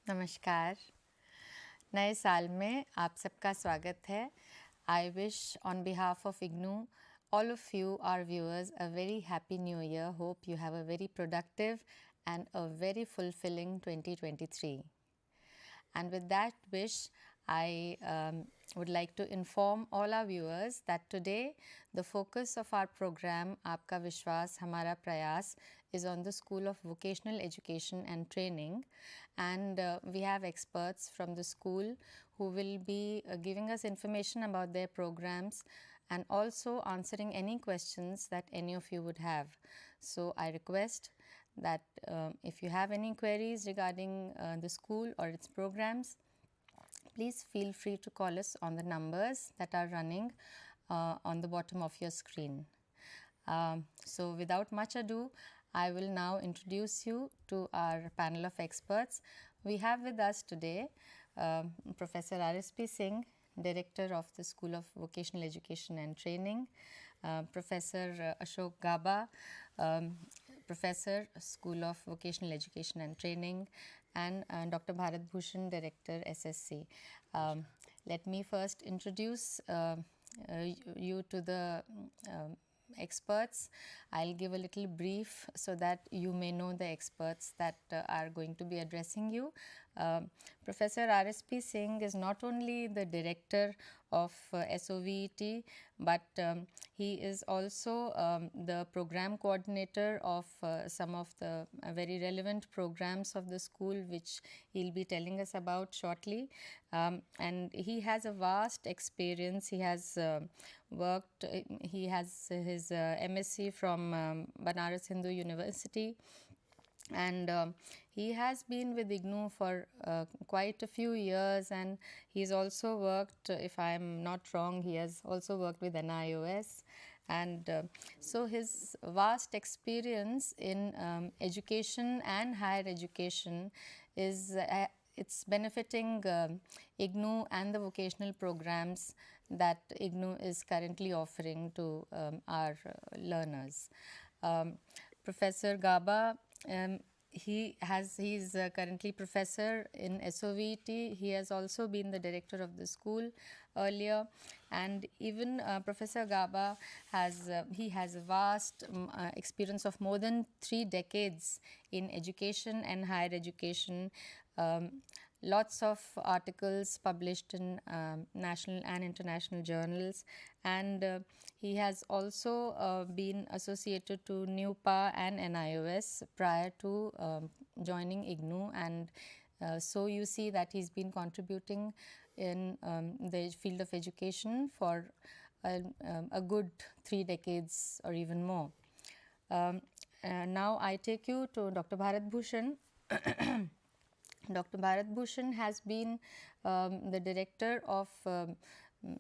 नमस्कार। नए साल में आप सबका स्वागत है। I wish on behalf of IGNOU all of you our viewers a very happy new year. Hope you have a very productive and a very fulfilling 2023. And with that wish, I would like to inform all our viewers that today the focus of our program Aapka Vishwas Hamara Prayas is on the School of Vocational Education and Training, and we have experts from the school who will be giving us information about their programs and also answering any questions that any of you would have. So I request that if you have any queries regarding the school or its programs, please feel free to call us on the numbers that are running on the bottom of your screen. So without much ado, I will now introduce you to our panel of experts. We have with us today Professor R.S.P. Singh, Director of the School of Vocational Education and Training, Professor Ashok Gaba, Professor, School of Vocational Education and Training, and Dr. Bharat Bhushan, Director, SSC. Let me first introduce you to the experts. I'll give a little brief so that you may know the experts that are going to be addressing you. Professor R.S.P. Singh is not only the director of SOVET, but he is also the program coordinator of some of the very relevant programs of the school, which he'll be telling us about shortly. And he has a vast experience. He has worked, he has his MSc from Banaras Hindu University, and he has been with IGNOU for quite a few years, and he's also worked, if I'm not wrong, he has also worked with NIOS, and so his vast experience in education and higher education is it's benefiting IGNOU and the vocational programs that IGNOU is currently offering to our learners. Professor Gaba, he is currently professor in SOVET. He has also been the director of the school earlier, and even Professor Gaba has he has a vast experience of more than 3 decades in education and higher education. Lots of articles published in national and international journals, and he has also been associated to NUPA and NIOS prior to joining IGNOU, and so you see that he's been contributing in the field of education for a good 3 decades or even more. Now I take you to Dr. Bharat Bhushan. Dr. Bharat Bhushan has been the director of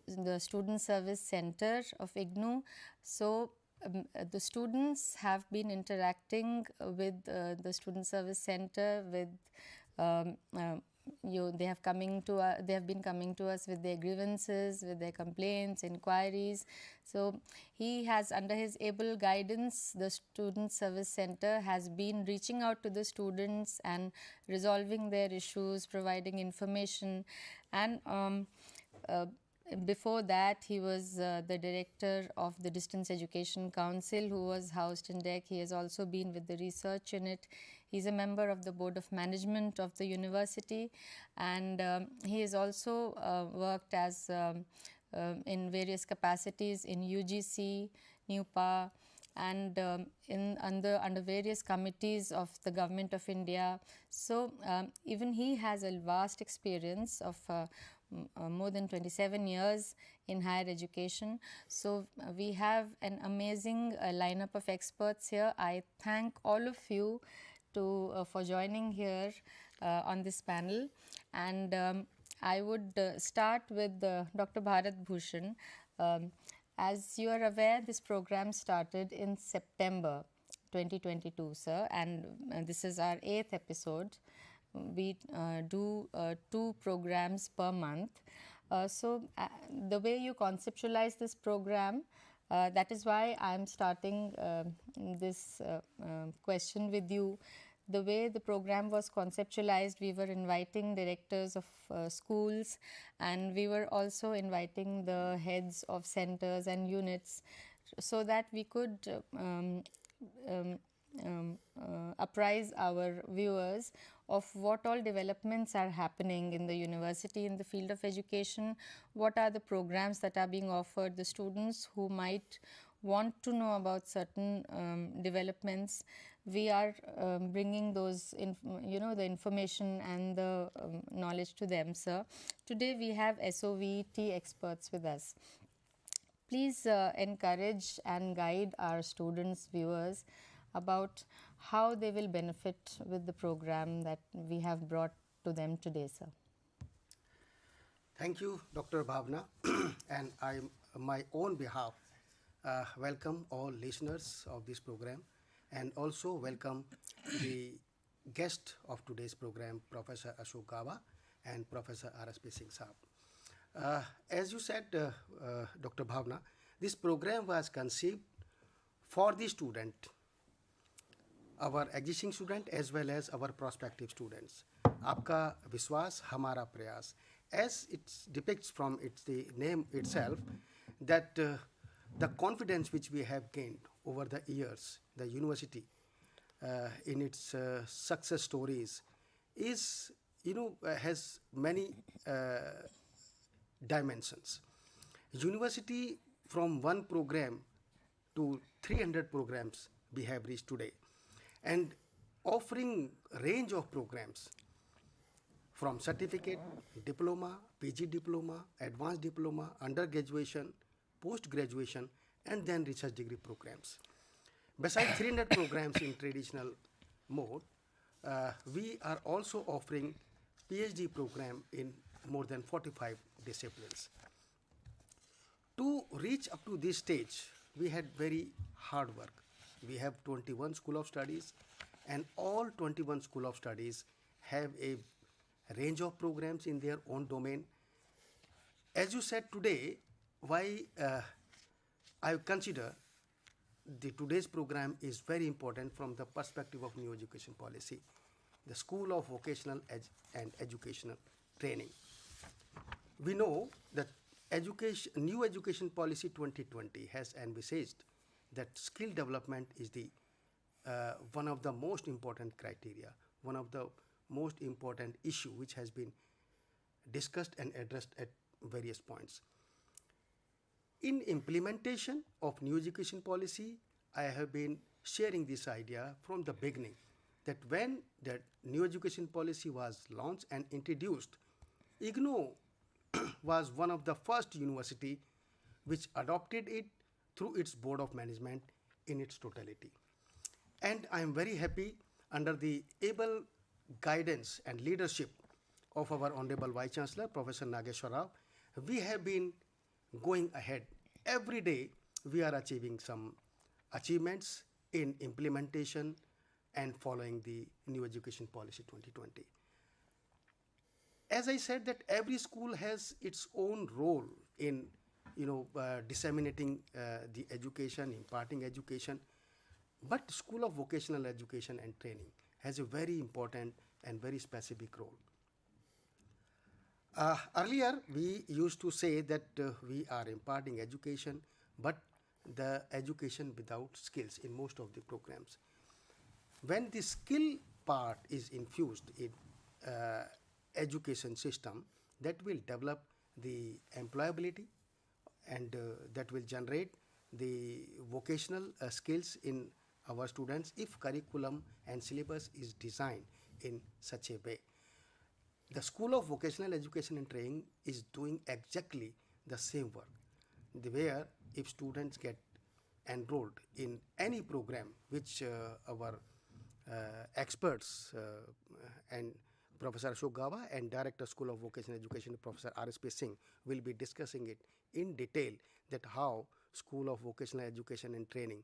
the Student Service Center of IGNOU. So the students have been interacting with the Student Service Center with they have been coming to us with their grievances, with their complaints, inquiries. So he has, under his able guidance, the Student Service Center has been reaching out to the students and resolving their issues, providing information, and before that, he was the director of the Distance Education Council, who was housed in DEC. He has also been with the research unit. He's a member of the Board of Management of the university, and he has also worked as in various capacities in UGC, NUPA, and under various committees of the Government of India. So even he has a vast experience of more than 27 years in higher education. So we have an amazing lineup of experts here. I thank all of you for joining here on this panel, and I would start with Dr. Bharat Bhushan. As you are aware, this program started in September 2022, sir, and this is our 8th episode. We do 2 programs per month. So the way you conceptualize this program, that is why I am starting this question with you, The way the program was conceptualized, we were inviting directors of schools, and we were also inviting the heads of centers and units, so that we could um, apprise our viewers of what all developments are happening in the university in the field of education, what are the programs that are being offered, the students who might want to know about certain developments. We are bringing those, the information and the knowledge to them, sir. Today we have SOVT experts with us. Please encourage and guide our students, viewers, about how they will benefit with the program that we have brought to them today, sir. Thank you, Dr. Bhavna. And I, my own behalf, welcome all listeners of this program, and also welcome the guest of today's program, Professor Ashok Gaba and Professor R.S.P. Singh Saab. As you said, Dr. Bhavna, this program was conceived for the student, our existing student as well as our prospective students. Aapka Viswas, Hamara Prayas. As it depicts from the name itself, that the confidence which we have gained over the years, the university, in its success stories, is, has many dimensions. University, from one program to 300 programs we have reached today, and offering range of programs from certificate, diploma, PG diploma, advanced diploma, undergraduation, post-graduation, and then research degree programs. Besides 300 programs in traditional mode, we are also offering PhD program in more than 45 disciplines. To reach up to this stage, we had very hard work. We have 21 school of studies, and all 21 school of studies have a range of programs in their own domain. As you said today, why I consider today's program is very important from the perspective of new education policy, the School of Vocational and Educational Training. We know that new education policy 2020 has envisaged that skill development is the one of the most important criteria, one of the most important issue which has been discussed and addressed at various points. In implementation of new education policy, I have been sharing this idea from the beginning, that when the new education policy was launched and introduced, IGNOU was one of the first university which adopted it through its board of management in its totality. And I am very happy, under the able guidance and leadership of our Honorable Vice Chancellor, Professor Nageshwar Rao, we have been going ahead. Every day we are achieving some achievements in implementation and following the new education policy 2020. As I said, that every school has its own role in disseminating the education, imparting education, but School of Vocational Education and Training has a very important and very specific role. Earlier, we used to say that we are imparting education, but the education without skills in most of the programs. When the skill part is infused in education system, that will develop the employability, and that will generate the vocational skills in our students if curriculum and syllabus is designed in such a way. The School of Vocational Education and Training is doing exactly the same work, where if students get enrolled in any program which our experts and Professor Ashok Gaba and Director School of Vocational Education, Professor R.S.P. Singh, will be discussing it in detail, that how School of Vocational Education and Training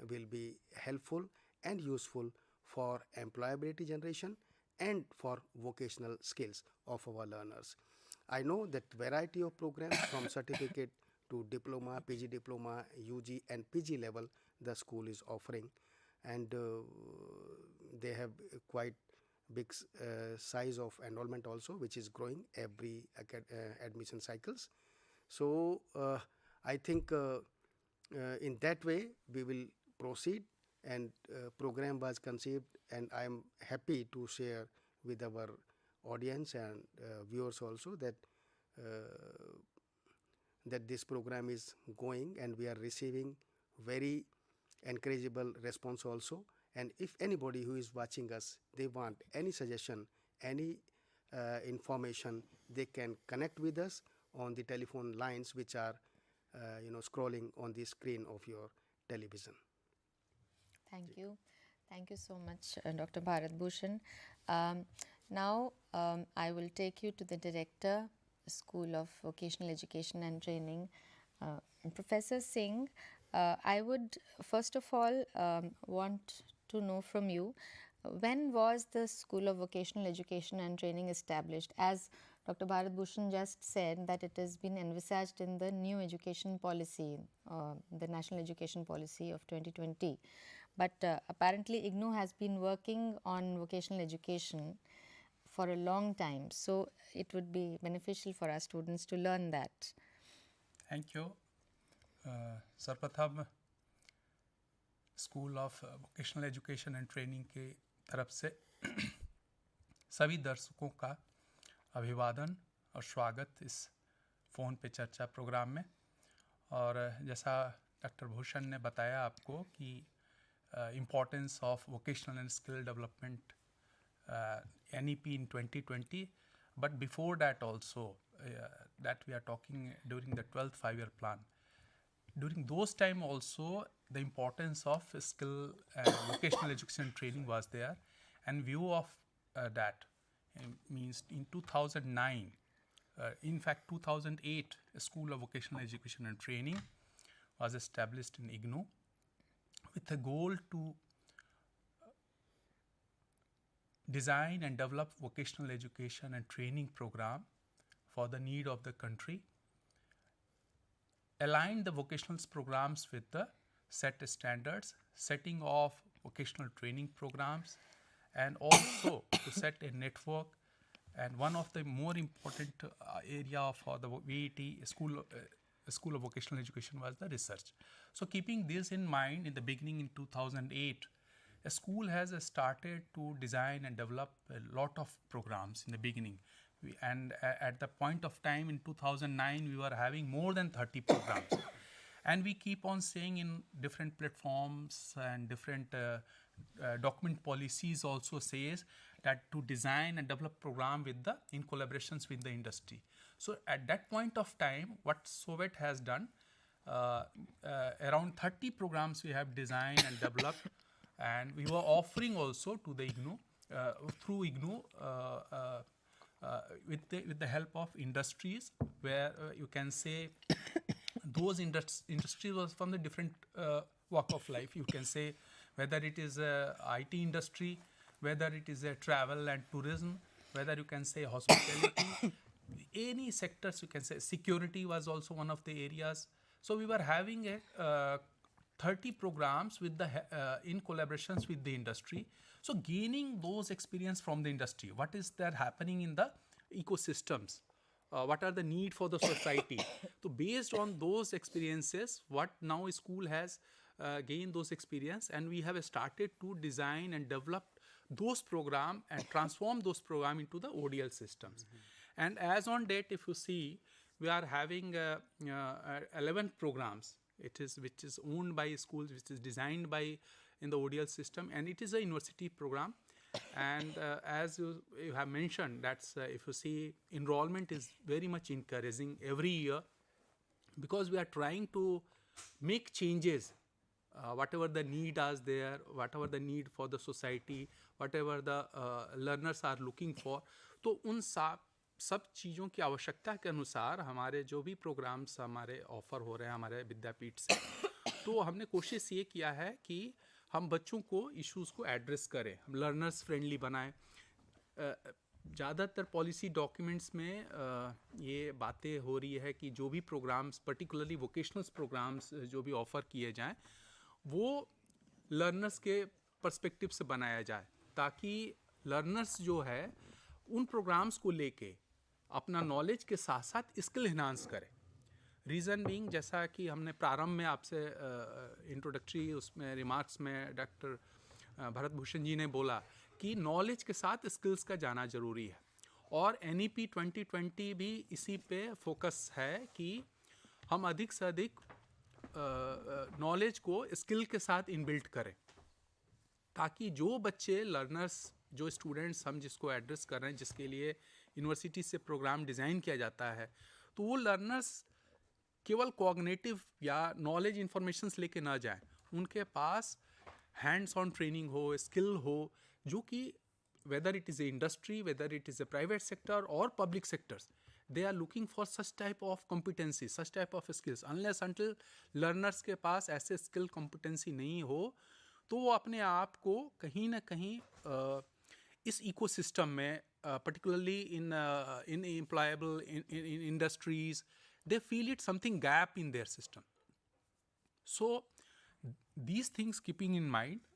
will be helpful and useful for employability generation and for vocational skills of our learners. I know that variety of programs from certificate to diploma, PG diploma, UG and PG level the school is offering, and they have quite big size of enrollment also, which is growing every admission cycles. So I think in that way we will proceed, and program was conceived, and I am happy to share with our audience and viewers also that that this program is going, and we are receiving very encourageable response also. And if anybody who is watching us, they want any suggestion, any information, they can connect with us on the telephone lines which are scrolling on the screen of your television. Thank you. Thank you so much, Dr. Bharat Bhushan. Now, I will take you to the Director, School of Vocational Education and Training, Professor Singh. I would first of all want to know from you, when was the School of Vocational Education and Training established? As Dr. Bharat Bhushan just said, that it has been envisaged in the new education policy, the National Education Policy of 2020. But apparently IGNOU has been working on vocational education for a long time. So it would be beneficial for our students to learn that. Thank you. सर्वप्रथम school of vocational education and training के तरफ से सभी दर्शकों का अभिवादन और स्वागत इस फ़ोन पे चर्चा प्रोग्राम में। और जैसा डॉक्टर भूषण ने बताया आपको कि importance of vocational and skill development NEP in 2020, but before that also that we are talking during the 12th five-year plan. During those time also the importance of skill and vocational education training was there, and view of that means in 2009, in fact 2008, a School of Vocational Education and Training was established in IGNOU with the goal to design and develop vocational education and training program for the need of the country, align the vocational programs with the set standards, setting of vocational training programs, and also to set a network. And one of the more important area for the VET School of Vocational Education was the research. So keeping this in mind, in the beginning in 2008, a school has started to design and develop a lot of programs in the beginning. And at the point of time in 2009, we were having more than 30 programs. And we keep on saying in different platforms and different document policies also says that to design and develop program in collaborations with the industry. So at that point of time, what Soviet has done, around 30 programs we have designed and developed, and we were offering also to the IGNOU, through IGNOU, with the help of industries, where you can say those industries was from the different walk of life. You can say whether it is a IT industry, whether it is a travel and tourism, whether you can say hospitality, any sectors you can say. Security was also one of the areas. So we were having a 30 programs with the in collaborations with the industry. So gaining those experience from the industry, what is there happening in the ecosystems, what are the need for the society. So based on those experiences, what now school has gained those experience, and we have started to design and develop those program and transform those program into the ODL systems. And as on date, if you see, we are having 11 programs. Which is owned by schools, which is designed by in the ODL system, and it is a university program. And as you have mentioned, that's if you see, enrollment is very much encouraging every year, because we are trying to make changes, whatever the need is there, whatever the need for the society, whatever the learners are looking for. तो उन सब चीज़ों की आवश्यकता के अनुसार हमारे जो भी प्रोग्राम्स हमारे ऑफ़र हो रहे हैं हमारे विद्यापीठ से, तो हमने कोशिश ये किया है कि हम बच्चों को इश्यूज़ को एड्रेस करें, हम लर्नर्स फ्रेंडली बनाएं। ज़्यादातर पॉलिसी डॉक्यूमेंट्स में ये बातें हो रही है कि जो भी प्रोग्राम्स, पर्टिकुलरली वोकेशनल प्रोग्राम्स जो भी ऑफ़र किए जाएं, वो लर्नर्स के पर्सपेक्टिव से बनाया जाए। ताकि लर्नर्स जो है उन प्रोग्राम्स को लेके अपना नॉलेज के साथ साथ स्किल इन्हांस करें. रीज़न बीइंग, जैसा कि हमने प्रारंभ में आपसे इंट्रोडक्टरी उसमें रिमार्क्स में डॉक्टर भरत भूषण जी ने बोला कि नॉलेज के साथ स्किल्स का जाना ज़रूरी है. और NEP 2020 भी इसी पे फोकस है कि हम अधिक से अधिक नॉलेज को स्किल के साथ इनबिल्ट करें, ताकि जो बच्चे लर्नर्स, जो स्टूडेंट्स हम जिसको एड्रेस कर रहे हैं, जिसके लिए यूनिवर्सिटी से प्रोग्राम डिज़ाइन किया जाता है, तो वो लर्नर्स केवल कॉग्निटिव या नॉलेज इन्फॉर्मेशंस लेके ना जाएं. उनके पास हैंड्स ऑन ट्रेनिंग हो, स्किल हो, जो कि whether it is a industry, whether it is a private sector or public sectors, they are looking for such type of competency, such type of skills. Unless until learners के पास ऐसे skill competency नहीं हो, तो वो अपने आप को कहीं ना कहीं इस ecosystem में, particularly in employable in industries, they feel it something gap in their system. So these things keeping in mind,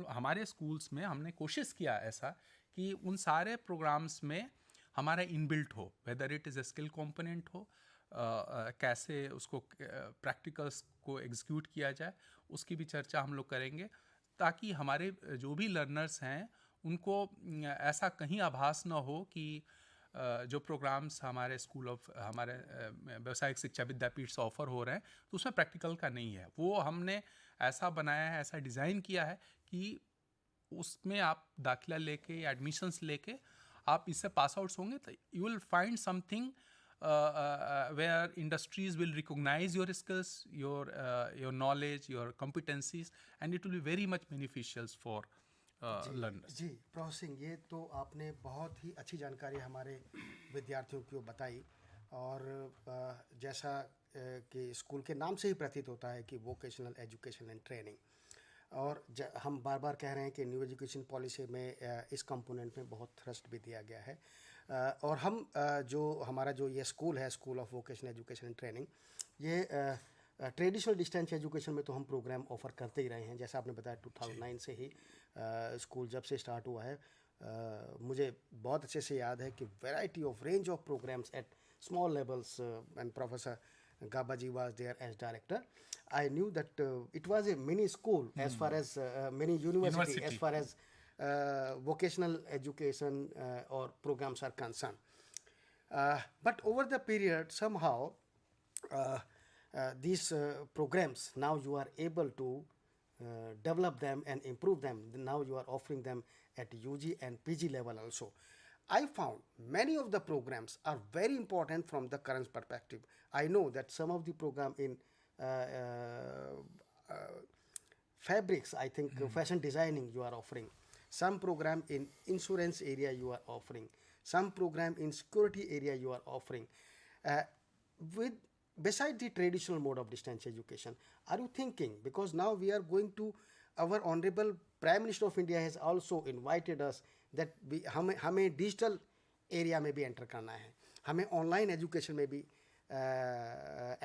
हमारे स्कूल्स में हमने कोशिश किया ऐसा कि उन सारे प्रोग्राम्स में हमारा इनबिल्ट हो, weather it is a skill component हो, कैसे उसको प्रैक्टिकल्स को एग्जीक्यूट किया जाए, उसकी भी चर्चा हम लोग करेंगे, ताकि हमारे जो भी लर्नर्स हैं उनको ऐसा कहीं आभास ना हो कि जो प्रोग्राम्स हमारे स्कूल ऑफ, हमारे व्यावसायिक शिक्षा विद्यापीठ से ऑफर हो रहे हैं, तो उसमें प्रैक्टिकल का नहीं है. वो हमने ऐसा बनाया है, ऐसा डिज़ाइन किया है कि उसमें आप दाखिला लेके या एडमिशन्स लेके आप इससे पास आउट्स होंगे, तो you will find something where industries will recognise your skills, your knowledge, your competencies, and it will be very much beneficial for learners. जी प्रोफेसर सिंह, ये तो आपने बहुत ही अच्छी जानकारी हमारे विद्यार्थियों को बताई. और जैसा कि स्कूल के नाम से ही प्रतीत होता है कि वोकेशनल एजुकेशन एंड ट्रेनिंग, और हम बार बार कह रहे हैं कि न्यू एजुकेशन पॉलिसी में इस कंपोनेंट में बहुत थ्रस्ट भी दिया गया है. और हम जो हमारा जो ये स्कूल है, school of vocational education and training, ये ट्रेडिशनल डिस्टेंस एजुकेशन में तो हम प्रोग्राम ऑफ़र करते ही रहे हैं. जैसा आपने बताया 2009 से ही स्कूल जब से स्टार्ट हुआ है, मुझे बहुत अच्छे से याद है कि variety of range of programmes at small levels, and Professor Gabaji was there as director. I knew that it was a mini school as far as mini university as far as vocational education or programs are concerned. But over the period, somehow these programs, now you are able to develop them and improve them. Now you are offering them at UG and PG level also. I found many of the programs are very important from the current perspective. I know that some of the program in fabrics, I think fashion designing you are offering. Some program in insurance area you are offering. Some program in security area you are offering. Beside the traditional mode of distance education, are you thinking, because now we are going to, our Honorable Prime Minister of India has also invited us that हमें digital area में भी enter करना है, हमें online education में भी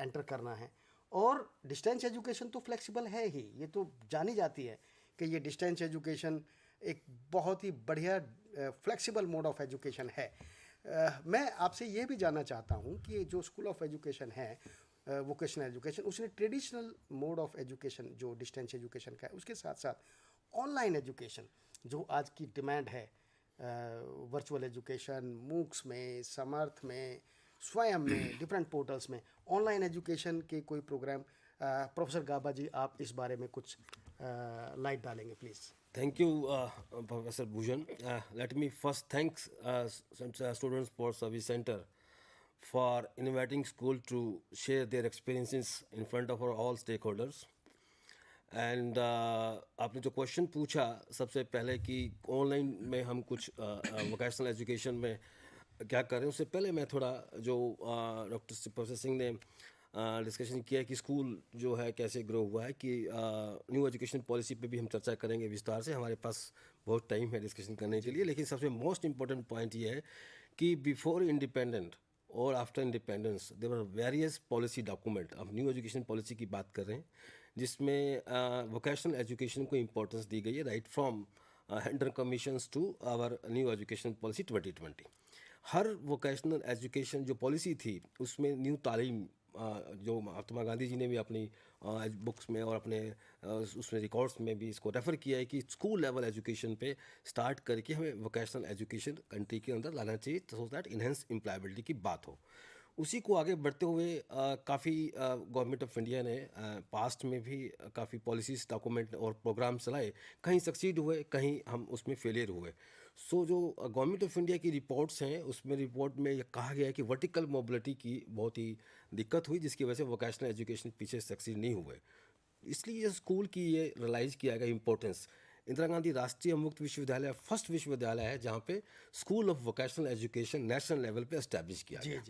enter करना है. और डिस्टेंस एजुकेशन तो फ्लेक्सिबल है ही, ये तो जानी जाती है कि ये डिस्टेंस एजुकेशन एक बहुत ही बढ़िया फ्लेक्सिबल मोड ऑफ एजुकेशन है. मैं आपसे ये भी जानना चाहता हूँ कि जो स्कूल ऑफ एजुकेशन है वोकेशनल एजुकेशन, उसने ट्रेडिशनल मोड ऑफ एजुकेशन जो डिस्टेंस एजुकेशन का है, उसके साथ साथ ऑनलाइन एजुकेशन जो आज की डिमांड है, वर्चुअल एजुकेशन, मूक्स में, समर्थ में, स्वयं में, डिफरेंट पोर्टल्स में, ऑनलाइन एजुकेशन के कोई प्रोग्राम, प्रोफेसर गाबा जी आप इस बारे में कुछ लाइट डालेंगे please. Thank you, Professor Bhujan. Let me first thank Students for Service Center for inviting school to share their experiences in front of all stakeholders. And आपने जो क्वेश्चन पूछा सबसे पहले कि ऑनलाइन में हम कुछ वोकेशनल एजुकेशन में क्या कर रहे हैं, उससे पहले मैं थोड़ा जो डॉक्टर प्रोफेसर सिंह ने डिस्कशन किया कि स्कूल जो है कैसे ग्रो हुआ है, कि न्यू एजुकेशन पॉलिसी पे भी हम चर्चा करेंगे विस्तार से. हमारे पास बहुत टाइम है डिस्कशन करने के लिए, लेकिन सबसे मोस्ट इम्पॉर्टेंट पॉइंट ये है कि बिफोर इंडिपेंडेंट और after independence there were various policy document. अब न्यू एजुकेशन पॉलिसी की बात कर रहे हैं जिसमें वोकेशनल एजुकेशन को इम्पोर्टेंस दी गई है, right from under commissions to our new education policy 2020. हर वोकेशनल एजुकेशन जो पॉलिसी थी उसमें न्यू तालीम जो महात्मा गांधी जी ने भी अपनी बुक्स में और अपने उसमें रिकॉर्ड्स में भी इसको रेफ़र किया है कि स्कूल लेवल एजुकेशन पे स्टार्ट करके हमें वोकेशनल एजुकेशन कंट्री के अंदर लाना चाहिए सो दैट इन्हेंस एम्प्लॉयबिलिटी की बात हो। उसी को आगे बढ़ते हुए काफ़ी गवर्नमेंट ऑफ इंडिया ने पास्ट में भी काफ़ी पॉलिसीज़ डॉक्यूमेंट और प्रोग्राम चलाए, कहीं सक्सीड हुए कहीं हम उसमें फेलियर हुए। सो जो गवर्नमेंट ऑफ इंडिया की रिपोर्ट्स हैं उसमें रिपोर्ट में ये कहा गया है कि वर्टिकल मोबिलिटी की बहुत ही दिक्कत हुई जिसकी वजह से वोकेशनल एजुकेशन पीछे सक्सीड नहीं हुए। इसलिए स्कूल की ये रियलाइज़ किया गया इम्पोर्टेंस। इंदिरा गांधी राष्ट्रीय मुक्त विश्वविद्यालय फर्स्ट विश्वविद्यालय है जहाँ पे school of vocational education national level पे एस्टैब्लिश किया गया।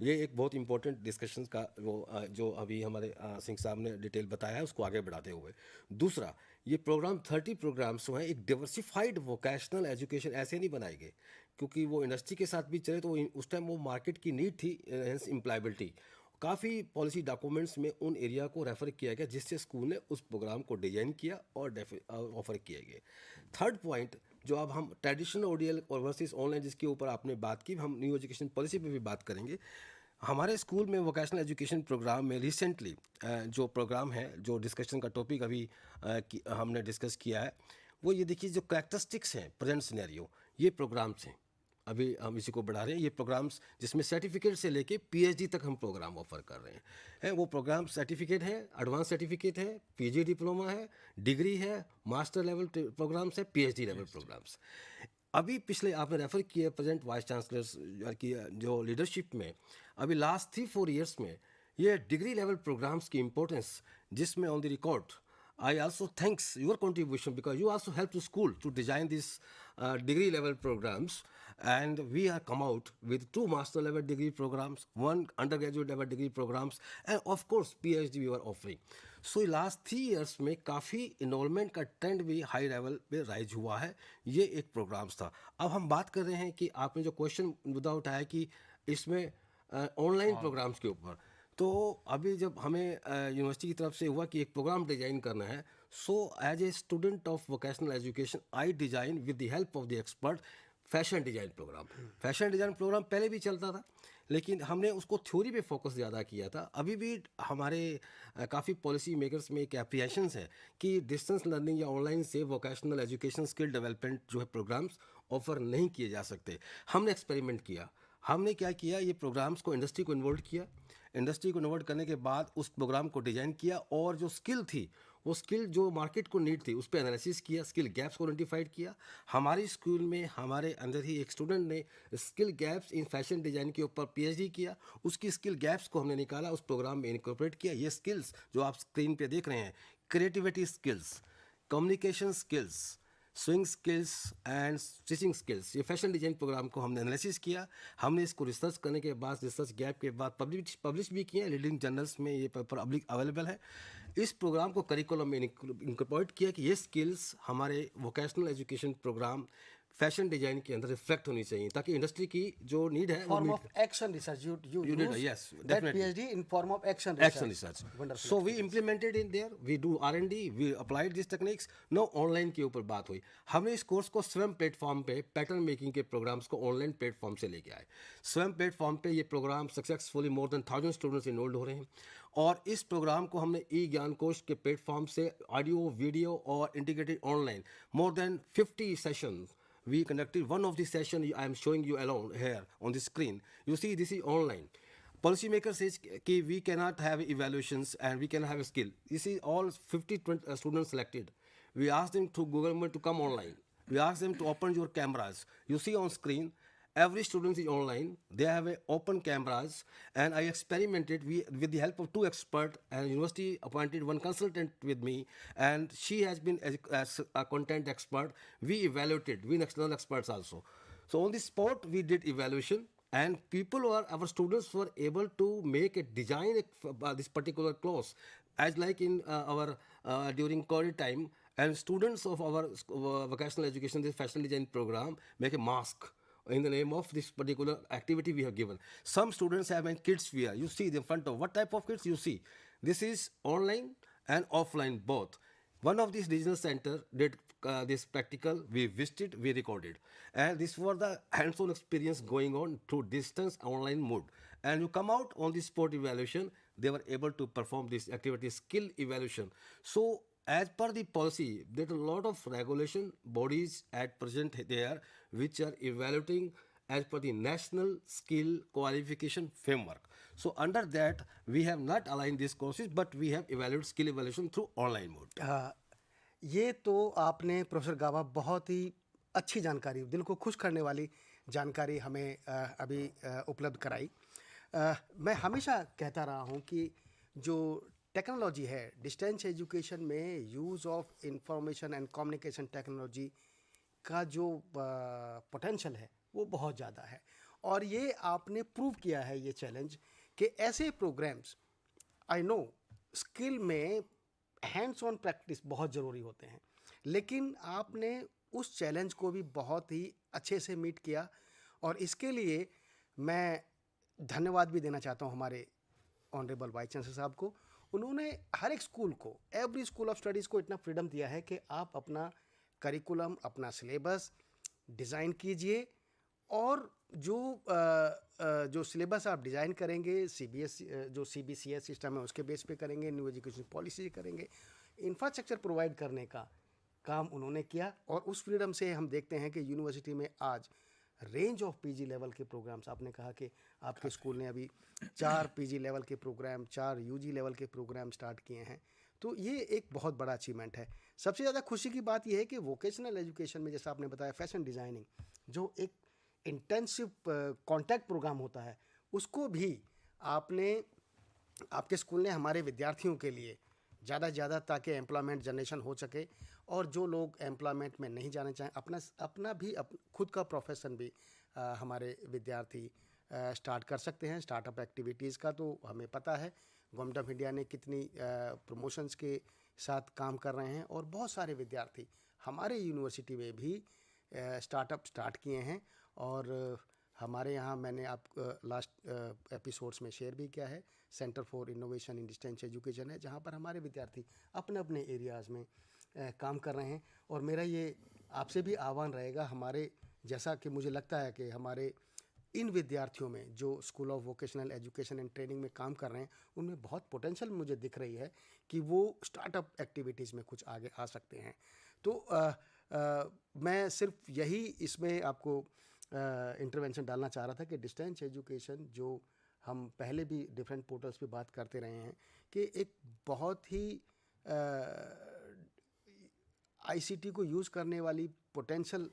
ये एक बहुत इंपॉर्टेंट डिस्कशन का वो जो अभी हमारे सिंह साहब ने डिटेल बताया है उसको आगे बढ़ाते हुए। दूसरा, ये प्रोग्राम 30 प्रोग्राम्स जो हैं एक डिवर्सिफाइड वोकेशनल एजुकेशन ऐसे नहीं बनाए गए क्योंकि वो इंडस्ट्री के साथ भी चले तो उस टाइम वो मार्केट की नीड थी हेंस एम्प्लॉयबिलिटी। काफ़ी पॉलिसी डॉक्यूमेंट्स में उन एरिया को रेफ़र किया गया जिससे स्कूल ने उस प्रोग्राम को डिज़ाइन किया और ऑफ़र किए गए। थर्ड पॉइंट जो अब हम ट्रेडिशनल ओडीएल और वर्सेस ऑनलाइन जिसके ऊपर आपने बात की, हम न्यू एजुकेशन पॉलिसी पे भी बात करेंगे। हमारे स्कूल में वोकेशनल एजुकेशन प्रोग्राम में रिसेंटली जो प्रोग्राम है जो डिस्कशन का टॉपिक अभी हमने डिस्कस किया है वो ये देखिए जो कैरेक्टरिस्टिक्स हैं प्रेजेंट सिनेरियो ये प्रोग्राम्स हैं। अभी हम इसी को बढ़ा रहे हैं। ये प्रोग्राम्स जिसमें सर्टिफिकेट से लेके पीएचडी तक हम प्रोग्राम ऑफर कर रहे हैं। वो प्रोग्राम सर्टिफिकेट है, एडवांस सर्टिफिकेट है, पीजी डिप्लोमा है, डिग्री है, मास्टर लेवल प्रोग्राम्स है, पीएचडी लेवल प्रोग्राम्स। अभी पिछले आपने रेफ़र किया प्रेजेंट वाइस चांसलर्स की जो लीडरशिप में अभी लास्ट 3-4 ईयर्स में ये डिग्री लेवल प्रोग्राम्स की इम्पोर्टेंस जिसमें on the record I also thanks your contribution because you also helped the school to design these degree level programs, and we have come out with 2 master level degree programs, 1 undergraduate level degree programs, and of course PhD we were offering. So last 3 years में काफ़ी enrolment का trend भी high level पे rise हुआ है। ये एक programmes था। अब हम बात कर रहे हैं कि आपने जो क्वेश्चन मुद्दा उठाया कि इसमें ऑनलाइन प्रोग्राम्स के ऊपर, तो अभी जब हमें यूनिवर्सिटी की तरफ से हुआ कि एक प्रोग्राम डिज़ाइन करना है, so as a student of vocational education I design with the help of the expert fashion design programme. Fashion design programme पहले भी चलता था लेकिन हमने उसको थ्योरी पे फोकस ज़्यादा किया था। अभी भी हमारे काफ़ी पॉलिसी मेकर्स में एक एप्रीहेंशंस है कि डिस्टेंस लर्निंग या ऑनलाइन से वोकेशनल एजुकेशन स्किल डेवलपमेंट जो है प्रोग्राम्स ऑफर नहीं किए जा सकते। हमने एक्सपेरिमेंट किया। हमने क्या किया, ये प्रोग्राम्स को इंडस्ट्री को इन्वॉल्व किया। इंडस्ट्री को इन्वॉल्व करने के बाद उस प्रोग्राम को डिज़ाइन किया और जो स्किल थी वो स्किल जो मार्केट को नीड थी उस पर एनालिसिस किया, स्किल गैप्स को आइडेंटिफाइड किया। हमारे स्कूल में हमारे अंदर ही एक स्टूडेंट ने skill gaps in fashion design के ऊपर पीएचडी किया। उसकी स्किल गैप्स को हमने निकाला, उस प्रोग्राम में इनकॉर्पोरेट किया। ये स्किल्स जो आप स्क्रीन पे देख रहे हैं, creativity skills, communication skills, swing skills and stitching skills, ये फैशन डिज़ाइन प्रोग्राम को हमने एनालिसिस किया। हमने इसको रिसर्च करने के बाद, रिसर्च गैप के बाद पब्लिश भी किए, लीडिंग जर्नल्स में ये पेपर पब्लिक अवेलेबल है। इस प्रोग्राम को करिकुलम में इंकॉर्पोरेट किया कि ये स्किल्स हमारे vocational education programme fashion design के अंदर रिफ्लेक्ट होनी चाहिए ताकि इंडस्ट्री की जो नीड है form of action research you did, use yes, that definitely. PhD in form of action research. Wonderful. So we implemented in there, we do R&D, we applied these techniques. Now online के ऊपर बात हुई। हमने इस course को Swayam platform पे pattern making के programmes को ऑनलाइन प्लेटफॉर्म से लेके आए। स्वयं प्लेटफॉर्म पे ये programme successfully more than 1000 students enrolled हो रहे हैं और इस प्रोग्राम को हमने ई ज्ञान कोश के प्लेटफॉर्म से ऑडियो, वीडियो और integrated online more than 50 sessions we conducted. One of the session I am showing you alone here on the screen. You see this is online. Policymaker says कि we cannot have evaluations and we cannot have a skill. You see all 50 students selected. We asked them to Google Meet to come online. We asked them to open your cameras. You see on screen every student is online. They have open cameras and I experimented with the help of 2 experts and university appointed 1 consultant with me and she has been as a content expert. We evaluated with external experts also. So on the spot we did evaluation and our students were able to make a design this particular clothes as like in our during COVID time, and students of our vocational education this fashion design program make a mask in the name of this particular activity we have given. Some students have made kids wear. You see in front of what type of kids you see. This is online and offline both. One of these regional center did this practical, we visited, we recorded. And this was the hands-on experience going on through distance online mode. And you come out on the sport evaluation, they were able to perform this activity skill evaluation. So as per the policy, there are a lot of regulation bodies at present there which are evaluating as per the national skill qualification framework. So under that, we have not aligned these courses, but we have evaluated skill evaluation through online mode. ये तो आपने professor गाबा बहुत ही अच्छी जानकारी, दिल को खुश करने वाली जानकारी हमें अभी उपलब्ध कराई। मैं हमेशा कहता रहा हूँ कि जो टेक्नोलॉजी है, डिस्टेंस एजुकेशन में use of information and communication technology का जो पोटेंशियल है वो बहुत ज़्यादा है, और ये आपने प्रूव किया है ये चैलेंज कि ऐसे प्रोग्राम्स, आई नो स्किल में हैंड्स ऑन प्रैक्टिस बहुत ज़रूरी होते हैं, लेकिन आपने उस चैलेंज को भी बहुत ही अच्छे से मीट किया, और इसके लिए मैं धन्यवाद भी देना चाहता हूँ हमारे ऑनरेबल वाइस चांसलर साहब को। उन्होंने हर एक स्कूल को, एवरी स्कूल ऑफ स्टडीज़ को इतना फ्रीडम दिया है कि आप अपना करिकुलम, अपना सिलेबस डिज़ाइन कीजिए, और जो सिलेबस आप डिज़ाइन करेंगे जो CBCS सिस्टम है उसके बेस पे करेंगे, न्यू एजुकेशन पॉलिसी करेंगे, इंफ्रास्ट्रक्चर प्रोवाइड करने का काम उन्होंने किया। और उस फ्रीडम से हम देखते हैं कि यूनिवर्सिटी में आज रेंज ऑफ PG लेवल के प्रोग्राम्स, आपने कहा कि आपके स्कूल ने अभी 4 PG लेवल के प्रोग्राम, 4 UG लेवल के प्रोग्राम स्टार्ट किए हैं, तो ये एक बहुत बड़ा अचीवमेंट है। सबसे ज़्यादा खुशी की बात यह है कि वोकेशनल एजुकेशन में, जैसा आपने बताया, फैशन डिज़ाइनिंग जो एक इंटेंसिव कॉन्टैक्ट प्रोग्राम होता है, उसको भी आपके स्कूल ने हमारे विद्यार्थियों के लिए ज़्यादा से ज़्यादा, ताकि एम्प्लॉयमेंट जनरेशन हो सके, और जो लोग एम्प्लॉयमेंट में नहीं जाना चाहें, अपना भी खुद का प्रोफेशन भी हमारे विद्यार्थी स्टार्ट कर सकते हैं। स्टार्टअप एक्टिविटीज़ का तो हमें पता है, गवर्नमेंट ऑफ इंडिया ने कितनी प्रमोशंस के साथ काम कर रहे हैं, और बहुत सारे विद्यार्थी हमारे यूनिवर्सिटी में भी स्टार्टअप स्टार्ट किए हैं। और हमारे यहाँ मैंने आप लास्ट एपिसोड्स में शेयर भी किया है, centre for innovation in distance education है, जहाँ पर हमारे विद्यार्थी अपने अपने एरियाज़ में काम कर रहे हैं। और मेरा ये आपसे भी आह्वान रहेगा, हमारे जैसा कि मुझे लगता है कि हमारे इन विद्यार्थियों में जो school of vocational education and training में काम कर रहे हैं, उनमें बहुत पोटेंशियल मुझे दिख रही है कि वो स्टार्टअप एक्टिविटीज़ में कुछ आगे आ सकते हैं। तो मैं सिर्फ यही इसमें आपको इंटरवेंशन डालना चाह रहा था कि डिस्टेंस एजुकेशन, जो हम पहले भी डिफरेंट पोर्टल्स पे बात करते रहे हैं, कि एक बहुत ही ICT को यूज़ करने वाली पोटेंशियल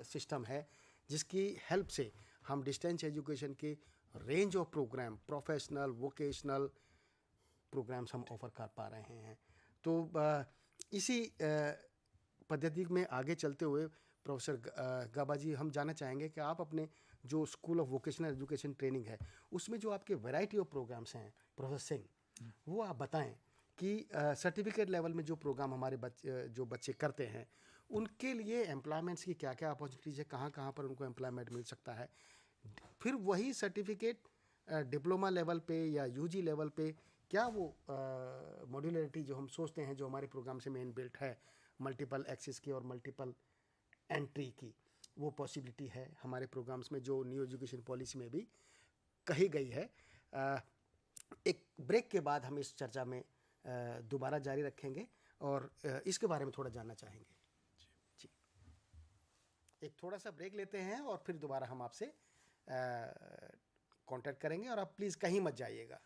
सिस्टम है, जिसकी हेल्प से हम डिस्टेंस एजुकेशन के range of programme, professional, vocational programmes हम ऑफ़र कर पा रहे हैं। तो इसी पद्धति में आगे चलते हुए प्रोफेसर गाबा जी, हम जानना चाहेंगे कि आप अपने जो school of vocational education training है, उसमें जो आपके वैरायटी ऑफ प्रोग्राम्स हैं प्रोफेसर सिंह, वो आप बताएं कि सर्टिफिकेट लेवल में जो प्रोग्राम हमारे जो बच्चे करते हैं, उनके लिए एम्प्लॉयमेंट्स की क्या क्या अपॉर्चुनिटीज़ है, कहाँ कहाँ पर उनको एम्प्लॉयमेंट मिल सकता है। फिर वही सर्टिफिकेट डिप्लोमा लेवल पे या UG लेवल पे, क्या वो मॉड्यूलरिटी जो हम सोचते हैं, जो हमारे प्रोग्राम से मेन बिल्ट है, मल्टीपल एक्सेस की और मल्टीपल एंट्री की, वो पॉसिबिलिटी है हमारे प्रोग्राम्स में, जो न्यू एजुकेशन पॉलिसी में भी कही गई है। एक ब्रेक के बाद हम इस चर्चा में दोबारा जारी रखेंगे और इसके बारे में थोड़ा जानना चाहेंगे। जी, एक थोड़ा सा ब्रेक लेते हैं और फिर दोबारा हम आपसे कांटेक्ट करेंगे, और आप प्लीज़ कहीं मत जाइएगा।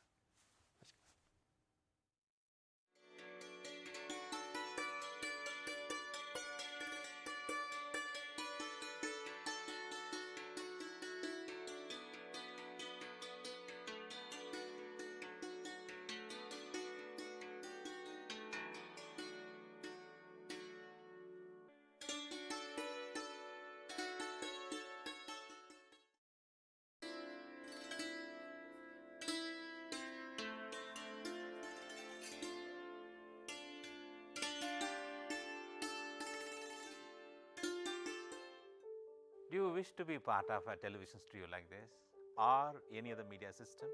Do you wish to be part of a television studio like this, or any other media system,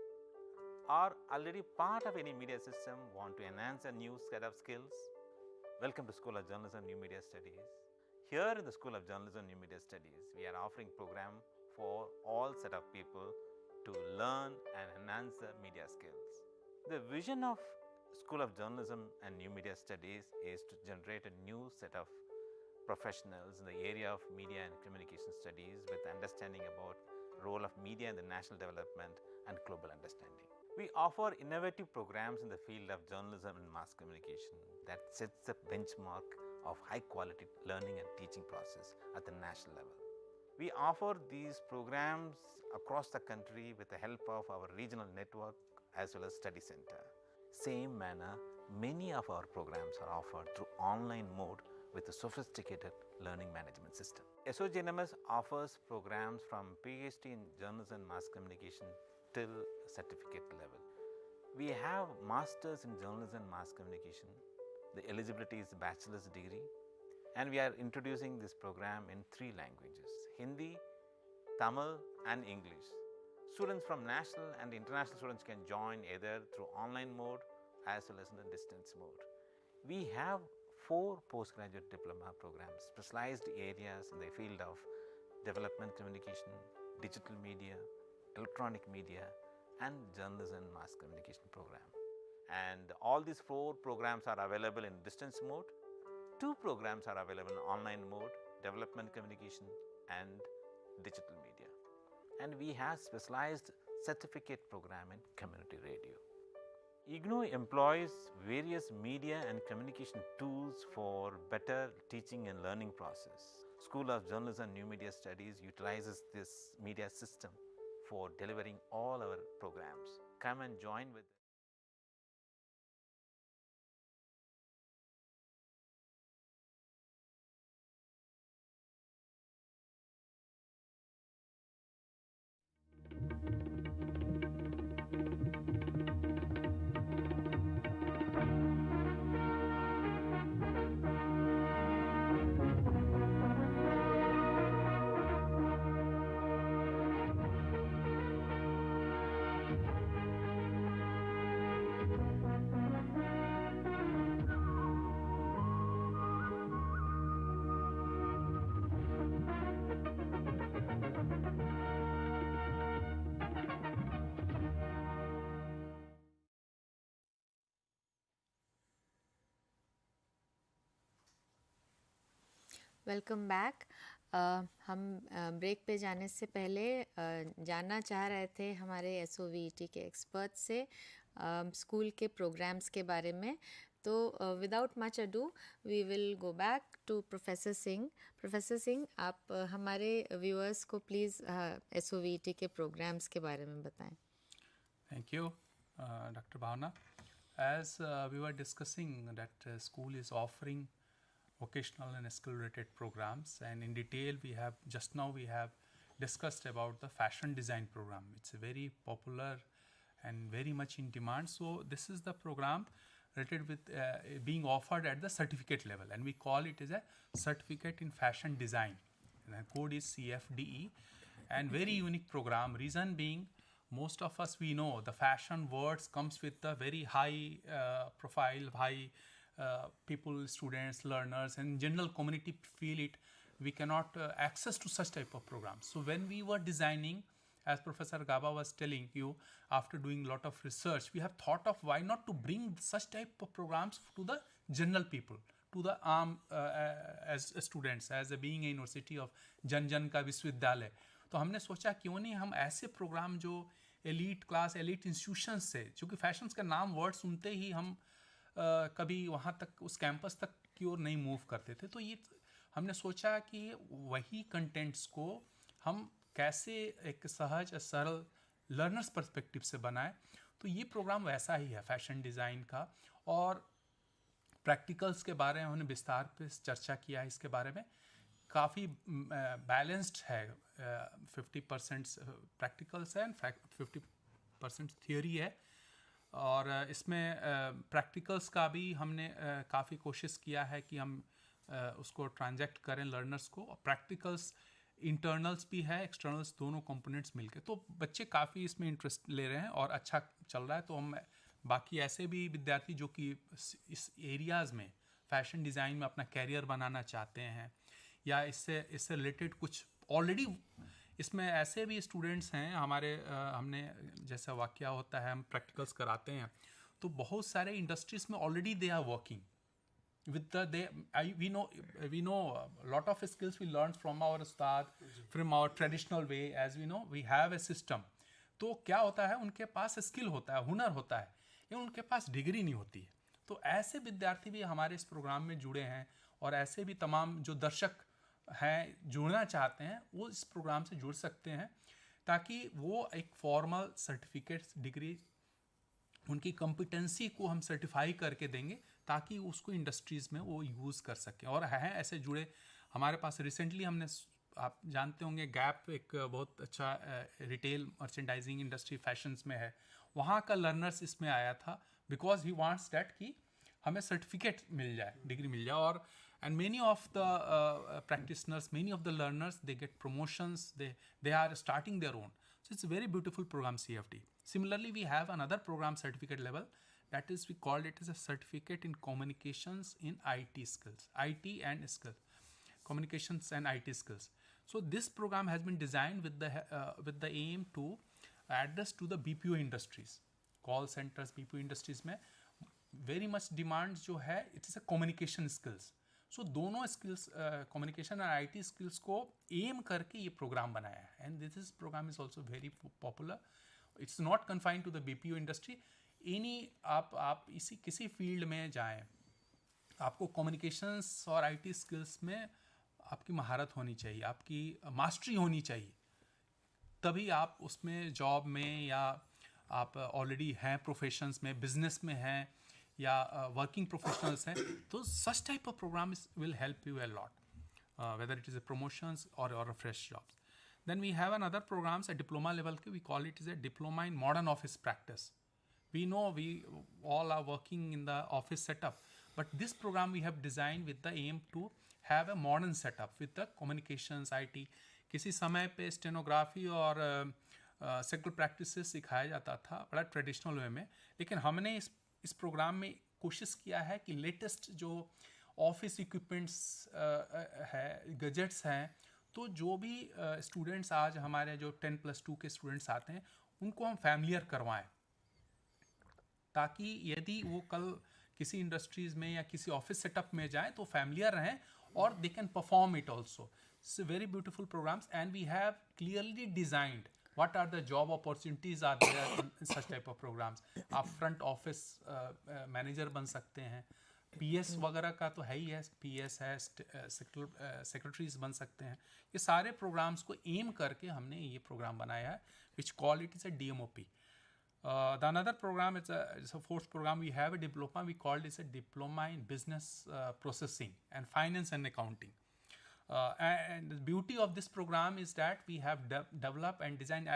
or already part of any media system, want to enhance a new set of skills? Welcome to School of Journalism and New Media Studies. Here in the School of Journalism and New Media Studies, we are offering program for all set of people to learn and enhance their media skills. The vision of School of Journalism and New Media Studies is to generate a new set of professionals in the area of media and communication studies with understanding about role of media in the national development and global understanding. We offer innovative programs in the field of journalism and mass communication that sets a benchmark of high quality learning and teaching process at the national level. We offer these programs across the country with the help of our regional network as well as study center. Same manner, many of our programs are offered through online mode with a sophisticated learning management system. SOGNMS offers programs from PhD in journalism and mass communication till certificate level. We have masters in journalism and mass communication. The eligibility is bachelor's degree, and we are introducing this program in 3 languages: Hindi, Tamil and English. Students from national and international students can join either through online mode as well as in the distance mode. We have 4 postgraduate diploma programs, specialized areas in the field of development communication, digital media, electronic media and journalism and mass communication program. And all these 4 programs are available in distance mode. 2 programs are available in online mode, development communication and digital media. And we have specialized certificate program in community radio. IGNOU employs various media and communication tools for better teaching and learning process. School of Journalism and New Media Studies utilizes this media system for delivering all our programs. Come and join with us. Welcome back. हम break पे जाने से पहले जानना चाह रहे थे हमारे SOVET के एक्सपर्ट से स्कूल के प्रोग्राम्स के बारे में। तो without much ado we will go back to professor Singh. Professor Singh, आप हमारे व्यूअर्स को प्लीज़ SOVET के प्रोग्राम्स के बारे में बताएं। Thank you, Dr. Bhavna. As we were discussing that school is offering vocational and skill related programs, and in detail we have discussed about the fashion design program. It's very popular and very much in demand. So this is the program related with being offered at the certificate level, and we call it as a certificate in fashion design. And the code is CFDE, and very unique program. Reason being, most of us, we know the fashion words comes with a very high profile, high people, students, learners and general community feel it. We cannot access to such type of programs. So when we were designing, as Professor Gaba was telling you, after doing a lot of research, we have thought of why not to bring such type of programs to the general people, to the as students, as a being a university of जन जन का विश्वविद्यालय. तो हमने सोचा क्यों नहीं हम ऐसे प्रोग्राम जो एलीट क्लास, एलीट इंस्टीट्यूशंस से, क्योंकि फैशंस का नाम वर्ड सुनते ही हम कभी वहाँ तक उस कैंपस तक की ओर नहीं मूव करते थे. तो ये हमने सोचा कि वही कंटेंट्स को हम कैसे एक सहज सरल लर्नर्स पर्सपेक्टिव से बनाएं. तो ये प्रोग्राम वैसा ही है फैशन डिज़ाइन का, और प्रैक्टिकल्स के बारे में हमने विस्तार पे चर्चा किया है. इसके बारे में काफ़ी बैलेंस्ड है, 50% प्रैक्टिकल्स है एंड 50% थियोरी है. और इसमें प्रैक्टिकल्स का भी हमने काफ़ी कोशिश किया है कि हम उसको ट्रांजैक्ट करें लर्नर्स को. प्रैक्टिकल्स इंटरनल्स भी है, एक्सटर्नल्स, दोनों कंपोनेंट्स मिलके. तो बच्चे काफ़ी इसमें इंटरेस्ट ले रहे हैं और अच्छा चल रहा है. तो हम बाकी ऐसे भी विद्यार्थी जो कि इस एरियाज़ में फैशन डिज़ाइन में अपना कैरियर बनाना चाहते हैं या इससे रिलेटेड कुछ ऑलरेडी इसमें ऐसे भी स्टूडेंट्स हैं हमारे हमने जैसा वाकया होता है हम प्रैक्टिकल्स कराते हैं तो बहुत सारे इंडस्ट्रीज में already they are working with we know a lot of skills we learned from our ustad from our traditional way as we know we have a system तो क्या होता है उनके पास स्किल होता है हुनर होता है ये उनके पास डिग्री नहीं होती है तो ऐसे विद्यार्थी भी हमारे इस प्रोग्राम में जुड़े हैं और ऐसे भी तमाम जो दर्शक हैं जुड़ना चाहते हैं वो इस प्रोग्राम से जुड़ सकते हैं ताकि वो एक फॉर्मल सर्टिफिकेट डिग्री उनकी कॉम्पिटेंसी को हम सर्टिफाई करके देंगे ताकि उसको इंडस्ट्रीज़ में वो यूज़ कर सकें और हैं ऐसे जुड़े हमारे पास रिसेंटली हमने आप जानते होंगे गैप एक बहुत अच्छा रिटेल मर्चेंडाइजिंग इंडस्ट्री फैशंस में है वहाँ का लर्नर्स इसमें आया था बिकॉज ही वांट्स दैट कि हमें सर्टिफिकेट मिल जाए डिग्री मिल जाए और and many of the practitioners many of the learners they get promotions they are starting their own so it's a very beautiful program CFD. Similarly we have another program certificate level that is we call it as a certificate in communications in IT skills IT and skills communications and IT skills so this program has been designed with the aim to address to the BPO industries call centers BPO industries में very much demands जो है it is a communication skills so दोनों skills communication और IT skills को aim करके ये programme बनाया है and this programme is also very popular it's not confined to the BPO industry any आप इसी किसी फील्ड में जाएं आपको कम्युनिकेशंस और आईटी स्किल्स में आपकी महारत होनी चाहिए आपकी मास्टरी होनी चाहिए तभी आप उसमें जॉब में या आप ऑलरेडी हैं प्रोफेशंस में बिजनेस में हैं या वर्किंग प्रोफेशनल्स हैं तो such type of programme will help you a lot whether it is a promotions और fresh jobs then we have another programmes at diploma level के we call it is a diploma in modern office practice we know we all are working in the office setup but this program we have designed with the aim to have a modern setup with the communications IT किसी समय पे stenography और sector practices सिखाया जाता था बड़ा traditional way में लेकिन हमने इस प्रोग्राम में कोशिश किया है कि लेटेस्ट जो ऑफिस इक्विपमेंट्स है गैजेट्स हैं तो जो भी स्टूडेंट्स आज हमारे जो 10+2 के स्टूडेंट्स आते हैं उनको हम फैमिलियर करवाएं ताकि यदि वो कल किसी इंडस्ट्रीज़ में या किसी ऑफिस सेटअप में जाएं तो फैमिलियर रहें और they can perform it also it's very beautiful programmes and we have clearly designed what are the job opportunities are there in such type of programs आप फ्रंट ऑफिस मैनेजर बन सकते हैं PS वगैरह का तो है ही है पीएस है सेक्रेटरीज बन सकते हैं ये सारे प्रोग्राम्स को एम करके हमने ये प्रोग्राम बनाया है which call it is a DMOP. The another program it's a fourth program we have a diploma we called it a diploma in business processing and finance and accounting. And the beauty of this program is that we have developed and designed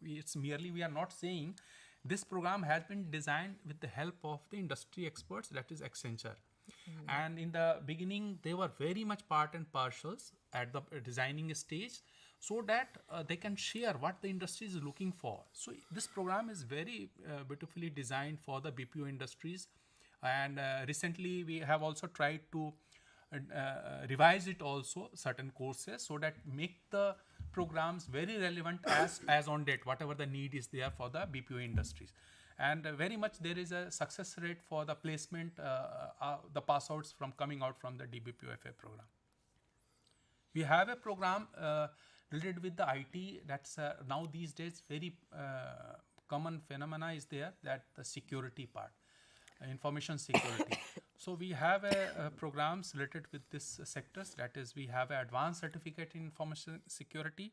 it's merely we are not saying this program has been designed with the help of the industry experts that is Accenture. And in the beginning they were very much part and parcels at the designing stage so that they can share what the industry is looking for. So this program is very beautifully designed for the BPO industries and recently we have also tried to revise it also certain courses so that make the programs very relevant as on date whatever the need is there for the BPO industries and very much there is a success rate for the placement the pass outs from coming out from the DBPOFA program. We have a program related with the IT that's now these days very common phenomena is there that the security part information security. So we have programs related with this sectors that is we have an advanced certificate in information security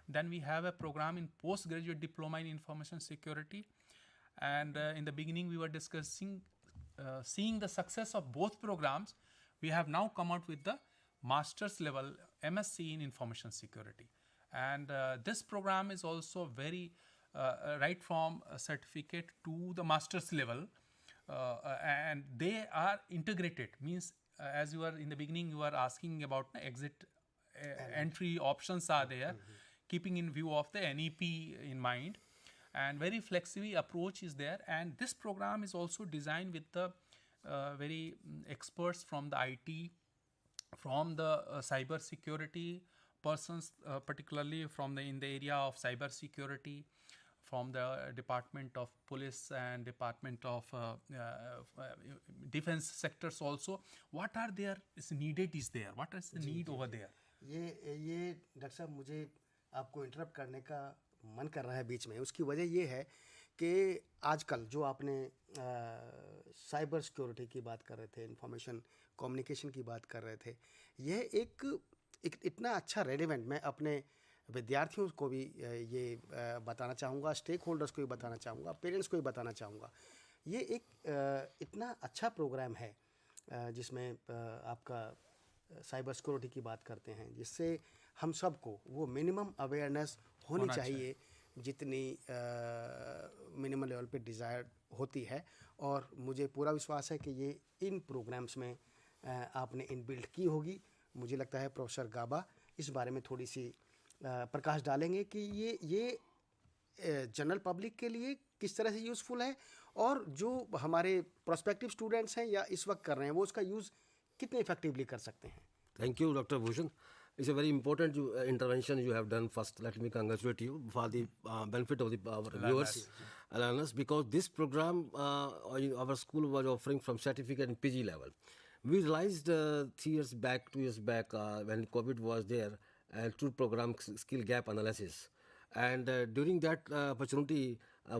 then we have a program in postgraduate diploma in information security and in the beginning we were discussing seeing the success of both programs we have now come out with the master's level MSc in information security and this program is also very right from a certificate to the master's level and they are integrated means as you were in the beginning you were asking about the exit entry options are there keeping in view of the NEP in mind and very flexible approach is there and this program is also designed with the very experts from the IT from the cyber security persons, particularly from in the area of cyber security, from the Department of Police and Department of Defense sectors also. What are there is needed is there? What is the need over there? ये doctor साहब, मुझे आपको interrupt करने का मन कर रहा है बीच में। उसकी वजह ये है कि आजकल जो आपने साइबर सिक्योरिटी की बात कर रहे थे, इंफॉर्मेशन कम्युनिकेशन की बात कर रहे थे, यह एक इतना अच्छा रेलेवेंट, मैं अपने विद्यार्थियों को भी ये बताना चाहूँगा, स्टेक होल्डर्स को भी बताना चाहूँगा, पेरेंट्स को भी बताना चाहूँगा, ये एक इतना अच्छा प्रोग्राम है जिसमें आपका साइबर सिक्योरिटी की बात करते हैं, जिससे हम सबको वो मिनिमम अवेयरनेस होनी चाहिए जितनी मिनिमम लेवल पे डिज़ायर्ड होती है। और मुझे पूरा विश्वास है कि ये इन प्रोग्राम्स में आपने इनबिल्ट की होगी। मुझे लगता है प्रोफेसर गाबा इस बारे में थोड़ी सी प्रकाश डालेंगे कि ये जनरल पब्लिक के लिए किस तरह से यूज़फुल है, और जो हमारे प्रोस्पेक्टिव स्टूडेंट्स हैं या इस वक्त कर रहे हैं वो उसका यूज़ कितने इफेक्टिवली कर सकते हैं। Thank you, Dr. Bhushan. It's a very important intervention you have done. First, let me congratulate you for the benefit of our viewers, learners, because this program our school was offering from certificate and PG level. We realized 2 years back when COVID was there, two program skill gap analysis, and during that opportunity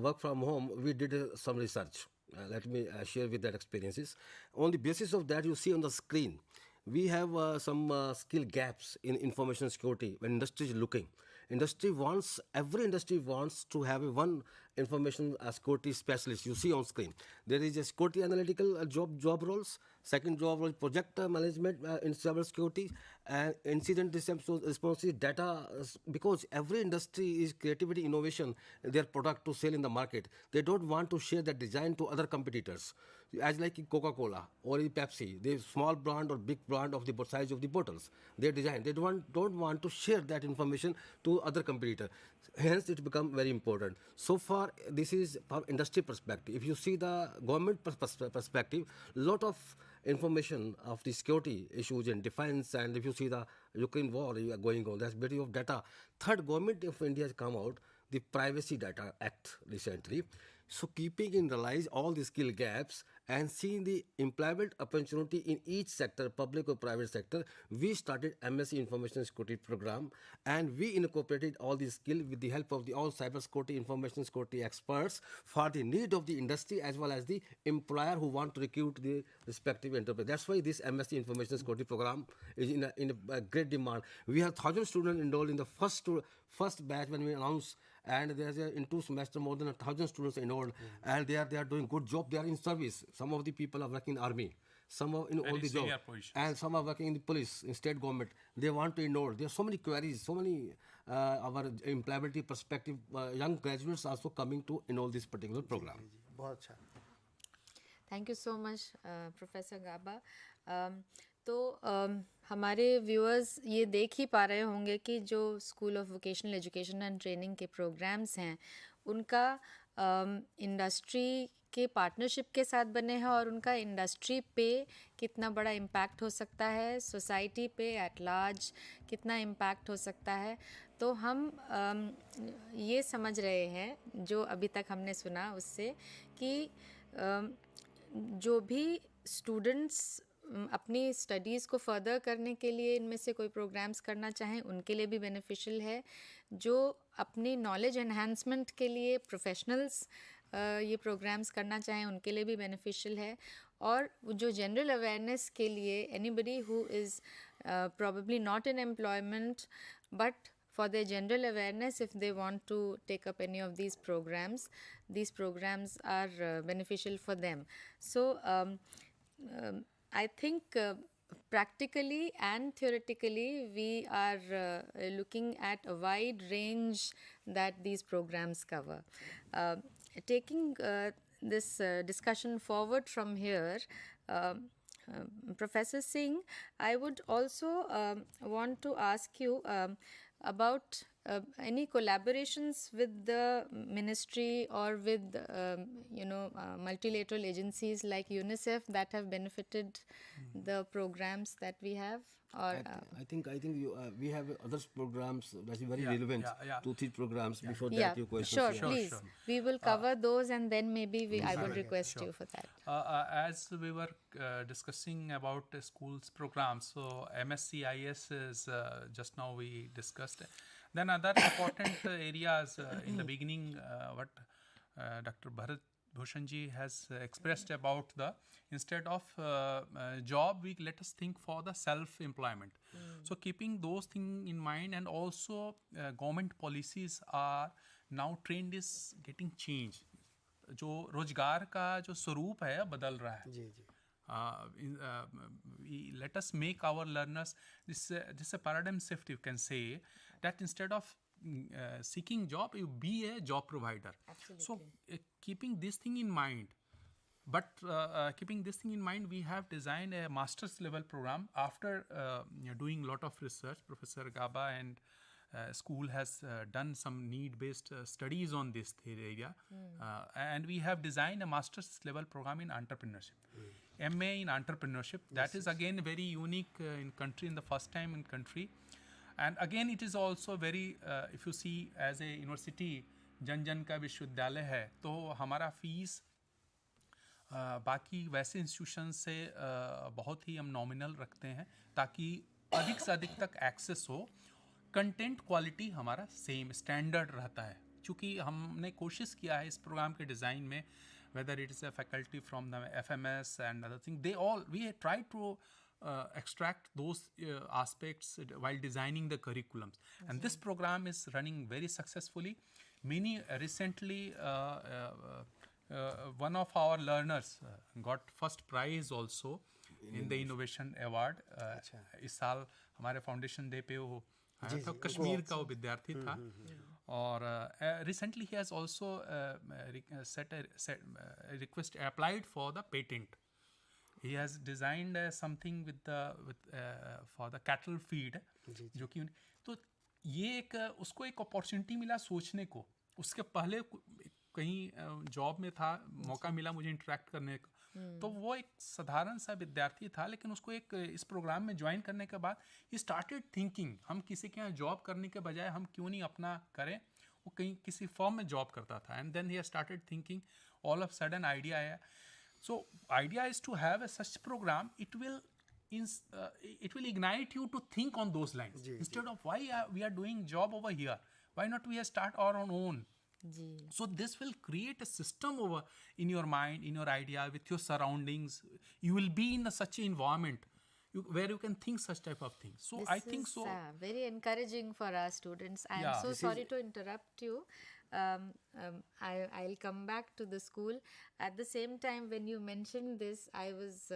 work from home, we did some research. Let me share with that experiences. On the basis of that, you see on the screen, we have some skill gaps in information security when industry is looking. Every industry wants to have one information security specialist. You see on screen, there is a security analytical job roles. Second job role, project management in cyber security, and incident response data, because every industry is creativity, innovation, their product to sell in the market. They don't want to share that design to other competitors. As like Coca-Cola or Pepsi, they small brand or big brand of the size of the bottles, they design. They don't want to share that information to other competitor. Hence, it become very important. So far, this is from industry perspective. If you see the government perspective, lot of information of the security issues in defense, and if you see the Ukraine war going on, that's bit of data. Third, government of India has come out the Privacy Data Act recently. So keeping in realize all the skill gaps and seeing the employment opportunity in each sector, public or private sector, we started MSc Information Security program, and we incorporated all these skills with the help of the all cyber security, information security experts for the need of the industry as well as the employer who want to recruit the respective enterprise. That's why this MSc Information Security program is in a great demand. We have 1,000 students enrolled in the first batch when we announced, and there's in 2 semesters more than 1,000 students enrolled, and they are doing good job. They are in service. Some of the people are working in army, some are in all the job, and some are working in the police, in state government. They want to enroll. There are so many queries, so many our employability perspective. Young graduates also coming to enroll this particular program. बहुत अच्छा। Thank you so much professor Gaba. तो हमारे viewers ये देख ही पा रहे होंगे कि जो school of vocational education and training के प्रोग्राम्स हैं उनका इंडस्ट्री के पार्टनरशिप के साथ बने हैं, और उनका इंडस्ट्री पे कितना बड़ा इम्पैक्ट हो सकता है, सोसाइटी पे एट लार्ज कितना इम्पैक्ट हो सकता है। तो हम ये समझ रहे हैं जो अभी तक हमने सुना उससे कि जो भी स्टूडेंट्स अपनी स्टडीज़ को फर्दर करने के लिए इनमें से कोई प्रोग्राम्स करना चाहें उनके लिए भी बेनिफिशियल है। जो अपनी नॉलेज एनहांसमेंट के लिए प्रोफेशनल्स ये प्रोग्राम्स करना चाहें उनके लिए भी बेनिफिशियल है। और जो जनरल अवेयरनेस के लिए anybody who is probably not in employment, but for their general awareness, if they want to take up any of these programs are beneficial for them. So I think practically and theoretically we are looking at a wide range that these programs cover. Taking this discussion forward from here, Professor Singh, I would also want to ask you about any collaborations with the ministry or with multilateral agencies like UNICEF that have benefited the programs that we have? Or I think we have other programs that are very relevant. yeah. 2-3 programs before yeah, that. Your questions. sure, Yeah. please. We will cover those, and then maybe I would request you for that. As we were discussing about schools programs, so MSc-IS is just now we discussed. Then other important areas in the beginning, what Dr. Bharat Bhushan ji has expressed about the instead of job, we let us think for the self-employment. So keeping those things in mind, and also government policies are now trend is getting changed. जो रोजगार का जो स्वरूप है बदल रहा है. जी जी. Let us make our learners this a paradigm shift, you can say, that instead of seeking job, you be a job provider. Absolutely. So keeping this thing in mind, we have designed a master's level program after doing a lot of research. Professor Gaba and school has done some need-based studies on this area, and we have designed a master's level program in entrepreneurship. MA in entrepreneurship, that is again very unique in country, in the first time in country. And again it is also very if you see as a university जन जन का विश्वविद्यालय है, तो हमारा fees बाकी वैसे institution से बहुत ही हम नॉमिनल रखते हैं ताकि अधिक से अधिक तक एक्सेस हो. कंटेंट क्वालिटी हमारा सेम स्टैंडर्ड रहता है, चूँकि हमने कोशिश किया है इस प्रोग्राम के डिज़ाइन में, whether it is a faculty from the FMS and other things, we try to extract those aspects while designing the curriculums. And this program is running very successfully. Many recently, one of our learners got first prize also in the innovation award. इस साल हमारे foundation day पे वो आया था, कश्मीर का वो विद्यार्थी था. और recently he has also request applied for the patent. He has designed something with for the cattle feed, जो कि तो ये एक उसको एक अपॉर्चुनिटी मिला सोचने को. उसके पहले कहीं जॉब में था, मौका मिला मुझे इंटरेक्ट करने का, तो वो एक साधारण सा विद्यार्थी था, लेकिन उसको एक इस प्रोग्राम में ज्वाइन करने के बाद ही स्टार्टेड थिंकिंग, हम किसी के यहाँ जॉब करने के बजाय हम क्यों नहीं अपना करें. वो कहीं किसी फर्म में जॉब करता था, and then he started thinking, all of sudden idea आया. So idea is to have a such program. It will ignite you to think on those lines. Instead of why we are doing job over here, why not we start our own. So this will create a system over in your mind, in your idea, with your surroundings. You will be in such an environment where you can think such type of things. So this I think so. Very encouraging for our students. I am so sorry to interrupt you. I'll come back to the school. At the same time, when you mentioned this, I was,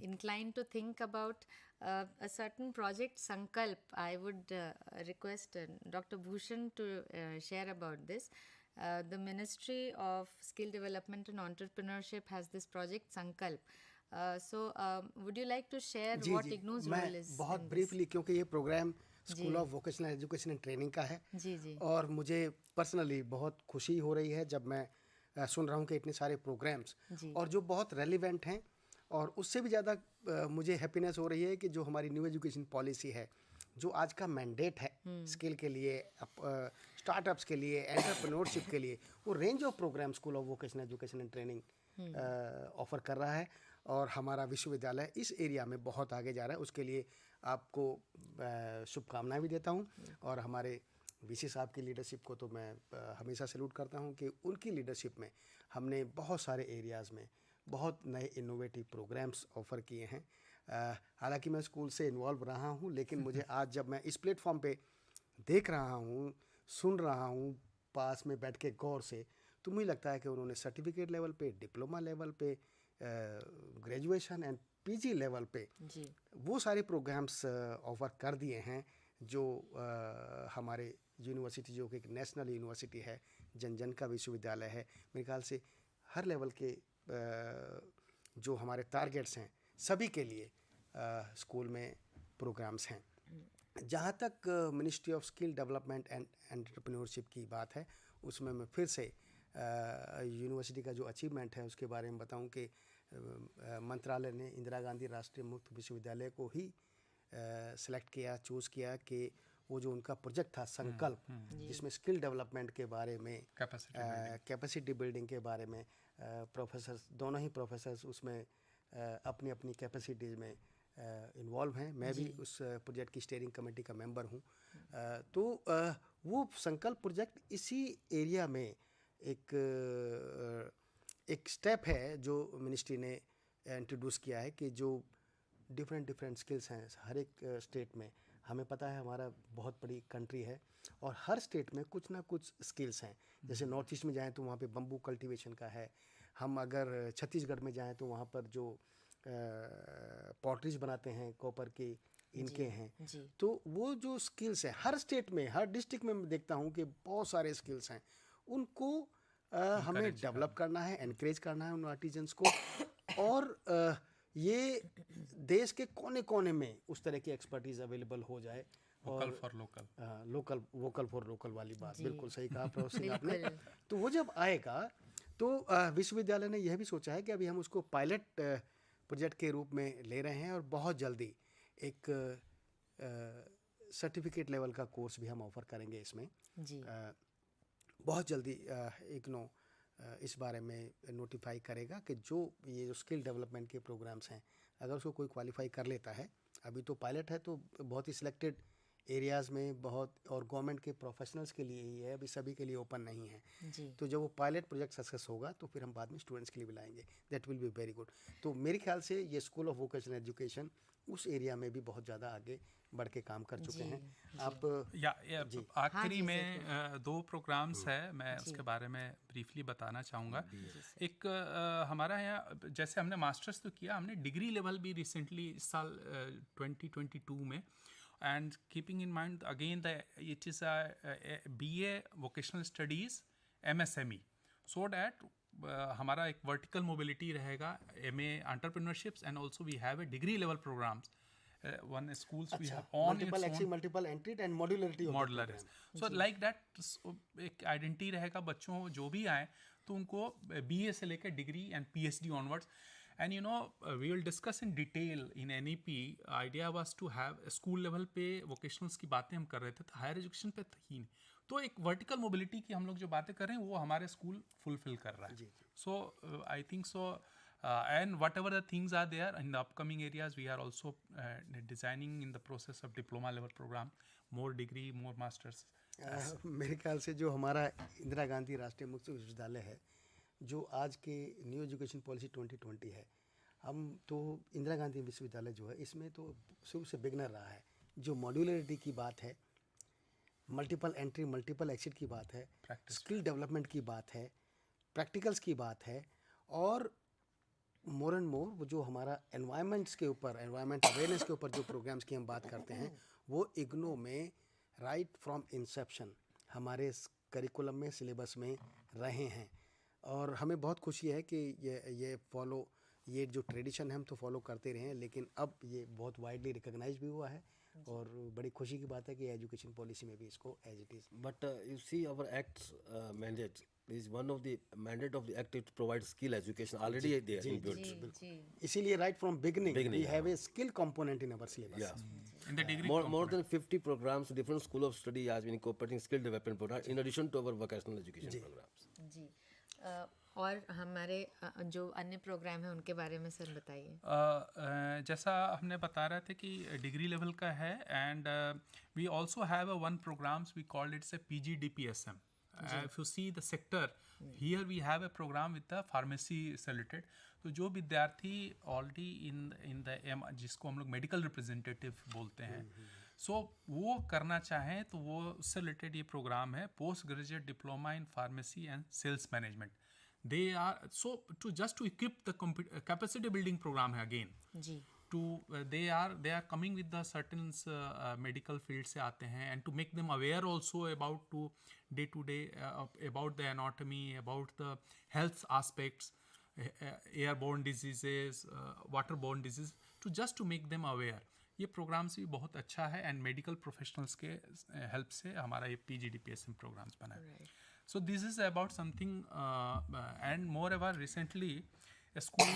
inclined to think about a certain project, Sankalp. I would request Dr. Bhushan to share about this. The Ministry of Skill Development and Entrepreneurship has this project, Sankalp. So, would you like to share what IGNOU's role is? बहुत briefly, क्योंकि ये programme school of vocational education and training का है. जी. और मुझे personally बहुत खुशी हो रही है जब मैं सुन रहा हूँ कि इतने सारे प्रोग्राम्स और जो बहुत रेलिवेंट हैं, और उससे भी ज़्यादा मुझे हैप्पीनेस हो रही है कि जो हमारी न्यू एजुकेशन पॉलिसी है, जो आज का मैंडेट है स्किल के लिए, स्टार्टअप्स के लिए, एंटरप्रेन्योरशिप के लिए, वो range of programme school of vocational education and training offer कर रहा है. और हमारा विश्वविद्यालय इस एरिया में बहुत आगे जा रहा है. उसके लिए आपको शुभकामनाएं भी देता हूं. और हमारे वीसी साहब की लीडरशिप को तो मैं हमेशा सैल्यूट करता हूं कि उनकी लीडरशिप में हमने बहुत सारे एरियाज़ में बहुत नए इनोवेटिव प्रोग्राम्स ऑफ़र किए हैं. हालांकि मैं स्कूल से इन्वॉल्व रहा हूं, लेकिन मुझे आज जब मैं इस प्लेटफॉर्म पे देख रहा हूं, सुन रहा हूं पास में बैठ के गौर से, तो मुझे लगता है कि उन्होंने सर्टिफिकेट लेवल पे, डिप्लोमा लेवल पे, ग्रेजुएशन एंड पीजी लेवल पे वो सारे प्रोग्राम्स ऑफ़र कर दिए हैं जो हमारे यूनिवर्सिटी, जो कि एक नेशनल यूनिवर्सिटी है, जन जन का विश्वविद्यालय है, मेरे ख्याल से हर लेवल के जो हमारे टारगेट्स हैं सभी के लिए स्कूल में प्रोग्राम्स हैं. जहाँ तक ministry of skill development and entrepreneurship की बात है, उसमें मैं फिर से यूनिवर्सिटी का जो अचीवमेंट है उसके बारे में बताऊं कि मंत्रालय ने इंदिरा गांधी राष्ट्रीय मुक्त विश्वविद्यालय को ही सेलेक्ट किया, चूज़ किया कि वो जो उनका प्रोजेक्ट था संकल्प, जिसमें स्किल डेवलपमेंट के बारे में, कैपेसिटी बिल्डिंग के बारे में प्रोफेसर्स, दोनों ही प्रोफेसर्स उसमें अपनी अपनी कैपेसिटीज़ में इन्वॉल्व हैं। मैं भी उस प्रोजेक्ट की स्टीयरिंग कमेटी का मेंबर हूँ। तो वो संकल्प प्रोजेक्ट इसी एरिया में एक स्टेप है जो मिनिस्ट्री ने इंट्रोड्यूस किया है कि जो डिफरेंट स्किल्स हैं हर एक स्टेट में। हमें पता है हमारा बहुत बड़ी कंट्री है और हर स्टेट में कुछ ना कुछ स्किल्स हैं। जैसे नॉर्थ ईस्ट में जाएं तो वहाँ पे बम्बू कल्टीवेशन का है। हम अगर छत्तीसगढ़ में जाएं तो वहाँ पर जो पॉटरीज बनाते हैं कॉपर के, इनके हैं। तो वो जो स्किल्स हैं हर स्टेट में, हर डिस्ट्रिक्ट में मैं देखता हूँ कि बहुत सारे स्किल्स हैं। उनको हमें डेवलप करना है, एनकरेज करना है उन आर्टिजन्स को, और ये देश के कोने कोने में उस तरह की एक्सपर्टीज अवेलेबल हो जाए। Vocal for local, vocal for local वाली बात बिल्कुल सही कहा प्रोफेसर सिंह आपने। तो वो जब आएगा तो विश्वविद्यालय ने यह भी सोचा है कि अभी हम उसको पायलट प्रोजेक्ट के रूप में ले रहे हैं और बहुत जल्दी एक सर्टिफिकेट लेवल का कोर्स भी हम ऑफर करेंगे इसमें जी। बहुत जल्दी इग्नू इस बारे में नोटिफाई करेगा कि जो ये जो स्किल डेवलपमेंट के प्रोग्राम्स हैं, अगर उसको कोई क्वालिफाई कर लेता है, अभी तो पायलट है तो बहुत ही सिलेक्टेड एरियाज़ में बहुत, और गवर्नमेंट के प्रोफेशनल्स के लिए ही है, अभी सभी के लिए ओपन नहीं है जी। तो जब वो पायलट प्रोजेक्ट सक्सेस होगा तो फिर हम बाद में स्टूडेंट्स के लिए बुलाएंगे। That will be very good. तो मेरे ख्याल से ये स्कूल ऑफ वोकेशनल एजुकेशन उस एरिया में भी बहुत ज़्यादा आगे बढ़ के काम कर चुके हैं। आप आखिरी में दो प्रोग्राम्स है, मैं उसके बारे में ब्रीफली बताना चाहूँगा। एक हमारा यहाँ जैसे हमने मास्टर्स तो किया, हमने डिग्री लेवल भी रिसेंटली इस साल 2022 में, and keeping in mind again that it is a BA vocational studies MSME, so that हमारा एक vertical mobility रहेगा, MA entrepreneurships, and also we have a degree level programs. One schools we have on multiple exit, multiple entry and modularity of modular is. So like that एक identity रहेगा बच्चों जो भी आए तो उनको BA से लेकर degree and PhD onwards. And you know, we will discuss in detail in NEP. Idea was to have school level पे vocationals की बातें हम कर रहे थे, तो higher education पे थी नहीं। तो एक vertical mobility की हम लोग जो बातें कर रहे हैं वो हमारे स्कूल fulfill कर रहा है। So I think so, and whatever the things are there in the upcoming areas, we are also designing in the process of diploma level program, more degree, more masters. मेरे ख्याल से जो हमारा इंदिरा गांधी राष्ट्रीय मुक्त विश्वविद्यालय है, जो आज के न्यू एजुकेशन पॉलिसी 2020 है, हम तो इंदिरा गांधी विश्वविद्यालय जो है इसमें तो शुरू से बिगनर रहा है। जो मॉड्यूलरिटी की बात है, मल्टीपल एंट्री मल्टीपल एग्जिट की बात है, स्किल डेवलपमेंट की बात है, प्रैक्टिकल्स की बात है, और मोर एंड मोर वो जो हमारा एनवायरनमेंट्स के ऊपर, एनवायरनमेंट अवेयरनेस के ऊपर जो प्रोग्राम्स की हम बात करते हैं, वो इग्नू में राइट फ्रॉम इंसेप्शन हमारे करिकुलम में, सिलेबस में रहे हैं। और हमें बहुत खुशी है कि ये जो ट्रेडिशन है हम तो फॉलो करते रहे हैं, लेकिन अब ये बहुत वाइडली रिकॉग्नाइज भी हुआ है, और बड़ी खुशी की बात है कि एजुकेशन पॉलिसी में भी इसको as it is. But you see our act mandate is one of the mandate of the act to provide skill education already there inbuilt. इसीलिए right from beginning we have a skill component in our syllabus. In the degree more than 50 programs, different school of study has been incorporating skill development program in addition to our vocational education programs. जी। और हमारे जो अन्य programme है उनके बारे में sir बताइए। जैसा हमने बता रहे थे कि डिग्री लेवल का है, and we also have a one programmes we called it's a PGDPSM. If you see the sector, here we have a program with the pharmacy related. तो जो विद्यार्थी ऑलरेडी इन द जिसको हम लोग medical representative बोलते हैं, सो वो करना चाहें तो वो उससे रिलेटेड ये प्रोग्राम है, post graduate diploma in pharmacy and sales management. They are so to just to equip the capacity building programme है again ji. to they are coming with the certain medical field से आते हैं, and to make them aware also about to day about the anatomy, about the health aspects, airborne diseases, waterborne diseases, to just to make them aware ये programmes भी बहुत अच्छा है and medical professionals के help से हमारा ये PGDPSM programmes बना है. So this is about something and moreover recently a school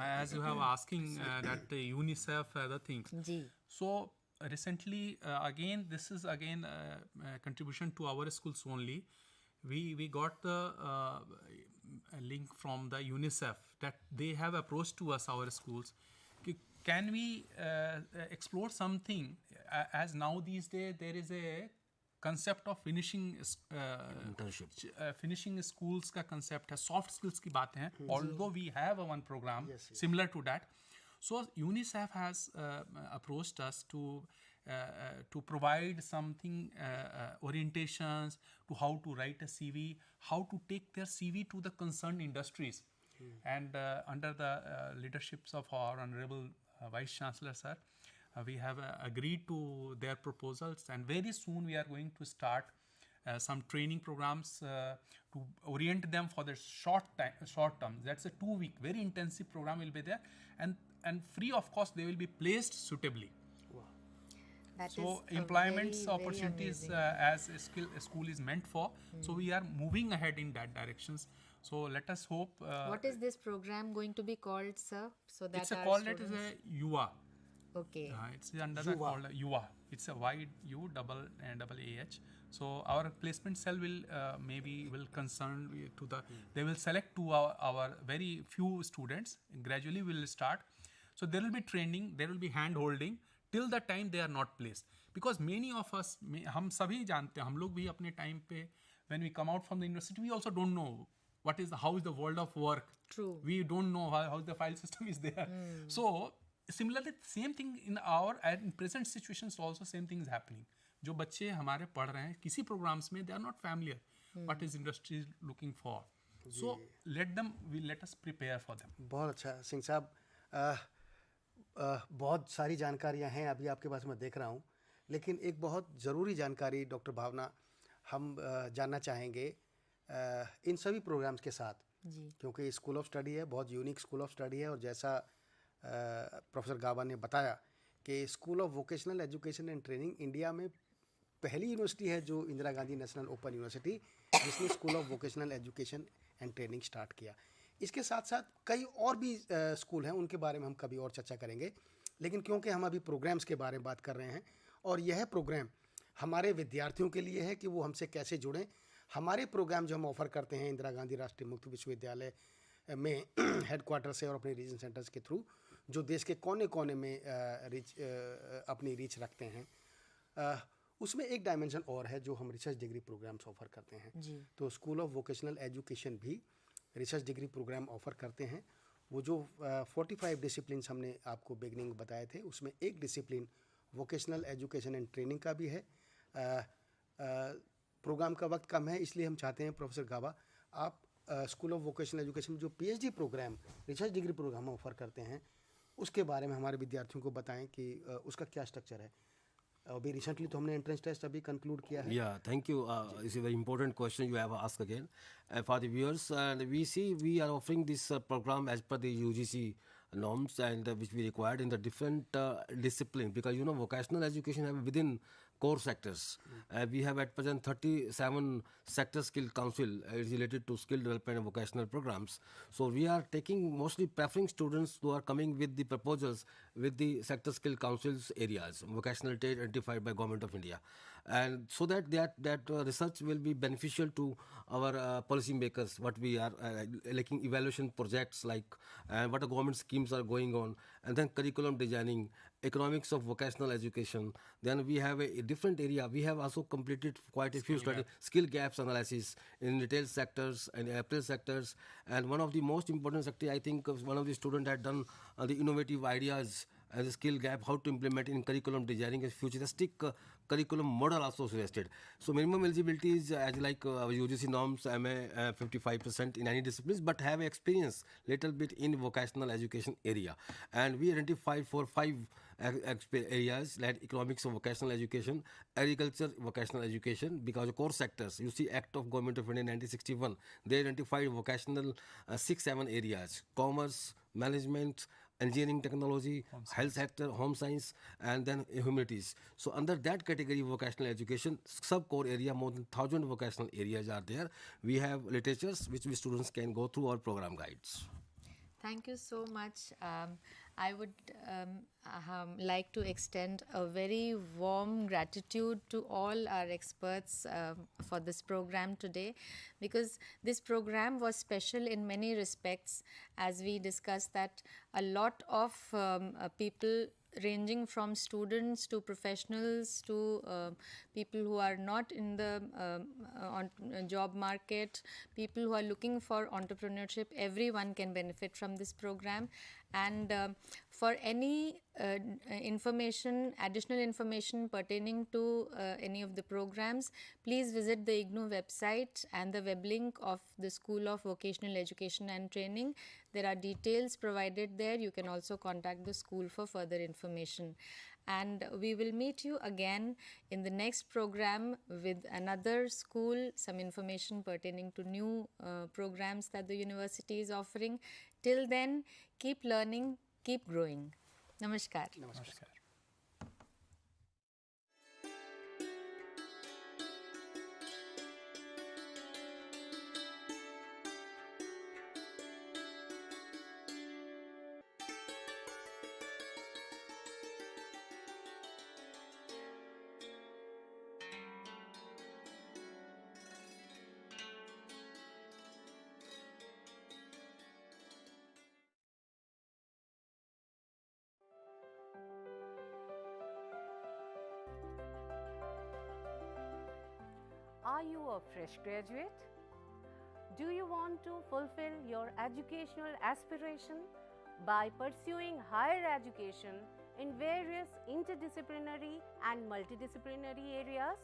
as you have asking that UNICEF other things. Ji. So recently again this is again contribution to our schools only. We got the a link from the UNICEF that they have approached to us our schools. Can we explore something as now these days there is a concept of finishing finishing schools का concept है, soft skills की बातें हैं. Although we have one program similar to that, so UNICEF has approached us to provide something orientations to how to write a CV, how to take their CV to the concerned industries, and under the leaderships of our honorable Vice Chancellor sir, we have agreed to their proposals, and very soon we are going to start some training programs to orient them for the short term. That's a 2-week very intensive program will be there, and free of cost they will be placed suitably. That So is employment very opportunities amazing. as a school is meant for, so we are moving ahead in that directions. So let us hope What is this program going to be called, sir? So that it's a our called it as students- a UA. Okay. It's under the called UA. It's a wide U double AH. So our placement cell will maybe will concern to the they will select to our very few students. Gradually we will start. So there will be training, there will be hand holding till the time they are not placed. Because many of us, हम सभी जानते हैं, हम लोग भी अपने time पे when we come out from the university we also don't know how is the world of work. True. We don't know how the file system is there. So similarly same thing in our in present situations also same thing is happening. जो बच्चे हमारे पढ़ रहे हैं किसी programs में they are not familiar what is industry is looking for. So let us prepare for them. बहुत अच्छा सिंह साहब. बहुत सारी जानकारियां हैं अभी आपके पास मैं देख रहा हूं, लेकिन एक बहुत ज़रूरी जानकारी डॉक्टर भावना हम जानना चाहेंगे इन सभी प्रोग्राम्स के साथ जी. क्योंकि स्कूल ऑफ स्टडी है, बहुत यूनिक स्कूल ऑफ स्टडी है, और जैसा प्रोफेसर गाबा ने बताया कि school of vocational education and training India में पहली यूनिवर्सिटी है जो Indira Gandhi national open university जिसने school of vocational education and training start किया. इसके साथ साथ कई और भी स्कूल हैं, उनके बारे में हम कभी और चर्चा करेंगे, लेकिन क्योंकि हम अभी प्रोग्राम्स के बारे में बात कर रहे हैं और यह प्रोग्राम हमारे विद्यार्थियों के लिए है कि वो हमसे कैसे जुड़ें. हमारे प्रोग्राम जो हम ऑफ़र करते हैं इंदिरा गांधी राष्ट्रीय मुक्त विश्वविद्यालय में हेडक्वार्टर से और अपने रीजन सेंटर्स के थ्रू जो देश के कोने कोने में अपनी रीच रखते हैं, उसमें एक डायमेंशन और है जो हम रिसर्च डिग्री प्रोग्राम्स ऑफ़र करते हैं. तो स्कूल ऑफ वोकेशनल एजुकेशन भी रिसर्च डिग्री प्रोग्राम ऑफ़र करते हैं. वो जो 45 डिसिप्लिन्स हमने आपको बिगनिंग बताए थे उसमें एक discipline vocational education and training का भी है. प्रोग्राम का वक्त कम है इसलिए हम चाहते हैं प्रोफेसर गाबा आप स्कूल ऑफ वोकेशनल एजुकेशन जो PhD programme research degree programme offer करते हैं उसके बारे में हमारे विद्यार्थियों को बताएं कि उसका क्या स्ट्रक्चर है. अभी रिसेंटली तो हमने एंट्रेंस टेस्ट अभी कंक्लूड किया है. Yeah, thank you. It's a very important question you have asked again. For the viewers, we see we are offering this program as per the UGC norms and which we required in the different discipline because you know vocational education have within core sectors. We have at present 37 sector skill council is related to skill development and vocational programs. So we are taking mostly preferring students who are coming with the proposals with the sector skill councils areas, vocational trade identified by Government of India. And so that research will be beneficial to our policy makers, what we are looking evaluation projects like what the government schemes are going on, and then curriculum designing, economics of vocational education. Then we have a different area. We have also completed quite a few studies, skill gaps analysis in retail sectors and apparel sectors. And one of the most important sector, I think one of the students had done the innovative ideas as a skill gap, how to implement in curriculum designing a futuristic curriculum model also suggested. So minimum eligibility is as like UGC norms, MA 55% in any disciplines, but have experience little bit in vocational education area. And we identified for 5 areas like economics of vocational education, agriculture vocational education, because of core sectors. You see Act of Government of India 1961, they identified vocational 6-7 areas: commerce, management, engineering technology, health sector, home science, and then humanities. So under that category, vocational education, sub-core area, more than 1,000 vocational areas are there. We have literatures which we students can go through our program guides. Thank you so much. I would like to extend a very warm gratitude to all our experts for this program today, because this program was special in many respects, as we discussed that a lot of people ranging from students to professionals to people who are not in the job market, people who are looking for entrepreneurship, everyone can benefit from this program. And for any additional information pertaining to any of the programs, please visit the IGNOU website and the web link of the School of Vocational Education and Training. There are details provided there. You can also contact the school for further information. And we will meet you again in the next program with another school, some information pertaining to new programs that the university is offering. Till then, keep learning, keep growing. Namaskar. Namaskar. Are you a fresh graduate? Do you want to fulfill your educational aspiration by pursuing higher education in various interdisciplinary and multidisciplinary areas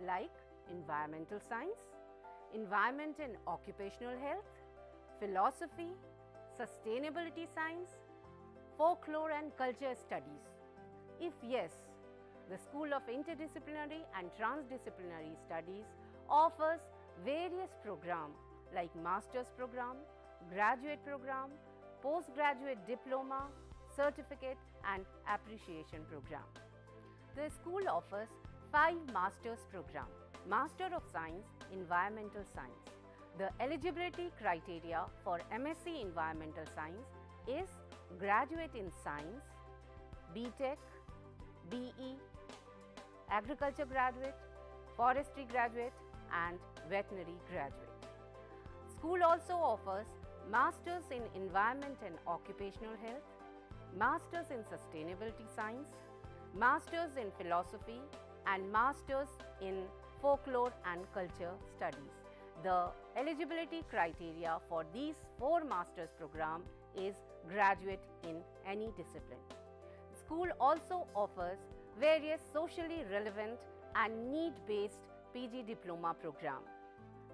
like environmental science, environment and occupational health, philosophy, sustainability science, folklore and culture studies? If yes, the School of Interdisciplinary and Transdisciplinary Studies offers various programs like Master's Program, Graduate Program, Postgraduate Diploma, Certificate and Appreciation Program. The school offers 5 Master's Programs. Master of Science, Environmental Science. The eligibility criteria for MSc Environmental Science is Graduate in Science, BTech, BE, Agriculture Graduate, Forestry Graduate and Veterinary Graduate. School also offers Masters in Environment and Occupational Health, Masters in Sustainability Science, Masters in Philosophy and Masters in Folklore and Culture Studies. The eligibility criteria for these 4 Masters program is graduate in any discipline. School also offers various socially relevant and need-based PG Diploma program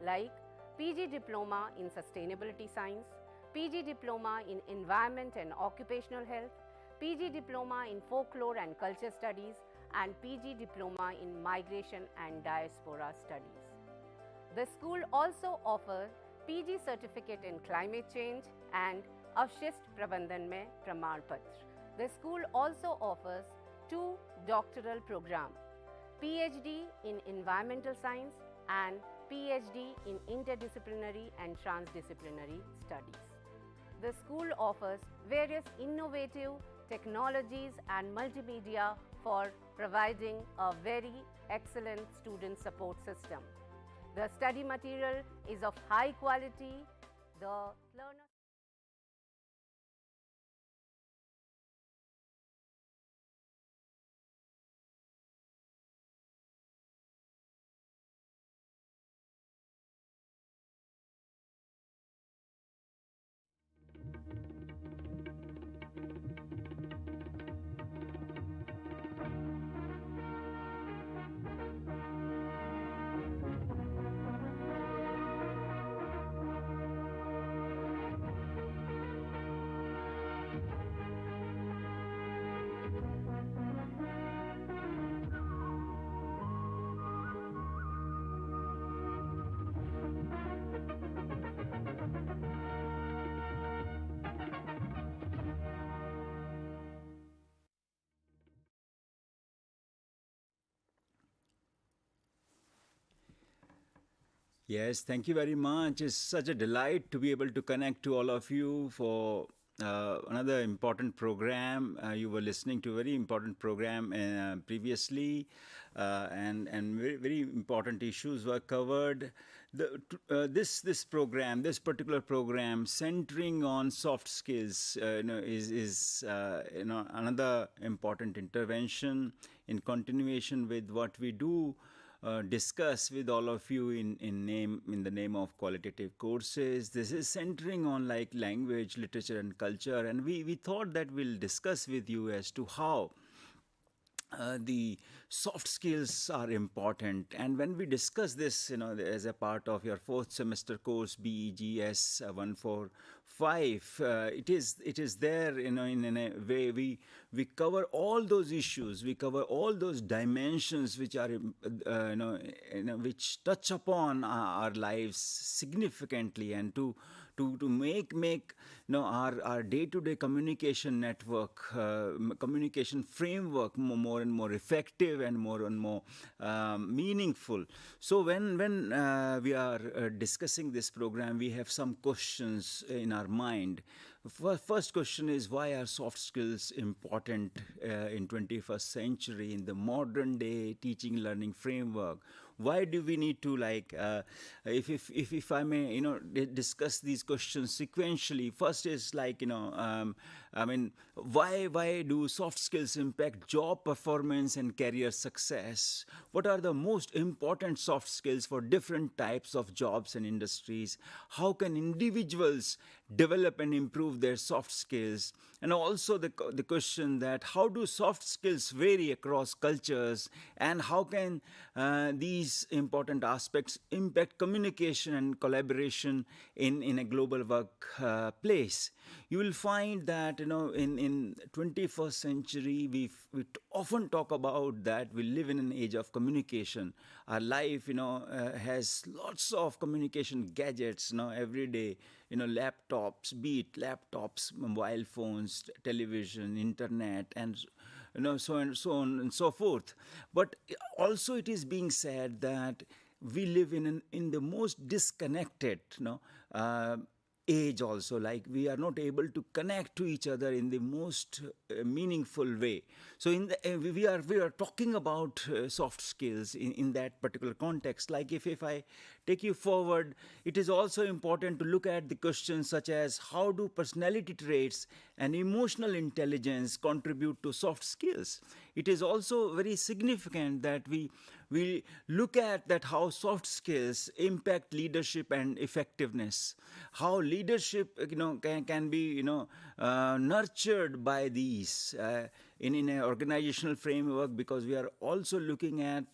like PG Diploma in Sustainability Science, PG Diploma in Environment and Occupational Health, PG Diploma in Folklore and Culture Studies and PG Diploma in Migration and Diaspora Studies. The school also offers PG Certificate in Climate Change and Avshist Prabandhan mein Praman Patra. The school also offers 2 doctoral programs, PhD in Environmental Science and PhD in Interdisciplinary and Transdisciplinary Studies. The school offers various innovative technologies and multimedia for providing a very excellent student support system. The study material is of high quality. The learner Yes, thank you very much. It's such a delight to be able to connect to all of you for another important program. You were listening to a very important program previously, and very important issues were covered. This program, this particular program, centering on soft skills, is another important intervention in continuation with what we do discuss with all of you in the name of qualitative courses. This is centering on like language, literature, and culture, and we thought that we'll discuss with you as to how the soft skills are important. And when we discuss this, as a part of your fourth semester course, BEGS 145, it is there, in a way we cover all those issues, we cover all those dimensions which are, which touch upon our lives significantly, and to make our day-to-day communication network, communication framework more and more effective and more meaningful. So when we are discussing this program, we have some questions in our mind. First question is, why are soft skills important in 21st century in the modern day teaching learning framework? Why do we need to, if I may, discuss these questions sequentially? First is why do soft skills impact job performance and career success? What are the most important soft skills for different types of jobs and industries? How can individuals develop and improve their soft skills? And also the question that how do soft skills vary across cultures, and how can these important aspects impact communication and collaboration in a global workplace? You will find that in 21st century we often talk about that we live in an age of communication. Our life has lots of communication gadgets every day, laptops, mobile phones, television, internet, and so on and so forth. But also it is being said that we live in the most disconnected age also, like we are not able to connect to each other in the most meaningful way. So we are talking about soft skills in that particular context. Like if I take you forward, it is also important to look at the questions such as how do personality traits and emotional intelligence contribute to soft skills. It is also very significant that we look at that how soft skills impact leadership and effectiveness, how leadership can be nurtured by these in an organizational framework, because we are also looking at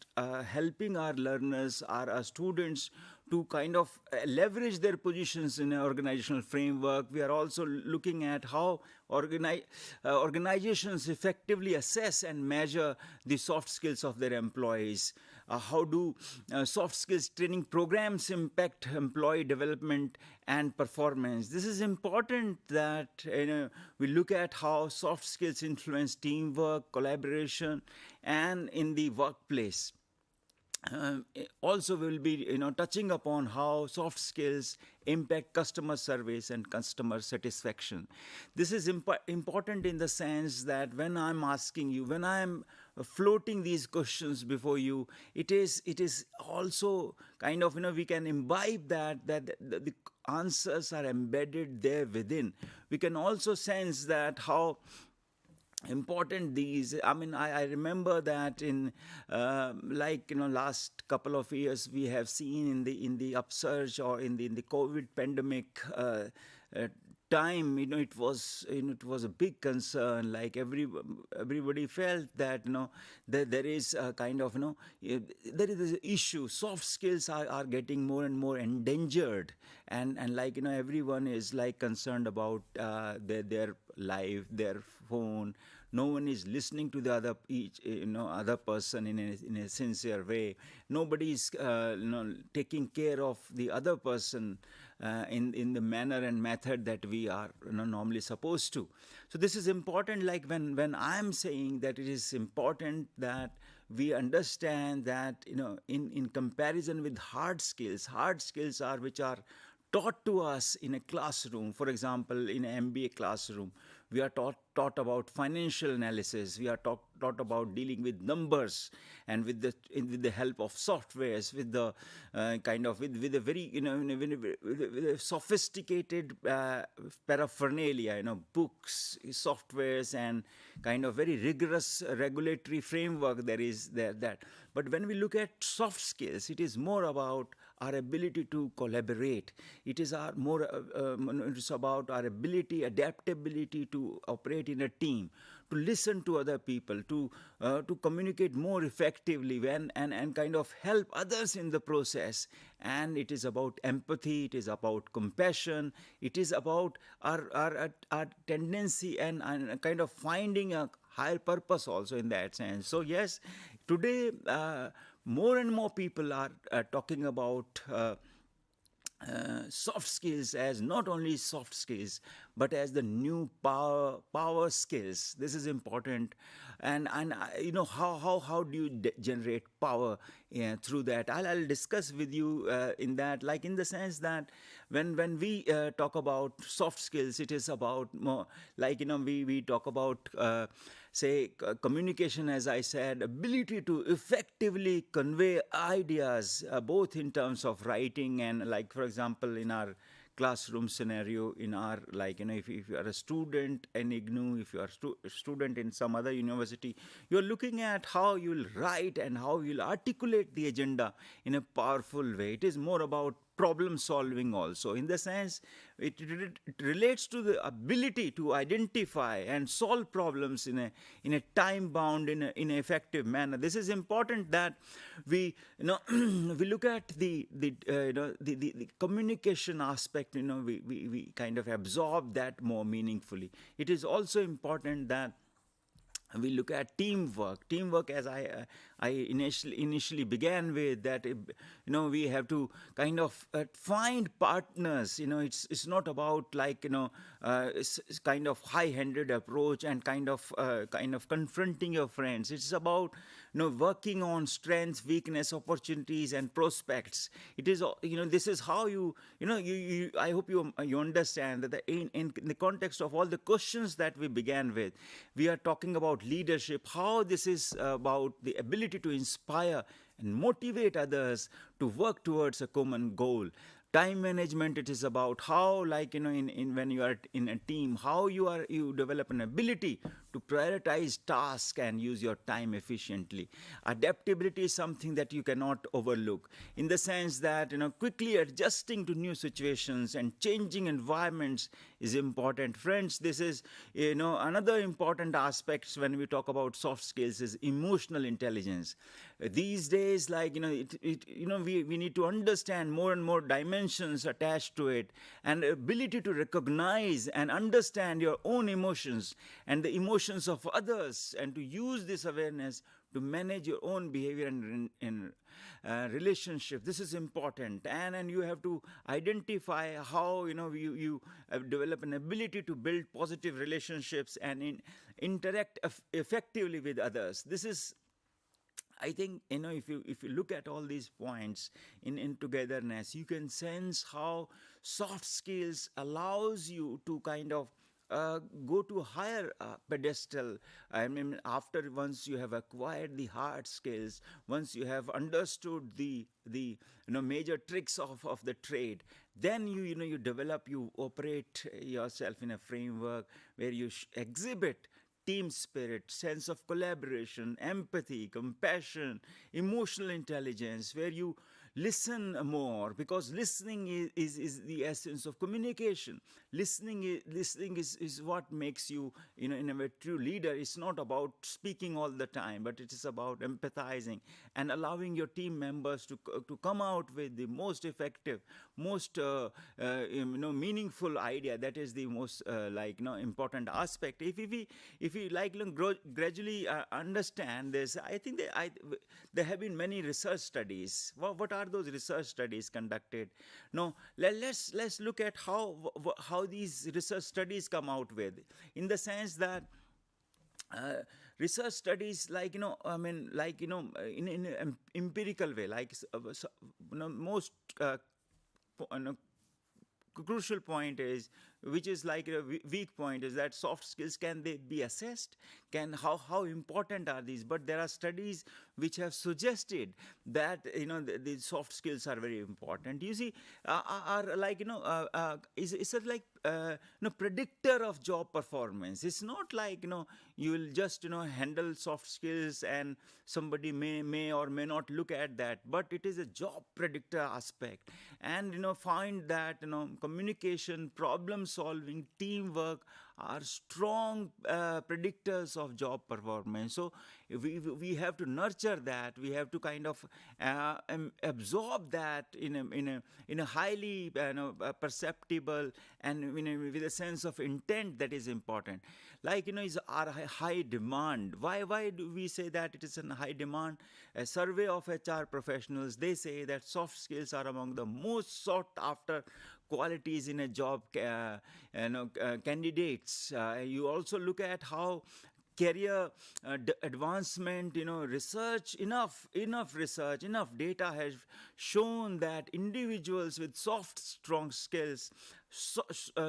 helping our learners, our students, to kind of leverage their positions in an organizational framework. We are also looking at how organizations effectively assess and measure the soft skills of their employees. How do soft skills training programs impact employee development and performance? This is important that we look at how soft skills influence teamwork, collaboration, and in the workplace. Also we will be touching upon how soft skills impact customer service and customer satisfaction. This is important in the sense that when I'm asking you, when I'm floating these questions before you, it is also kind of we can imbibe that the answers are embedded there within. We can also sense that how important these. I remember that in last couple of years we have seen in the upsurge or in the COVID pandemic time, it was a big concern. Like everybody felt that that there is a kind of there is an issue. Soft skills are getting more and more endangered, and everyone is concerned about their life, their phone. No one is listening to the other person in a sincere way. Nobody is taking care of the other person in the manner and method that we are normally supposed to. So this is important, like when I'm saying that it is important that we understand that, in comparison with hard skills are which are taught to us in a classroom. For example, in an MBA classroom, we are taught about financial analysis. We are taught about dealing with numbers, and with the help of softwares, with the with a very, with a sophisticated paraphernalia, books, softwares, and kind of very rigorous regulatory framework there is there that. But when we look at soft skills, it is more about our ability to collaborate. It is it's about our ability, adaptability to operate in a team, to listen to other people, to communicate more effectively, and kind of help others in the process. And it is about empathy, it is about compassion, it is about our tendency and kind of finding a higher purpose also in that sense. So yes, today more and more people are talking about soft skills as not only soft skills, but as the new power skills. This is important. And how do you generate power through that? I'll discuss with you in that, like in the sense that when we talk about soft skills, it is about more like, we talk about communication, as I said, ability to effectively convey ideas, both in terms of writing and, like, for example, in our classroom scenario, in our, like, if you are a student in IGNOU, if you are a student in some other university, you're looking at how you'll write and how you'll articulate the agenda in a powerful way. It is more about problem solving also, in the sense it relates to the ability to identify and solve problems in a time bound, in an effective manner. This is important that we we look at the communication aspect. We kind of absorb that more meaningfully. It is also important that we look at teamwork, as I initially began with, that we have to kind of find partners. It's not about, like, it's kind of high-handed approach and kind of confronting your friends. It's about working on strengths, weakness, opportunities, and prospects. It is, this is how you I hope you understand that in the context of all the questions that we began with, we are talking about leadership, how this is about the ability to inspire and motivate others to work towards a common goal. Time management, it is about how, like, when you are in a team, how you develop an ability to prioritize tasks and use your time efficiently. Adaptability is something that you cannot overlook, in the sense that quickly adjusting to new situations and changing environments is important. Friends, this is another important aspect when we talk about soft skills is emotional intelligence. These days, like, we need to understand more and more dimensions attached to it, and ability to recognize and understand your own emotions and the emotions of others, and to use this awareness to manage your own behavior and relationship. This is important, and you have to identify how you develop an ability to build positive relationships and interact effectively with others. This is, I think, if you look at all these points in togetherness, you can sense how soft skills allows you to kind of go to a higher pedestal. I mean, after once you have acquired the hard skills, once you have understood the major tricks of the trade, then you develop, you operate yourself in a framework where you exhibit team spirit, sense of collaboration, empathy, compassion, emotional intelligence, where you listen more, because listening is the essence of communication. Listening is what makes you, in a way, true leader. It's not about speaking all the time, but it is about empathizing and allowing your team members to come out with the most effective, most meaningful idea. That is the most important aspect. If we gradually understand this, I think there have been many research studies. What are are those research studies conducted? No, let's look at how these research studies come out with, in the sense that research studies, like, in an empirical way, like, most crucial point is, which is like a weak point, is that soft skills, can they be assessed? How important are these? But there are studies which have suggested that the soft skills are very important. You see, are like is it like predictor of job performance. It's not like you will just handle soft skills and somebody may or may not look at that, but it is a job predictor aspect. And find that communication, problem solving, teamwork are strong predictors of job performance. So we have to nurture that. We have to kind of absorb that in a highly perceptible and with a sense of intent that is important. Like is our high demand. Why do we say that it is in high demand? A survey of HR professionals, they say that soft skills are among the most sought after qualities in a job candidates. You also look at how career advancement, research, enough research, enough data has shown that individuals with strong skills,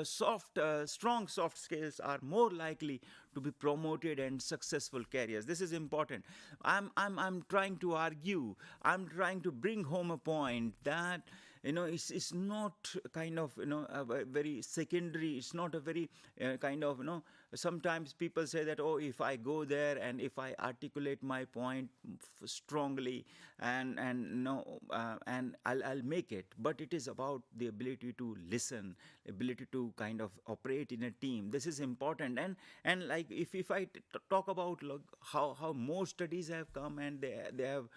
strong soft skills are more likely to be promoted and successful careers. This is important. I'm trying to argue, I'm trying to bring home a point that it's not kind of a very secondary. It's not a very kind of sometimes people say that, oh, if I go there and if I articulate my point strongly and I'll make it. But it is about the ability to listen, ability to kind of operate in a team. This is important. And like if I talk about how more studies have come and they have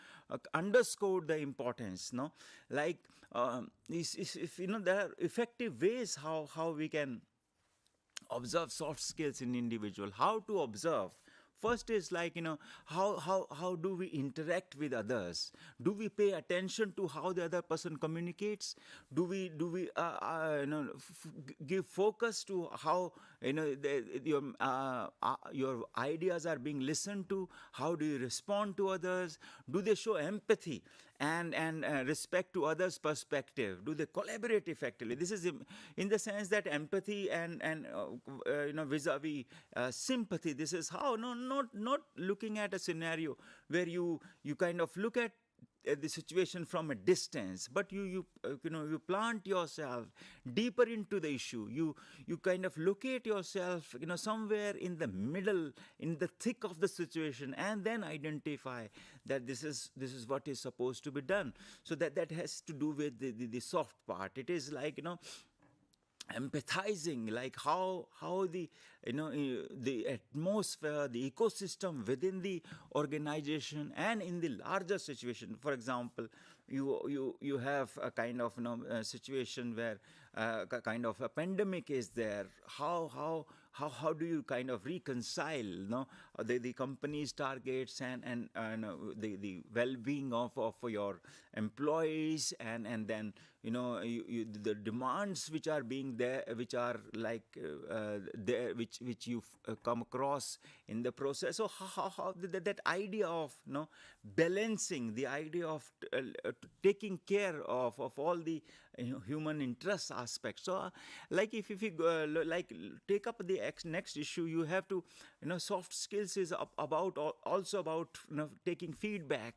underscored the importance, like if there are effective ways how we can observe soft skills in individual. How to observe? First is like how do we interact with others? Do we pay attention to how the other person communicates? Do we give focus to how your ideas are being listened to? How do you respond to others? Do they show empathy and respect to others' perspective? Do they collaborate effectively? This is in the sense that empathy and vis-a-vis sympathy. This is how not looking at a scenario where you kind of look at the situation from a distance, but you plant yourself deeper into the issue. You kind of locate yourself somewhere in the middle, in the thick of the situation, and then identify that this is what is supposed to be done. So that has to do with the soft part. It is like empathizing, like how the the atmosphere, the ecosystem within the organization and in the larger situation. For example, you have a kind of situation where kind of a pandemic is there. How do you kind of reconcile the company's targets and the well-being of your employees and then the demands which are being there, which are like there, which you've come across in the process. So how that idea of balancing, the idea of taking care of all the human interest aspects. So like if you like take up the next issue, you have to soft skills is also about taking feedback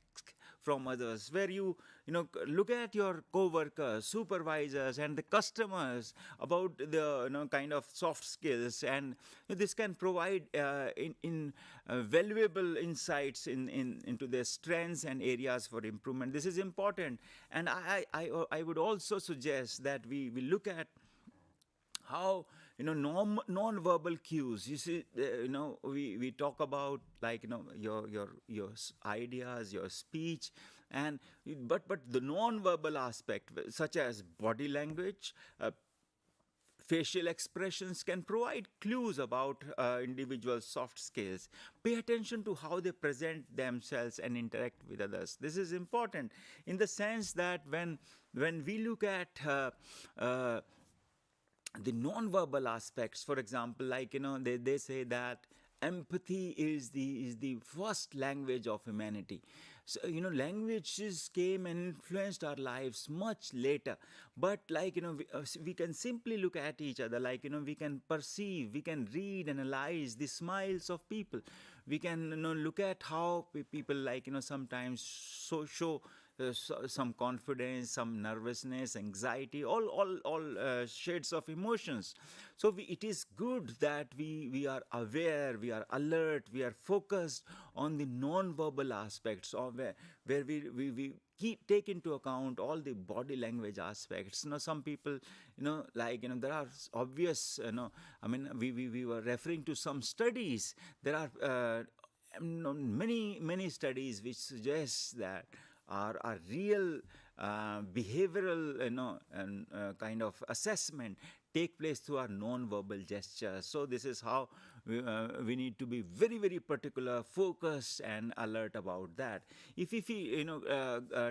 from others, where you look at your co-workers, supervisors and the customers about the kind of soft skills, and this can provide valuable insights into their strengths and areas for improvement. This is important. And I would also suggest that we look at how non-verbal cues. You see, we talk about like your ideas, your speech, but the non-verbal aspect, such as body language, Facial expressions can provide clues about individual soft skills. Pay attention to how they present themselves and interact with others. This is important in the sense that when we look at the non-verbal aspects, for example, like they say that empathy is the first language of humanity. So languages came and influenced our lives much later, but we can simply look at each other, we can perceive, we can read, analyze the smiles of people. We can look at how people sometimes show some confidence, some nervousness, anxiety, all shades of emotions. So it is good that we are aware, we are alert, we are focused on the non-verbal aspects of where we take into account all the body language aspects. Some people, there are obvious, we were referring to some studies. There are many studies which suggest that our real behavioral and kind of assessment take place through our non-verbal gestures. So this is how we need to be very, very particular, focused, and alert about that. If we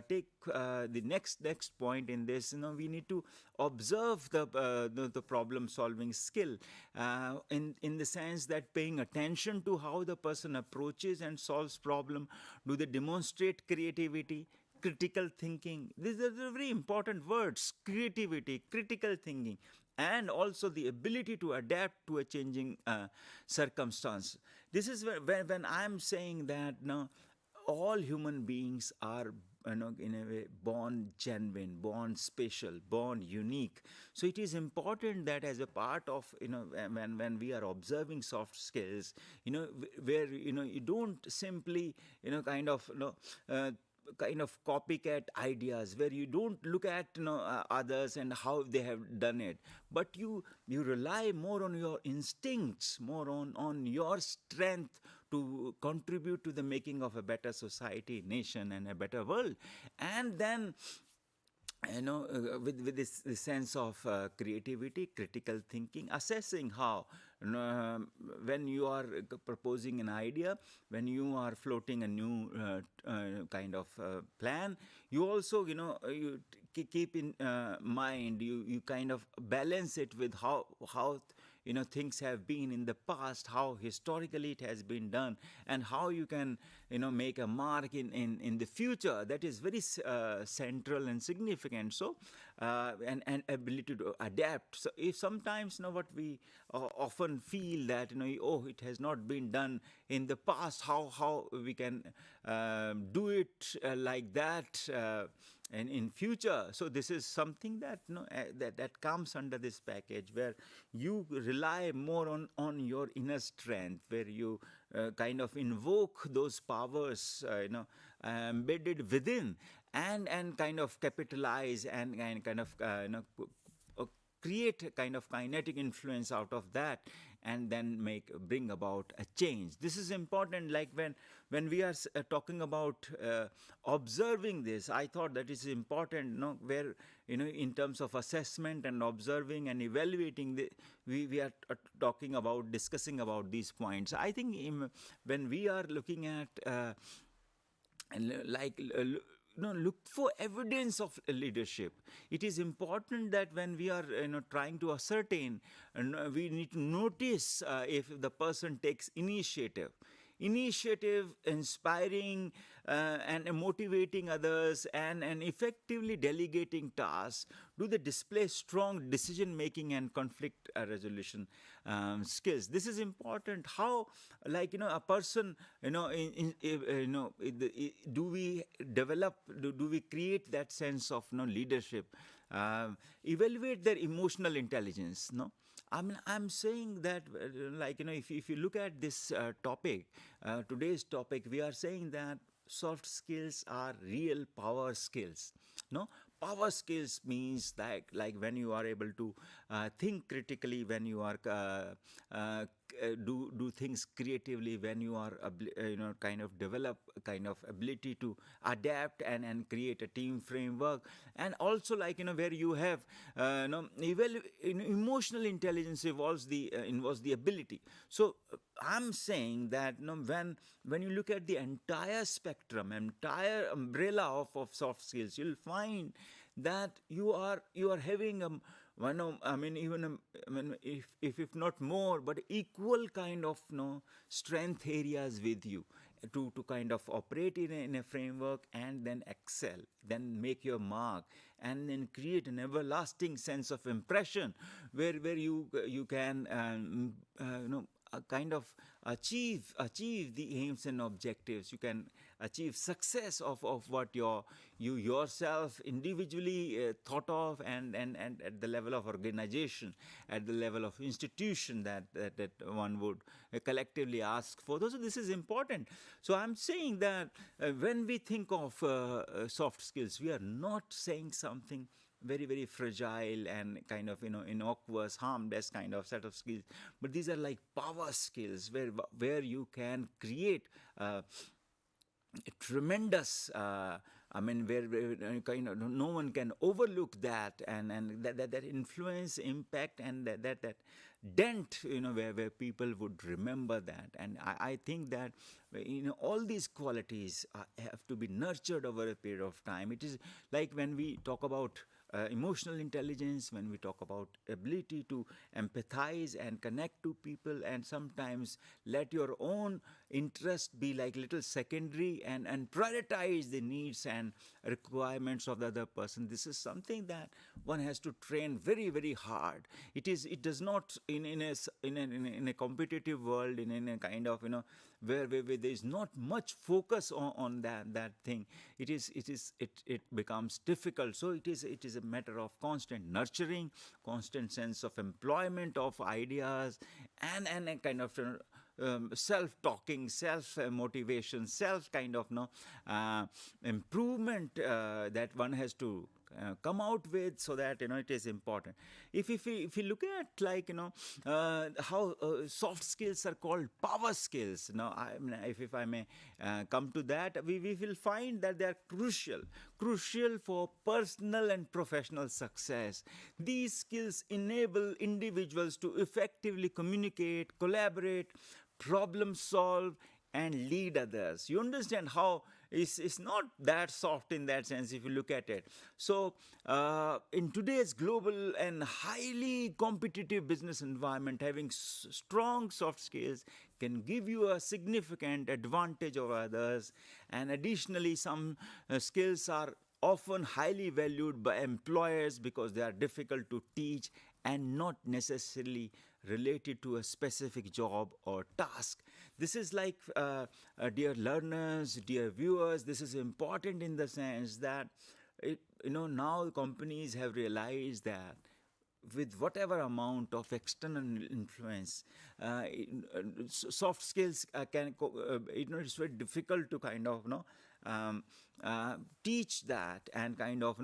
take the next point in this, we need to observe the problem-solving skill in the sense that paying attention to how the person approaches and solves problem. Do they demonstrate creativity, critical thinking? These are the very important words: creativity, critical thinking, and also the ability to adapt to a changing circumstance. This is when I'm saying that all human beings are in a way born genuine, born special, born unique. So it is important that as a part of when we are observing soft skills, where you don't simply kind of copycat ideas, where you don't look at others and how they have done it, but you rely more on your instincts, more on your strength to contribute to the making of a better society, nation, and a better world. And then with this sense of creativity, critical thinking, assessing how when you are proposing an idea, when you are floating a new kind of plan, you also you keep in mind, you kind of balance it with how things have been in the past, how historically it has been done, and how you can make a mark in the future. That is very central and significant. So and ability to adapt. So if sometimes what we often feel that it has not been done in the past, how we can do it like that and in future. So this is something that that comes under this package, where you rely more on your inner strength, where you kind of invoke those powers embedded within, and kind of capitalize and kind of create a kind of kinetic influence out of that, and then bring about a change. This is important. Like when we are talking about observing this, I thought that is important, where in terms of assessment and observing and evaluating, we are discussing about these points. I think when we are looking at look for evidence of leadership, it is important that when we are trying to ascertain, we need to notice if the person takes initiative, inspiring and motivating others, and effectively delegating tasks. Do they display strong decision making and conflict resolution skills? This is important. How, a person, do we develop, do we create that sense of leadership? Evaluate their emotional intelligence. I'm saying that, if you look at this topic, today's topic, we are saying that soft skills are real power skills. Power skills means like when you are able to think critically, when you are do things creatively, when you are kind of develop kind of ability to adapt and create a team framework, and also like where you have emotional intelligence involves the ability. So I'm saying that when you look at the entire spectrum, entire umbrella of soft skills, you'll find that you are having if not more, but equal kind of strength areas with you to kind of operate in a framework, and then excel, then make your mark, and then create an everlasting sense of impression where you can kind of achieve the aims and objectives. You can achieve success of what you yourself individually thought of, and at the level of organization, at the level of institution that one would collectively ask for. So this is important. So I'm saying that when we think of soft skills, we are not saying something very, very fragile and kind of innocuous, harmless kind of set of skills, but these are like power skills where you can create tremendous where kind of no one can overlook that, and that influence, impact, and that dent where people would remember that. And I think that all these qualities have to be nurtured over a period of time. It is like when we talk about emotional intelligence, when we talk about ability to empathize and connect to people, and sometimes let your own interest be like little secondary, and prioritize the needs and requirements of the other person. This is something that one has to train very, very hard. It does not in a competitive world, in a kind of where there is not much focus on that thing. It becomes difficult. So it is a matter of constant nurturing, constant sense of employment of ideas, and a kind of self-talking, self-motivation, self kind of improvement that one has to come out with, so that it is important. If you look at like how soft skills are called power skills, if I may come to that, we will find that they are crucial for personal and professional success. These skills enable individuals to effectively communicate, collaborate, problem solve, and lead others. You understand how it's not that soft in that sense if you look at it. So in today's global and highly competitive business environment, having strong soft skills can give you a significant advantage over others. And additionally, some skills are often highly valued by employers because they are difficult to teach and not necessarily related to a specific job or task. This is like, dear learners, dear viewers, this is important in the sense that now companies have realized that with whatever amount of external influence, soft skills it's very difficult to kind of teach that and kind of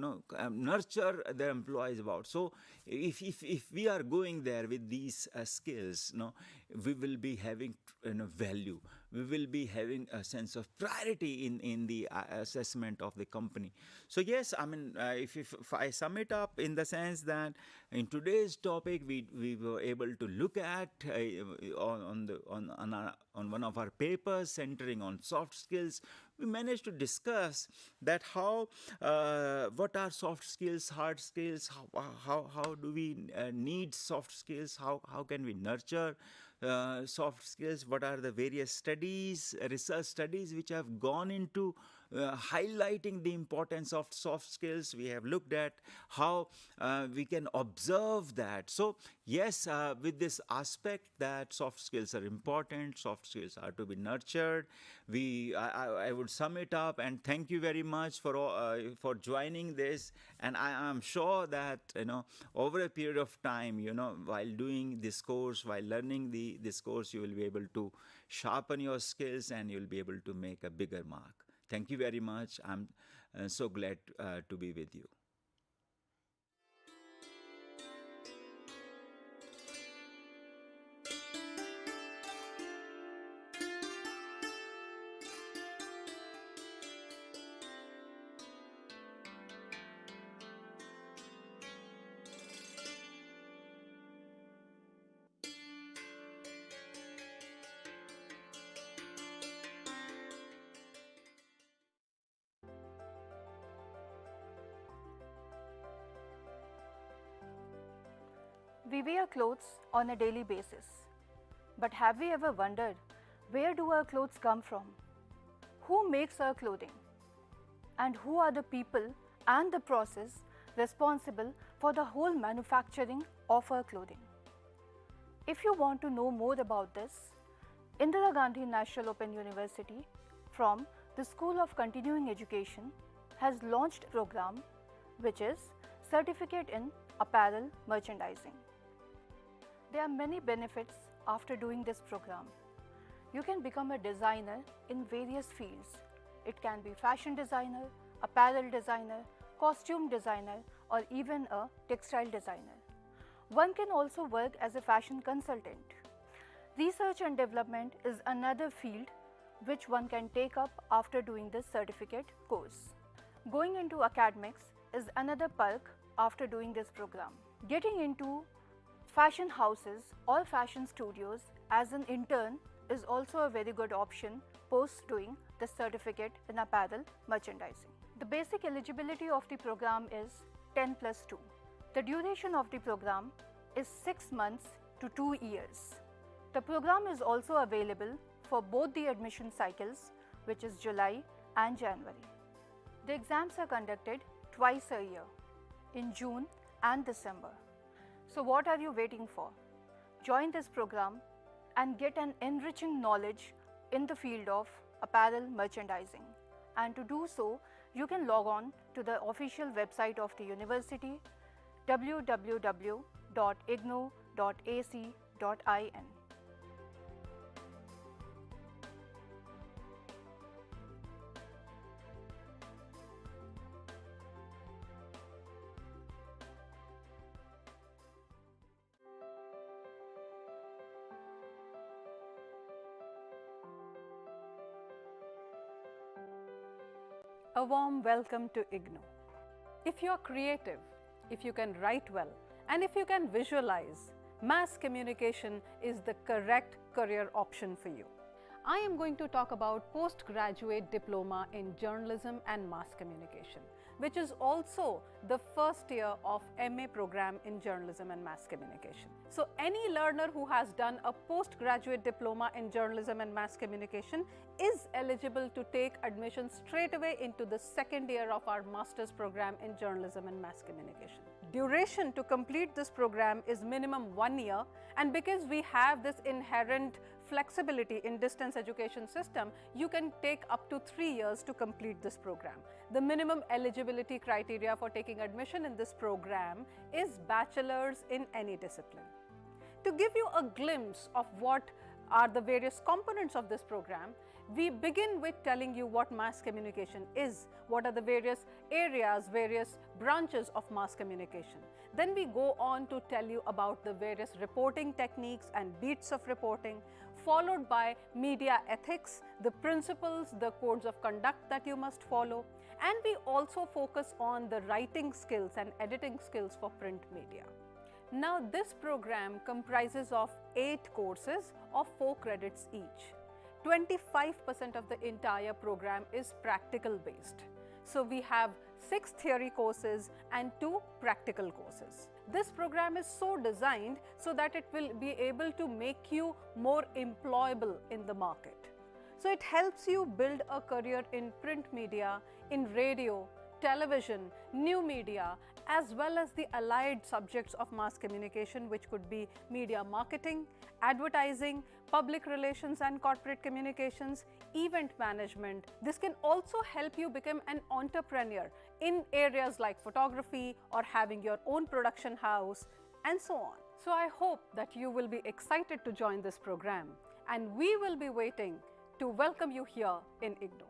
nurture their employees about. So if we are going there with these skills, we will be having value. We will be having a sense of priority in the assessment of the company. So yes, if I sum it up in the sense that in today's topic we were able to look at on one of our papers centering on soft skills, we managed to discuss that how what are soft skills, hard skills, how do we need soft skills, how can we nurture soft skills, what are the various studies, research studies which have gone into highlighting the importance of soft skills. We have looked at how we can observe that. So yes, with this aspect that soft skills are important, soft skills are to be nurtured, I would sum it up and thank you very much for joining this. And I am sure that over a period of time, while doing this course, while learning this course, you will be able to sharpen your skills and you will be able to make a bigger mark. Thank you very much. I'm so glad to be with you. We wear clothes on a daily basis. But have we ever wondered, where do our clothes come from? Who makes our clothing? And who are the people and the process responsible for the whole manufacturing of our clothing? If you want to know more about this, Indira Gandhi National Open University from the School of Continuing Education has launched a program which is Certificate in Apparel Merchandising. There are many benefits after doing this program. You can become a designer in various fields. It can be fashion designer, apparel designer, costume designer, or even a textile designer. One can also work as a fashion consultant. Research and development is another field which one can take up after doing this certificate course. Going into academics is another perk after doing this program. Getting into fashion houses or fashion studios as an intern is also a very good option post doing the certificate in apparel merchandising. The basic eligibility of the program is 10+2. The duration of the program is 6 months to 2 years. The program is also available for both the admission cycles, which is July and January. The exams are conducted twice a year, in June and December. So what are you waiting for? Join this program and get an enriching knowledge in the field of apparel merchandising. And to do so, you can log on to the official website of the university, www.ignou.ac.in. A warm welcome to IGNOU. If you're creative, if you can write well, and if you can visualize, mass communication is the correct career option for you. I am going to talk about postgraduate diploma in journalism and mass communication, which is also the first year of MA program in journalism and mass communication. So any learner who has done a postgraduate diploma in journalism and mass communication is eligible to take admission straight away into the second year of our master's program in journalism and mass communication. Duration to complete this program is minimum 1 year, and because we have this inherent flexibility in distance education system, you can take up to 3 years to complete this program. The minimum eligibility criteria for taking admission in this program is bachelor's in any discipline. To give you a glimpse of what are the various components of this program, we begin with telling you what mass communication is, what are the various areas, various branches of mass communication. Then we go on to tell you about the various reporting techniques and beats of reporting, followed by media ethics, the principles, the codes of conduct that you must follow, and we also focus on the writing skills and editing skills for print media. Now this program comprises of 8 courses of 4 credits each. 25% of the entire program is practical based. So we have 6 theory courses and 2 practical courses. This program is so designed so that it will be able to make you more employable in the market. So it helps you build a career in print media, in radio, television, new media, as well as the allied subjects of mass communication, which could be media marketing, advertising, public relations and corporate communications, event management. This can also help you become an entrepreneur in areas like photography or having your own production house and so on. So I hope that you will be excited to join this program, and we will be waiting to welcome you here in IGNOU.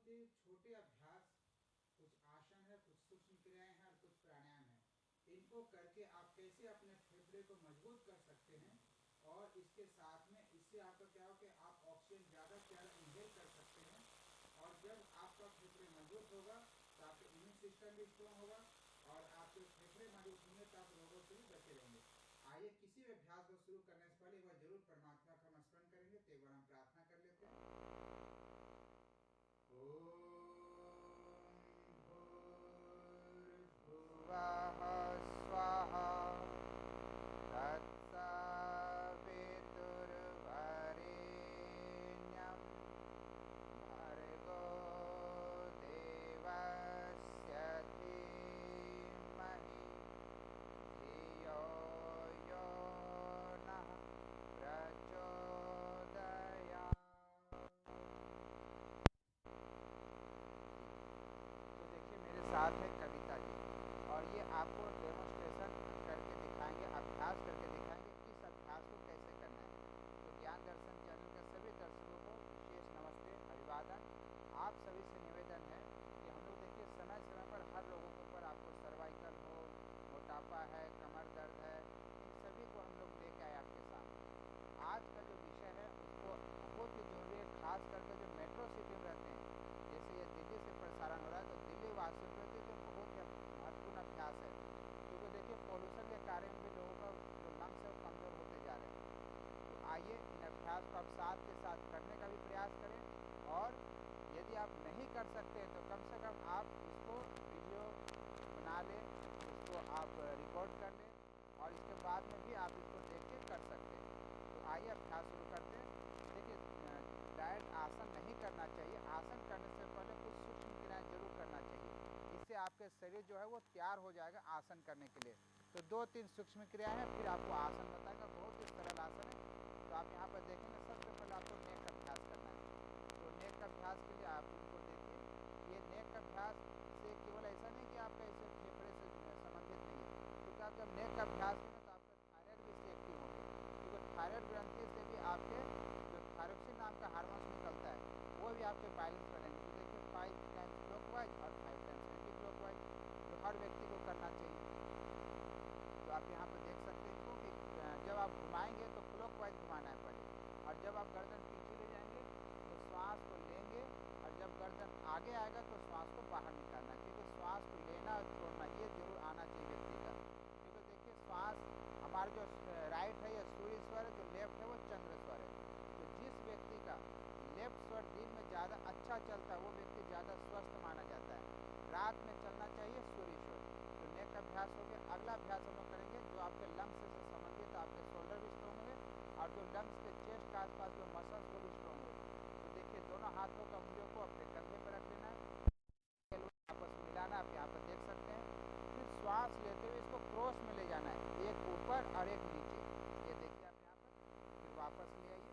बहुत ही छोटे अभ्यास, कुछ आसन है, कुछ सूक्ष्म क्रियाएं हैं और कुछ प्राणायाम है। इनको करके आप कैसे अपने फेफड़े को मजबूत कर सकते हैं, और इसके साथ में इससे आपका क्या हो कि आप ऑक्सीजन ज़्यादा से ज़्यादा इनहेल कर सकते हैं। और जब आपका फेफड़े मजबूत होगा तो आपका इम्यून सिस्टम भी स्ट्रॉन्ग होगा, और आपके फेफड़े मजबूत होंगे तो आप रोगों से भी बचे रहेंगे। आइए किसी भी अभ्यास को शुरू करने से पहले एक बार जरूर परमात्मा का हम स्मरण करेंगे। तो एक बार हम प्रार्थना कर लेते हैं। ओम भूर्भुवः स्वाहा तत्सवितुर्वरेण्यं भर्गो देवस्य धीमहि धियो यो नः प्रचोदयात्। तो देखिए मेरे साथ है कविता जी, और ये आपको डेमोन्स्ट्रेशन करके दिखाएंगे, अभ्यास करके दिखाएंगे इस अभ्यास को कैसे करना है। तो ज्ञान दर्शन चैनल के सभी दर्शकों को विशेष नमस्ते, अभिवादन। आप सभी से निवेदन है कि हम लोग देखिए समय समय पर हर लोगों के ऊपर, आपको सर्वाइकल हो, मोटापा है, कमर दर्द है, इन सभी को हम लोग लेके आए आपके सामने। आज का जो विषय है उसको बहुत ही जरूरी है, खास करके जो मेट्रो सिटी में रहते हैं, जैसे ये दिल्ली से प्रसारण हो रहा है, तो दिल्ली वासियों के लिए तो बहुत ही महत्वपूर्ण अभ्यास है। क्योंकि देखिए पोल्यूशन के कारण भी लोगों का जो लंग्स है वो कमज़ोर होते जा रहे हैं। तो आइए इन अभ्यास को आप साथ के साथ करने का भी प्रयास करें, और यदि आप नहीं कर सकते तो कम से कम आप इसको वीडियो बना लें, इसको आप रिकॉर्ड कर लें, और इसके बाद में भी आप इसको देख के कर सकते हैं। तो आइए अभ्यास शुरू करते हैं। देखिए डायरेक्ट आसन नहीं करना चाहिए, आसन करने से पहले कुछ सूक्ष्म क्रियाएं जरूर करना चाहिए। इससे आपके शरीर जो है वो तैयार हो जाएगा आसन करने के लिए। तो 2-3 सूक्ष्म क्रियाएं हैं, फिर आपको आसन बताएगा, बहुत ही सरल आसन है। तो आप यहाँ पर देखेंगे सबसे पहले आपको नेक का अभ्यास करना है। तो नेक का अभ्यास के लिए आप इनको देखिए, ये नेक का अभ्यास से केवल ऐसा नहीं कि आपका इसे फेफड़े से संबंधित नहीं है, क्योंकि आप जब नेक का अभ्यास करें तो आपका थायराइड भी इससे एक्टिव होंगे, क्योंकि थायराइड ग्रंथि से भी आपके जो थायरोक्सिन नाम का हार्मोन निकलता है वो भी आपके बैलेंस बनेंगे। तो देखिए 5 टाइम्स क्लॉकवाइज और 5 टाइम्स एंटी क्लॉकवाइज, जो हर व्यक्ति को करना चाहिए। तो आप यहाँ पर देख सकते हैं इनको कि जब आप घुमाएंगे तो क्लॉकवाइज घुमाना है पहले, और जब आप गर्दन पीछे ले जाएंगे तो श्वास को लेंगे, और जब गर्दन आगे आएगा तो श्वास को बाहर निकालना, क्योंकि श्वास को लेना और छोड़ना ये जरूर आना चाहिए व्यक्ति का। क्योंकि देखिए श्वास हमारा जो राइट है या सूर्य स्वर है, जो लेफ्ट है वो चंद्र स्वर है। तो जिस व्यक्ति का लेफ्ट स्वर दिन में ज़्यादा अच्छा चलता है वो व्यक्ति ज़्यादा स्वस्थ माना जाता है। रात में चलना चाहिए सूर्य स्वर। तो नेक का अभ्यास हो गया। अगला अभ्यास हम लोग करेंगे जो आपके लंग्स से संबंधित, आपके शोल्डर भी स्ट्रॉन्ग होंगे, और जो लंग्स के चेस्ट के आसपास जो मसल्स वो भी स्ट्रॉन्ग होंगे। तो देखिए दोनों हाथों का उंगलियों को अपने कंधे पर रख लेना है, आपस में मिलाना, आप यहाँ पर देख सकते हैं। फिर श्वास लेते हुए इसको क्रॉस में ले जाना है, एक ऊपर और एक नीचे, ये देखिए आप यहाँ पर। फिर वापस ले आइए।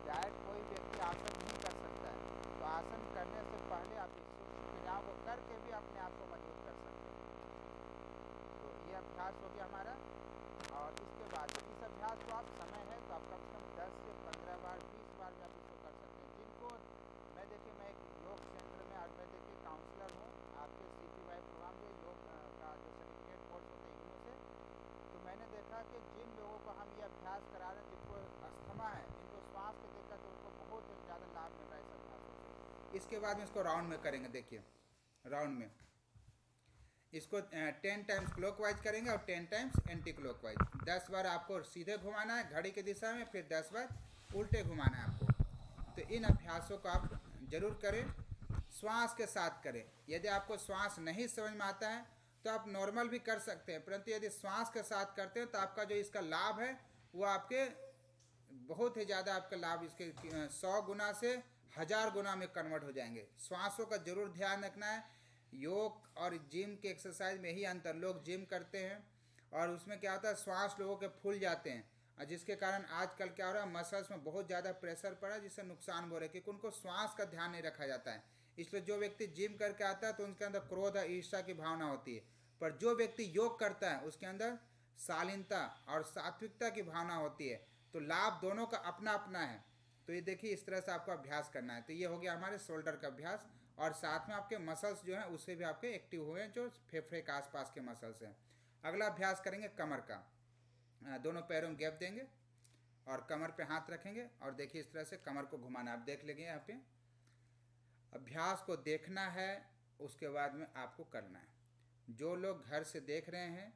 डायरेक्ट कोई व्यक्ति आसन नहीं कर सकता है, तो आसन करने से पहले आप इस सूक्ष्म क्रियाओं को करके भी अपने आप को मजबूत कर सकते हैं। तो ये अभ्यास हो गया हमारा। और इसके बाद इस अभ्यास को आप समय है तो आप कम से कम 10 से 15 बार 20 बार भी आप इसको कर सकते हैं। जिनको मैं देखिए, मैं एक योग सेंटर में, और मैं देखिए काउंसलर हूँ, आपके CPY प्रोग्राम जो योग का जो सर्टिफिकेट कोर्स होता है IGNOU से। तो मैंने देखा कि जिन लोगों को हम ये अभ्यास करा रहे हैं, जिनको अस्थमा है, जिनको श्वास की दिक्कत है, उनको बहुत ज़्यादा लाभ मिल रहा है इस अभ्यासों से। इसके बाद में इसको राउंड में करेंगे। देखिए राउंड में इसको 10 टाइम्स क्लॉकवाइज करेंगे और 10 टाइम्स एंटी क्लॉकवाइज। 10 बार आपको सीधे घुमाना है घड़ी की दिशा में, फिर 10 बार उल्टे घुमाना है आपको। तो इन अभ्यासों को आप जरूर करें, श्वास के साथ करें। यदि आपको श्वास नहीं समझ में आता है तो आप नॉर्मल भी कर सकते हैं, परंतु यदि श्वास के साथ करते हैं तो आपका जो इसका लाभ है वो आपके बहुत ही ज़्यादा, आपका लाभ इसके 100 गुना से 1000 गुना में कन्वर्ट हो जाएंगे। श्वासों का जरूर ध्यान रखना है। योग और जिम के एक्सरसाइज में ही अंतर, लोग जिम करते हैं और उसमें क्या होता है, श्वास लोगों के फूल जाते हैं, और जिसके कारण आजकल क्या हो रहा है, मसल्स में बहुत ज़्यादा प्रेशर पड़ा है, जिससे नुकसान हो रहा है, क्योंकि उनको श्वास का ध्यान नहीं रखा जाता है। इसलिए जो व्यक्ति जिम करके आता है तो उनके अंदर क्रोध और ईर्ष्या की भावना होती है, पर जो व्यक्ति योग करता है उसके अंदर शालीनता और सात्विकता की भावना होती है। तो लाभ दोनों का अपना अपना है। तो ये देखिए, इस तरह से आपको अभ्यास करना है। तो ये हो गया हमारे शोल्डर का अभ्यास, और साथ में आपके मसल्स जो हैं उससे भी आपके एक्टिव हुए हैं, जो फेफड़े के आसपास के मसल्स हैं। अगला अभ्यास करेंगे कमर का। दोनों पैरों में गैप देंगे और कमर पे हाथ रखेंगे, और देखिए इस तरह से कमर को घुमाना। आप देख लेंगे यहाँ पे अभ्यास को देखना है, उसके बाद में आपको करना है। जो लोग घर से देख रहे हैं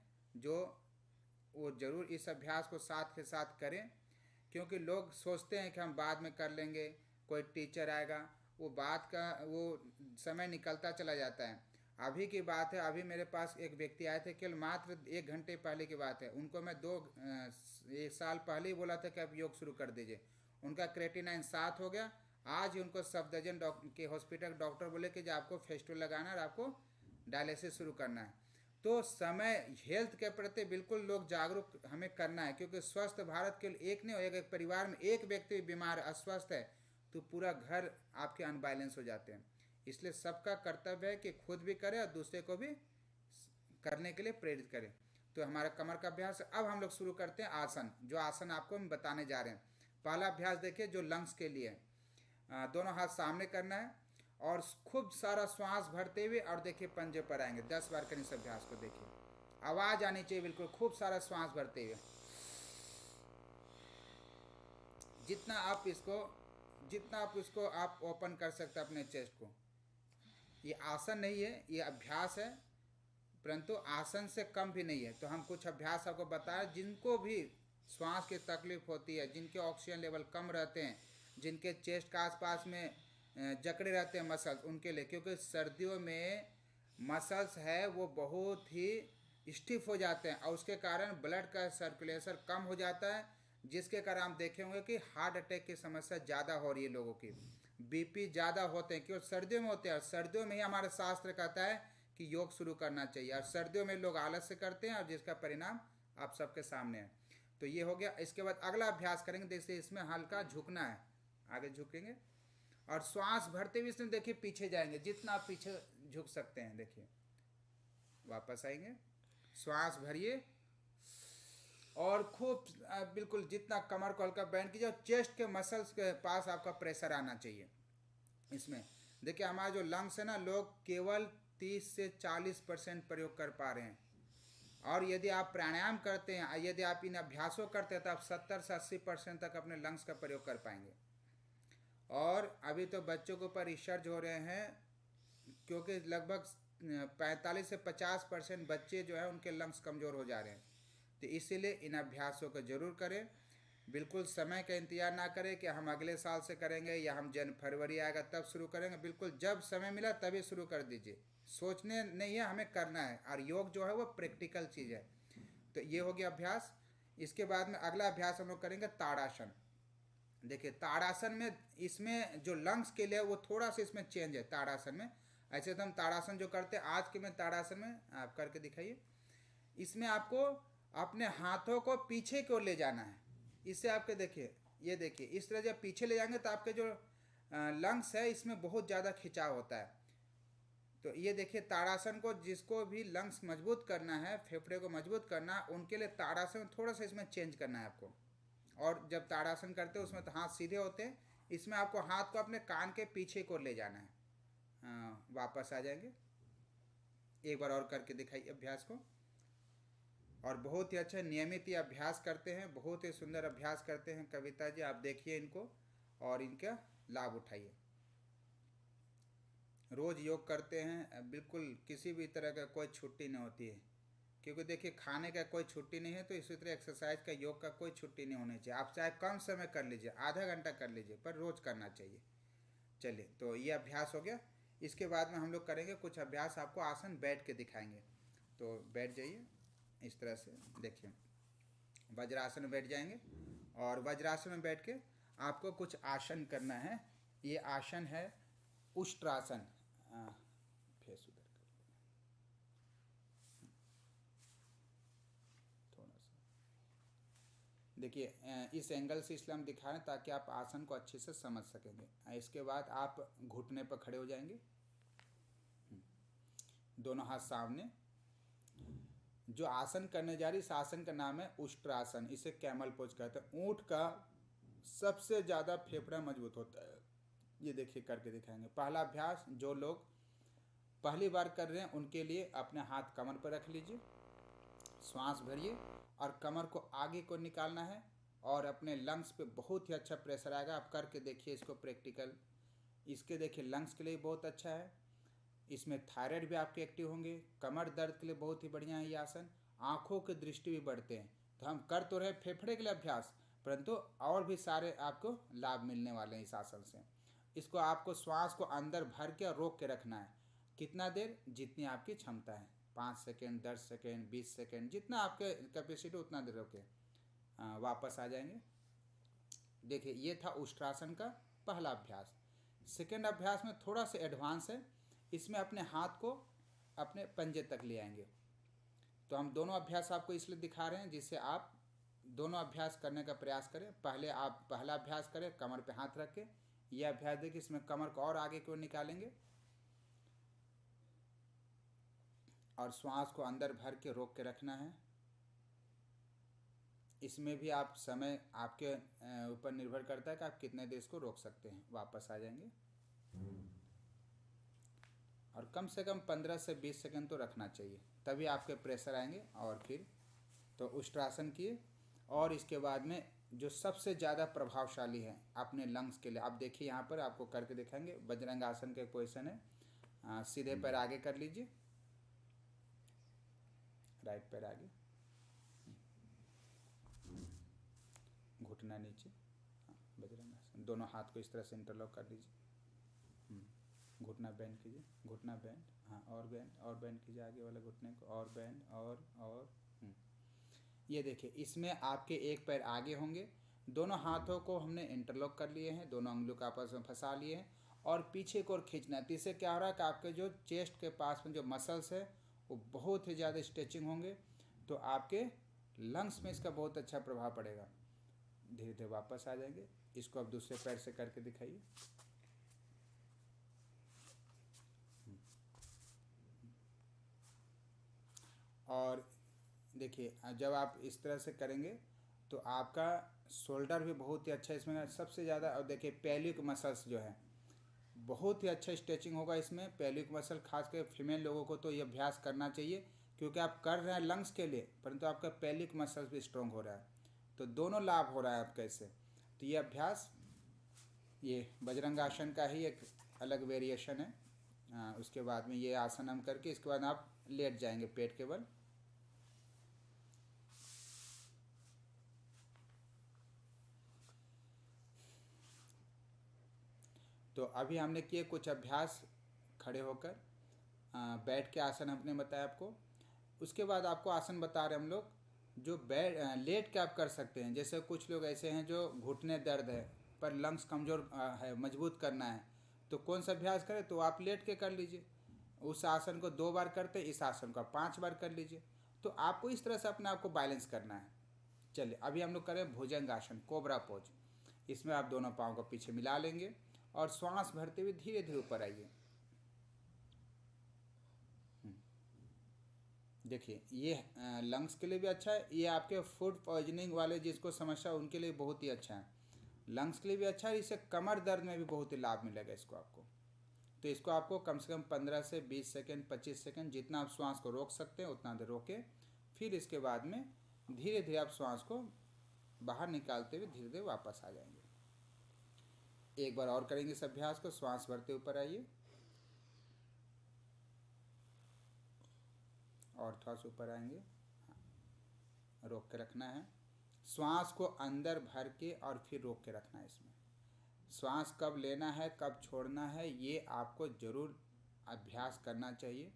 वो ज़रूर इस अभ्यास को साथ के साथ करें, क्योंकि लोग सोचते हैं कि हम बाद में कर लेंगे, कोई टीचर आएगा, वो बात का वो समय निकलता चला जाता है। अभी की बात है, अभी मेरे पास एक व्यक्ति आए थे, केवल मात्र 1 घंटे पहले की बात है। उनको मैं 1 साल पहले ही बोला था कि आप योग शुरू कर दीजिए। उनका क्रेटिनाइन 7 हो गया। आज ही उनको सफदरजंग के हॉस्पिटल डॉक्टर बोले कि जो आपको फेस्टुल लगाना है और आपको डायलिसिस शुरू करना है। तो समय हेल्थ के प्रति बिल्कुल लोग जागरूक हमें करना है, क्योंकि स्वस्थ भारत के लिए एक नहीं होगा। एक परिवार में एक व्यक्ति बीमार अस्वस्थ है तो पूरा घर आपके अनबैलेंस हो जाते हैं। इसलिए सबका कर्तव्य है कि खुद भी करें और दूसरे को भी करने के लिए प्रेरित करें। तो हमारा कमर का अभ्यास। अब हम लोग शुरू करते हैं आसन, जो आसन आपको हम बताने जा रहे हैं। पहला अभ्यास देखिए, जो लंग्स के लिए दोनों हाथ सामने करना है और खूब सारा श्वास भरते हुए, और देखिए पंजे पर आएंगे। 10 बार करें इस अभ्यास को। देखिए आवाज़ आनी चाहिए बिल्कुल, खूब सारा श्वास भरते हुए। जितना आप इसको आप ओपन कर सकते हैं अपने चेस्ट को। ये आसन नहीं है, ये अभ्यास है, परंतु आसन से कम भी नहीं है। तो हम कुछ अभ्यास आपको बताएं, जिनको भी श्वास की तकलीफ होती है, जिनके ऑक्सीजन लेवल कम रहते हैं, जिनके चेस्ट के आसपास में जकड़े रहते हैं मसल्स, उनके लिए। क्योंकि सर्दियों में मसल्स है वो बहुत ही स्टिफ हो जाते हैं, और उसके कारण ब्लड का सर्कुलेशन कम हो जाता है, जिसके कारण आप देखे होंगे कि हार्ट अटैक की समस्या ज़्यादा हो रही है लोगों की, बीपी ज़्यादा होते हैं, क्यों सर्दियों में होते हैं। और सर्दियों में ही हमारा शास्त्र कहता है कि योग शुरू करना चाहिए, और सर्दियों में लोग आलस से करते हैं, और जिसका परिणाम आप सबके सामने है। तो ये हो गया। इसके बाद अगला अभ्यास करेंगे। जैसे इसमें हल्का झुकना है, आगे झुकेंगे और श्वास भरते हुए इसमें देखिए पीछे जाएंगे, जितना आप पीछे झुक सकते हैं। देखिए वापस आएंगे, श्वास भरिए और खूब बिल्कुल जितना कमर को हल्का बैंड कीजिए, और चेस्ट के मसल्स के पास आपका प्रेशर आना चाहिए। इसमें देखिए हमारा जो लंग्स है ना, लोग केवल 30 से 40% प्रयोग कर पा रहे हैं, और यदि आप प्राणायाम करते हैं, यदि आप इन अभ्यासों करते हैं, तो आप 70 से 80% तक अपने लंग्स का प्रयोग कर पाएंगे। और अभी तो बच्चों के ऊपर रिसर्च हो रहे हैं, क्योंकि लगभग 45 से 50% बच्चे जो है उनके लंग्स कमज़ोर हो जा रहे हैं। तो इसीलिए इन अभ्यासों को ज़रूर करें। बिल्कुल समय का इंतजार ना करें कि हम अगले साल से करेंगे या हम फरवरी आएगा तब शुरू करेंगे। बिल्कुल जब समय मिला तभी शुरू कर दीजिए। सोचने नहीं है, हमें करना है। और योग जो है वो प्रैक्टिकल चीज़ है। तो ये हो गया अभ्यास। इसके बाद में अगला अभ्यास हम लोग करेंगे ताड़ासन। देखिए ताड़ासन में, इसमें जो लंग्स के लिए वो थोड़ा सा इसमें चेंज है ताड़ासन में। ऐसे तो हम ताड़ासन जो करते हैं, आज के में ताड़ासन में आप करके दिखाइए। इसमें आपको अपने हाथों को पीछे की ओर ले जाना है। इससे आपके देखिए, ये देखिए इस तरह जब पीछे ले जाएंगे तो आपके जो लंग्स है इसमें बहुत ज़्यादा खिंचाव होता है। तो ये देखिए ताड़ासन को, जिसको भी लंग्स मजबूत करना है, फेफड़े को मजबूत करना, उनके लिए ताड़ासन थोड़ा सा इसमें चेंज करना है आपको। और जब ताड़ासन करते हैं उसमें तो हाथ सीधे होते हैं, इसमें आपको हाथ को अपने कान के पीछे को ले जाना है। वापस आ जाएंगे। एक बार और करके दिखाइए अभ्यास को। और बहुत ही अच्छा नियमित ये अभ्यास करते हैं, बहुत ही सुंदर अभ्यास करते हैं कविता जी। आप देखिए इनको और इनका लाभ उठाइए। रोज़ योग करते हैं, बिल्कुल किसी भी तरह का कोई छुट्टी नहीं होती है, क्योंकि देखिए खाने का कोई छुट्टी नहीं है। तो इसी तरह एक्सरसाइज का, योग का कोई छुट्टी नहीं होनी चाहिए। आप चाहे कम समय कर लीजिए, आधा घंटा कर लीजिए, पर रोज़ करना चाहिए। चलिए, तो ये अभ्यास हो गया। इसके बाद में हम लोग करेंगे कुछ अभ्यास, आपको आसन बैठ के दिखाएंगे। तो बैठ जाइए इस तरह से। देखिए वज्रासन में बैठ जाएंगे, और वज्रासन में बैठ के आपको कुछ आसन करना है। ये आसन है उष्ट्रासन। फेस उधर देखिए इस एंगल से इसलिए हम दिखा रहे हैं ताकि आप आसन को अच्छे से समझ सकेंगे। इसके बाद आप घुटने पर खड़े हो जाएंगे, दोनों हाथ सामने। जो आसन करने जा रही, इस आसन का नाम है उष्ट्रासन, इसे कैमल पोज कहते हैं। ऊंट का सबसे ज़्यादा फेफड़ा मजबूत होता है। ये देखिए करके दिखाएंगे। पहला अभ्यास, जो लोग पहली बार कर रहे हैं उनके लिए अपने हाथ कमर पर रख लीजिए, श्वास भरिए और कमर को आगे को निकालना है और अपने लंग्स पे बहुत ही अच्छा प्रेशर आएगा। आप करके देखिए इसको प्रैक्टिकल। इसके देखिए लंग्स के लिए बहुत अच्छा है, इसमें थायराइड भी आपके एक्टिव होंगे, कमर दर्द के लिए बहुत ही बढ़िया है ये आसन, आँखों की दृष्टि भी बढ़ते हैं। तो हम कर तो रहे फेफड़े के लिए अभ्यास, परंतु और भी सारे आपको लाभ मिलने वाले हैं इस आसन से। इसको आपको श्वास को अंदर भर के और रोक के रखना है। कितना देर? जितनी आपकी क्षमता है, 5 सेकेंड, 10 सेकेंड, 20 सेकेंड, जितना आपके कैपेसिटी उतना देर रोके। वापस आ जाएंगे। देखिए ये था उष्ट्रासन का पहला अभ्यास। सेकेंड अभ्यास में थोड़ा सा एडवांस है, इसमें अपने हाथ को अपने पंजे तक ले आएंगे। तो हम दोनों अभ्यास आपको इसलिए दिखा रहे हैं जिससे आप दोनों अभ्यास करने का प्रयास करें। पहले आप पहला अभ्यास करें कमर पे हाथ रख के। यह अभ्यास देखिए, इसमें कमर को और आगे की ओर निकालेंगे और श्वास को अंदर भर के रोक के रखना है। इसमें भी आप समय आपके ऊपर निर्भर करता है कि आप कितने देर इसको रोक सकते हैं। वापस आ जाएंगे और कम से कम 15 से 20 सेकंड तो रखना चाहिए, तभी आपके प्रेशर आएंगे। और फिर तो उष्ट्रासन किए। और इसके बाद में जो सबसे ज़्यादा प्रभावशाली है अपने लंग्स के लिए, आप देखिए यहाँ पर आपको करके दिखाएंगे। बजरंग आसन का एक पोजिशन है। सीधे पैर आगे कर लीजिए, राइट पैर आगे, घुटना नीचे। बजरंग आसन, दोनों हाथ को इस तरह से इंटरलॉक कर लीजिए। घुटना बैंड कीजिए, घुटना बैंड, हाँ, और बैंड, और बैंड कीजिए आगे वाले घुटने को, और बैंड, और ये देखिए इसमें आपके एक पैर आगे होंगे। दोनों हाथों को हमने इंटरलॉक कर लिए हैं, दोनों उंगलियों को आपस में फंसा लिए हैं और पीछे को और खींचना है। तो इससे क्या हो रहा है कि आपके जो चेस्ट के पास में जो मसल्स है वो बहुत ही ज़्यादा स्ट्रेचिंग होंगे, तो आपके लंग्स में इसका बहुत अच्छा प्रभाव पड़ेगा। धीरे धीरे वापस आ जाएंगे। इसको अब दूसरे पैर से करके दिखाइए। और देखिए जब आप इस तरह से करेंगे तो आपका शोल्डर भी बहुत ही अच्छा इसमें सबसे ज़्यादा। और देखिए पेल्विक मसल्स जो है बहुत ही अच्छा स्ट्रेचिंग होगा इसमें। पेल्विक मसल खासकर फीमेल लोगों को तो ये अभ्यास करना चाहिए, क्योंकि आप कर रहे हैं लंग्स के लिए परंतु आपका पेल्विक मसल्स भी स्ट्रॉन्ग हो रहा है, तो दोनों लाभ हो रहा है आपका इससे। तो ये अभ्यास ये बजरंग आसन का ही एक अलग वेरिएशन है। उसके बाद में ये आसन हम करके इसके बाद आप लेट जाएंगे पेट के बल। तो अभी हमने किए कुछ अभ्यास खड़े होकर, बैठ के आसन हमने बताया आपको। उसके बाद आपको आसन बता रहे हम लोग जो लेट के आप कर सकते हैं। जैसे कुछ लोग ऐसे हैं जो घुटने दर्द है पर लंग्स कमज़ोर है, मजबूत करना है, तो कौन सा अभ्यास करें? तो आप लेट के कर लीजिए। उस आसन को 2 बार करते, इस आसन को 5 बार कर लीजिए। तो आपको इस तरह से अपने आप को बैलेंस करना है। चलिए अभी हम लोग करें भुजंग आसन, कोबरा पोज। इसमें आप दोनों पाँव को पीछे मिला लेंगे और श्वास भरते हुए धीरे धीरे ऊपर आइए। देखिए ये लंग्स के लिए भी अच्छा है, ये आपके फूड पॉइजनिंग वाले जिसको समस्या उनके लिए बहुत ही अच्छा है। लंग्स के लिए भी अच्छा है, इससे कमर दर्द में भी बहुत ही लाभ मिलेगा इसको आपको। तो इसको आपको कम से कम 15 से 20 सेकेंड, 25 सेकेंड, जितना आप श्वास को रोक सकते हैं उतना देर रोके। फिर इसके बाद में धीरे धीरे आप श्वास को बाहर निकालते हुए धीरे धीरे वापस आ जाएंगे। एक बार और करेंगे इस अभ्यास को। श्वास भरते ऊपर आइए और थोड़ा सा ऊपर आएंगे, रोक के रखना है। श्वास को अंदर भर के और फिर रोक के रखना है। इसमें श्वास कब लेना है कब छोड़ना है ये आपको ज़रूर अभ्यास करना चाहिए।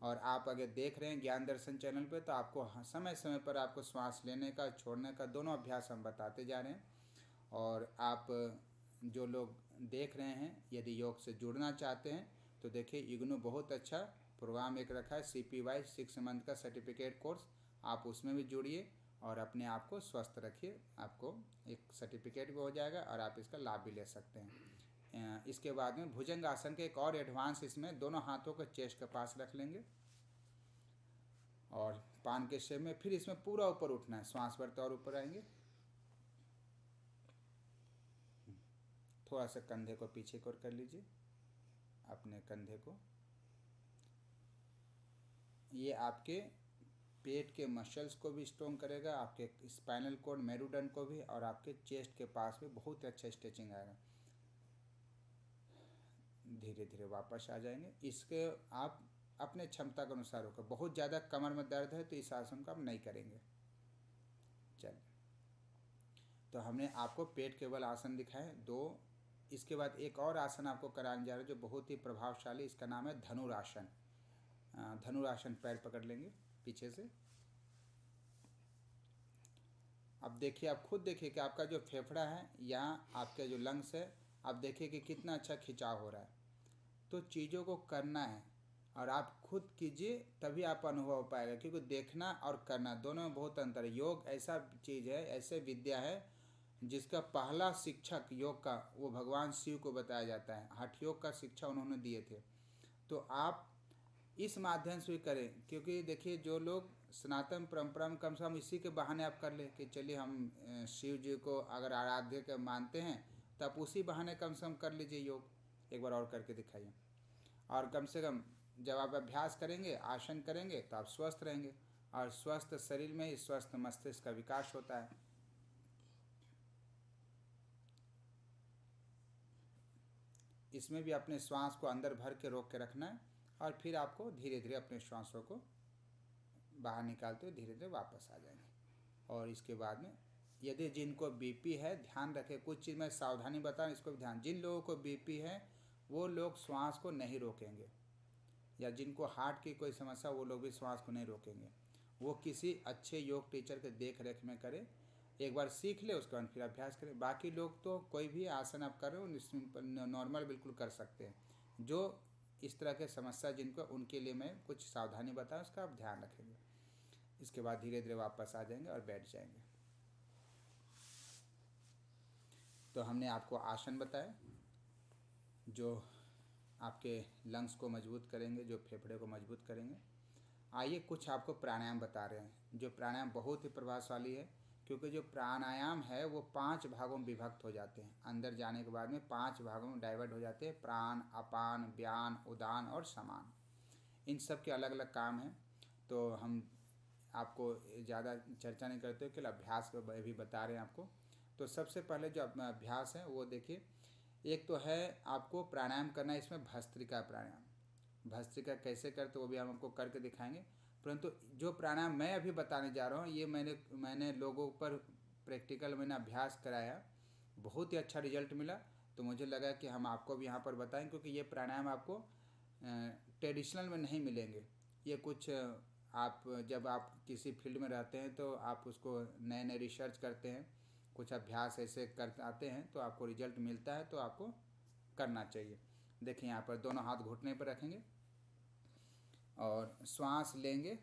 और आप अगर देख रहे हैं ज्ञान दर्शन चैनल पे तो आपको समय समय पर आपको श्वास लेने का छोड़ने का दोनों अभ्यास हम बताते जा रहे हैं। और आप जो लोग देख रहे हैं यदि योग से जुड़ना चाहते हैं तो देखिए इग्नू बहुत अच्छा प्रोग्राम एक रखा है, CPY 6 मंथ का सर्टिफिकेट कोर्स, आप उसमें भी जुड़िए और अपने आप को स्वस्थ रखिए। आपको एक सर्टिफिकेट भी हो जाएगा और आप इसका लाभ भी ले सकते हैं। इसके बाद में भुजंग आसन के एक और एडवांस, इसमें दोनों हाथों को चेस्ट के पास रख लेंगे और पान के शेप में फिर इसमें पूरा ऊपर उठना है, श्वास भरते और ऊपर आएंगे। थोड़ा सा कंधे को पीछे की ओर कर लीजिए, अपने कंधे को। ये आपके पेट के मसल्स को भी स्ट्रॉन्ग करेगा, आपके स्पाइनल कॉर्ड मेरुदंड को भी, और आपके चेस्ट के पास भी बहुत अच्छा स्ट्रेचिंग आएगा। धीरे धीरे वापस आ जाएंगे। इसके आप अपने क्षमता के अनुसार होकर, बहुत ज़्यादा कमर में दर्द है तो इस आसन को आप नहीं करेंगे। चलिए, तो हमने आपको पेट केवल आसन दिखाए 2। इसके बाद एक और आसन आपको कराने जा रहे हैं जो बहुत ही प्रभावशाली, इसका नाम है धनुरासन। धनुरासन, पैर पकड़ लेंगे पीछे से। अब देखिए, आप खुद देखिए कि आपका जो फेफड़ा है, यहाँ आपके जो लंग्स है, आप देखिए कि कितना अच्छा खिंचाव हो रहा है। तो चीज़ों को करना है और आप खुद कीजिए, तभी आप अनुभव हो पाएगा, क्योंकि देखना और करना दोनों में बहुत अंतर है। योग ऐसा चीज़ है, ऐसे विद्या है जिसका पहला शिक्षक योग का वो भगवान शिव को बताया जाता है। हठ योग का शिक्षा उन्होंने दिए थे। तो आप इस माध्यम से भी करें, क्योंकि देखिए जो लोग सनातन परंपरा में, कम से कम इसी के बहाने आप कर ले कि चलिए हम शिव जी को अगर आराध्य के मानते हैं, तो आप उसी बहाने कम से कम कर लीजिए योग। एक बार और करके दिखाइए। और कम से कम जब आप अभ्यास करेंगे, आसन करेंगे, तो आप स्वस्थ रहेंगे, और स्वस्थ शरीर में ही स्वस्थ मस्तिष्क का विकास होता है। इसमें भी अपने श्वास को अंदर भर के रोक के रखना है, और फिर आपको धीरे धीरे अपने श्वासों को बाहर निकालते हुए धीरे धीरे वापस आ जाएंगे। और इसके बाद में यदि जिनको बीपी है, ध्यान रखें, कुछ चीज़ मैं सावधानी बताऊँ, इसको भी ध्यान। जिन लोगों को बीपी है वो लोग श्वास को नहीं रोकेंगे, या जिनको हार्ट की कोई समस्या, वो लोग भी श्वास को नहीं रोकेंगे। वो किसी अच्छे योग टीचर के देख रेख में करें, एक बार सीख ले, उसके बाद फिर अभ्यास करें। बाकी लोग तो कोई भी आसन आप कर रहे हो नॉर्मल बिल्कुल कर सकते हैं। जो इस तरह के समस्या जिनको, उनके लिए मैं कुछ सावधानी बताऊँ, उसका आप ध्यान रखेंगे। इसके बाद धीरे धीरे वापस आ जाएंगे और बैठ जाएंगे। तो हमने आपको आसन बताए जो आपके लंग्स को मजबूत करेंगे, जो फेफड़े को मजबूत करेंगे। आइए कुछ आपको प्राणायाम बता रहे हैं, जो प्राणायाम बहुत ही प्रभावशाली है, क्योंकि जो प्राणायाम है वो 5 भागों में विभक्त हो जाते हैं। अंदर जाने के बाद में 5 भागों में डाइवर्ट हो जाते हैं। प्राण, अपान, व्यान, उदान और समान। इन सब के अलग अलग काम हैं। तो हम आपको ज़्यादा चर्चा नहीं करते, केवल अभ्यास भी बता रहे हैं आपको। तो सबसे पहले जो अभ्यास है वो देखिए, एक तो है आपको प्राणायाम करना है, इसमें भस्त्रिका प्राणायाम। भस्त्रिका कैसे करते वो भी हम आपको करके दिखाएंगे। परंतु जो प्राणायाम मैं अभी बताने जा रहा हूँ, ये मैंने लोगों पर प्रैक्टिकल मैंने अभ्यास कराया, बहुत ही अच्छा रिजल्ट मिला। तो मुझे लगा कि हम आपको भी यहाँ पर बताएं, क्योंकि ये प्राणायाम आपको ट्रेडिशनल में नहीं मिलेंगे। ये कुछ आप जब आप किसी फील्ड में रहते हैं तो आप उसको नए नए रिसर्च करते हैं, कुछ अभ्यास ऐसे कर आते हैं तो आपको रिजल्ट मिलता है, तो आपको करना चाहिए। देखिए यहाँ पर दोनों हाथ घुटने पर रखेंगे और श्वास लेंगे।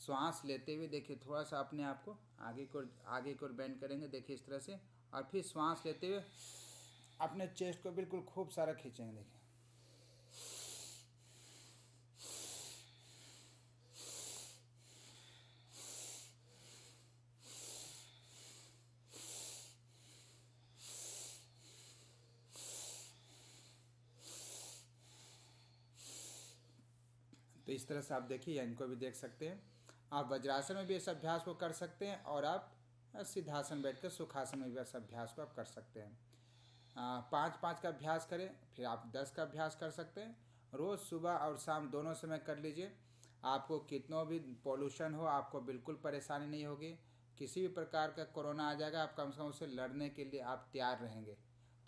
श्वास लेते हुए देखिए थोड़ा सा अपने आप को आगे को बेंड करेंगे, देखिए इस तरह से। और फिर श्वास लेते हुए अपने चेस्ट को बिल्कुल खूब सारा खींचेंगे, देखिए। तो इस तरह से आप देखिए, इनको भी देख सकते हैं। आप वज्रासन में भी इस अभ्यास को कर सकते हैं, और आप सिद्धासन बैठ कर सुखासन में भी इस अभ्यास को आप कर सकते हैं। 5-5 का अभ्यास करें, फिर आप 10 का अभ्यास कर सकते हैं। रोज़ सुबह और शाम दोनों समय कर लीजिए। आपको कितना भी पॉल्यूशन हो, आपको बिल्कुल परेशानी नहीं होगी। किसी भी प्रकार का कोरोना आ जाएगा, आप कम से कम उससे लड़ने के लिए आप तैयार रहेंगे।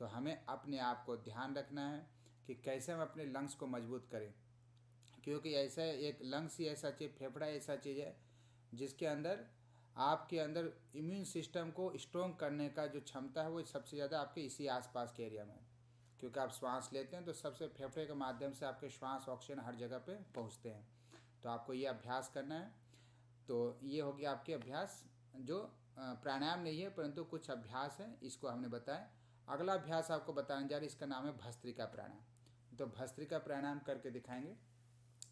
तो हमें अपने आप को ध्यान रखना है कि कैसे हम अपने लंग्स को मजबूत करें, क्योंकि ऐसा एक लंग्स ही ऐसा चीज़, फेफड़ा ऐसा चीज़ है जिसके अंदर आपके अंदर इम्यून सिस्टम को स्ट्रॉन्ग करने का जो क्षमता है वो सबसे ज़्यादा आपके इसी आसपास के एरिया में। क्योंकि आप श्वास लेते हैं तो सबसे फेफड़े के माध्यम से आपके श्वास ऑक्सीजन हर जगह पे पहुंचते हैं। तो आपको ये अभ्यास करना है। तो ये हो गया आपके अभ्यास। जो प्राणायाम नहीं है परंतु कुछ अभ्यास है, इसको हमने बताया। अगला अभ्यास आपको बताने जा रहे, इसका नाम है भस्त्रिका प्राणायाम। तो भस्त्रिका प्राणायाम करके दिखाएंगे।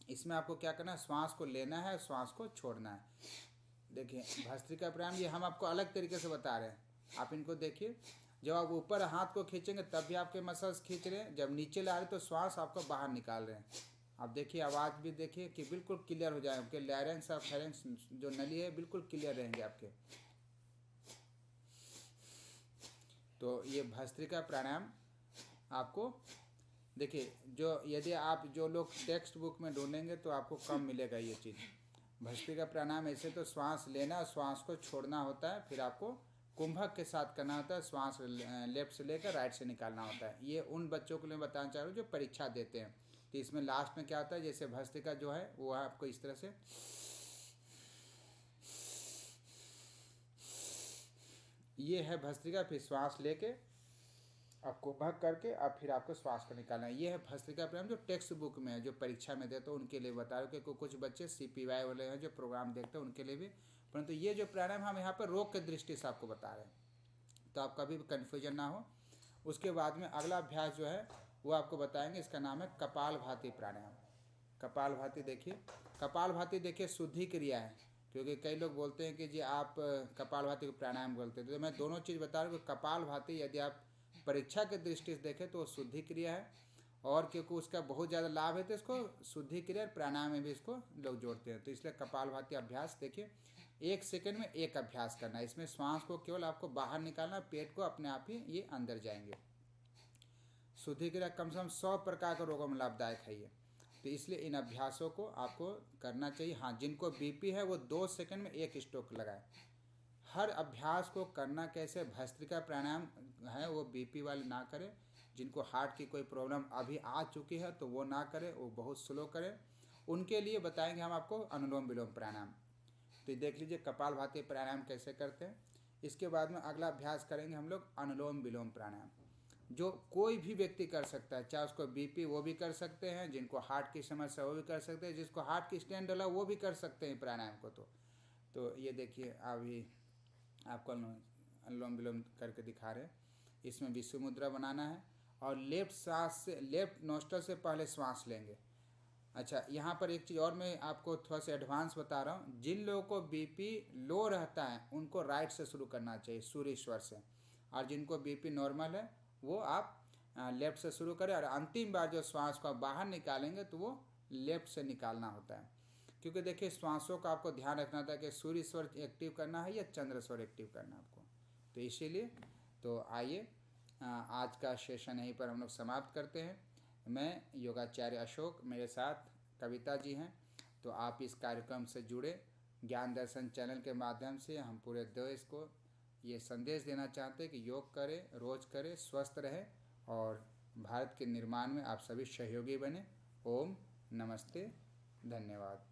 इसमें आपको क्या करना है, श्वास को लेना है, श्वास को छोड़ना है। देखिए भस्त्रिका प्राणायाम ये हम आपको अलग तरीके से बता रहे हैं, आप इनको देखिए। जब आप ऊपर हाथ को खींचेंगे तब भी आपके मसल्स खींच रहे हैं, जब नीचे ला रहे तो श्वास आपको बाहर निकाल रहे हैं। आप देखिए आवाज़ भी देखिए कि बिल्कुल क्लियर हो जाए, आपके लैरेंक्स और फेरेंक्स जो नली है बिल्कुल क्लियर रहेंगे आपके। तो ये भस्त्रिका प्राणायाम आपको देखिए, जो यदि आप जो लोग टेक्स्ट बुक में ढूंढेंगे तो आपको कम मिलेगा ये चीज़। भस्त्रिका प्राणायाम ऐसे तो श्वास लेना, श्वास को छोड़ना होता है, फिर आपको कुंभक के साथ करना होता है, श्वास लेफ्ट से लेकर राइट से निकालना होता है। ये उन बच्चों के लिए बताना चाह रहा हूँ जो परीक्षा देते हैं। तो इसमें लास्ट में क्या होता है, जैसे भस्त्रिका जो है वो आपको इस तरह से ये है भस्त्रिका, फिर श्वास लेके आपको भग करके अब फिर आपको श्वास को निकालना है। ये है भस्त्रिका प्राणायाम जो टेक्स्ट बुक में है, जो परीक्षा में देते हैं उनके लिए बता रहे हो कि कुछ बच्चे CPY वाले हैं जो प्रोग्राम देखते हैं उनके लिए भी, परंतु ये जो प्राणायाम हम यहाँ पर रोग की दृष्टि से आपको बता रहे हैं, तो आप कभी भी कन्फ्यूजन ना हो। उसके बाद में अगला अभ्यास जो है वो आपको बताएंगे, इसका नाम है कपालभाति प्राणायाम। कपालभाति देखिए, कपालभाति देखिए शुद्धि क्रिया है, क्योंकि कई लोग बोलते हैं कि जी आप कपालभाति को प्राणायाम बोलते हैं, तो मैं दोनों चीज़ बता रहा हूँ। कपालभाति यदि आप परीक्षा के दृष्टि से देखें तो शुद्धि क्रिया है, और क्योंकि उसका बहुत ज़्यादा लाभ है तो इसको शुद्धि क्रिया प्राणायाम में भी इसको लोग जोड़ते हैं। तो इसलिए कपालभाति अभ्यास देखिए 1 सेकंड में एक अभ्यास करना है। इसमें श्वास को केवल आपको बाहर निकालना, पेट को अपने आप ही ये अंदर जाएंगे। शुद्धि क्रिया कम से कम 100 प्रकार के रोगों में लाभदायक है ये, तो इसलिए इन अभ्यासों को आपको करना चाहिए। हाँ, जिनको BP है वो 2 सेकंड में एक स्ट्रोक लगाए। हर अभ्यास को करना कैसे, भस्त्रिका प्राणायाम है वो BP वाले ना करें, जिनको हार्ट की कोई प्रॉब्लम अभी आ चुकी है तो वो ना करें, वो बहुत स्लो करें। उनके लिए बताएंगे हम आपको अनुलोम विलोम प्राणायाम। तो देख लीजिए कपालभाति प्राणायाम कैसे करते हैं। इसके बाद में अगला अभ्यास करेंगे हम लोग अनुलोम विलोम प्राणायाम, जो कोई भी व्यक्ति कर सकता है, चाहे उसको BP वो भी कर सकते हैं, जिनको हार्ट की समस्या वो भी कर सकते हैं, जिसको हार्ट की स्टेंट डला वो भी कर सकते हैं प्राणायाम को। तो ये देखिए अभी आपको अनुलोम विलोम करके दिखा रहे हैं। इसमें विश्व मुद्रा बनाना है और लेफ्ट सांस से, लेफ्ट नोस्ट्रल से पहले श्वास लेंगे। अच्छा, यहाँ पर एक चीज़ और मैं आपको थोड़ा सा एडवांस बता रहा हूँ। जिन लोगों को BP लो रहता है उनको राइट से शुरू करना चाहिए, सूर्य स्वर से, और जिनको BP नॉर्मल है वो आप लेफ्ट से शुरू करें, और अंतिम बार जो श्वास को आप बाहर निकालेंगे तो वो लेफ्ट से निकालना होता है। क्योंकि देखिए श्वासों का आपको ध्यान रखना था कि सूर्य स्वर एक्टिव करना है या चंद्र स्वर एक्टिव करना है आपको, तो इसीलिए। तो आइए आज का सेशन यहीं पर हम लोग समाप्त करते हैं। मैं योगाचार्य अशोक, मेरे साथ कविता जी हैं। तो आप इस कार्यक्रम से जुड़े ज्ञान दर्शन चैनल के माध्यम से हम पूरे देश को ये संदेश देना चाहते हैं कि योग करें, रोज़ करें, स्वस्थ रहें और भारत के निर्माण में आप सभी सहयोगी बने। ओम नमस्ते, धन्यवाद।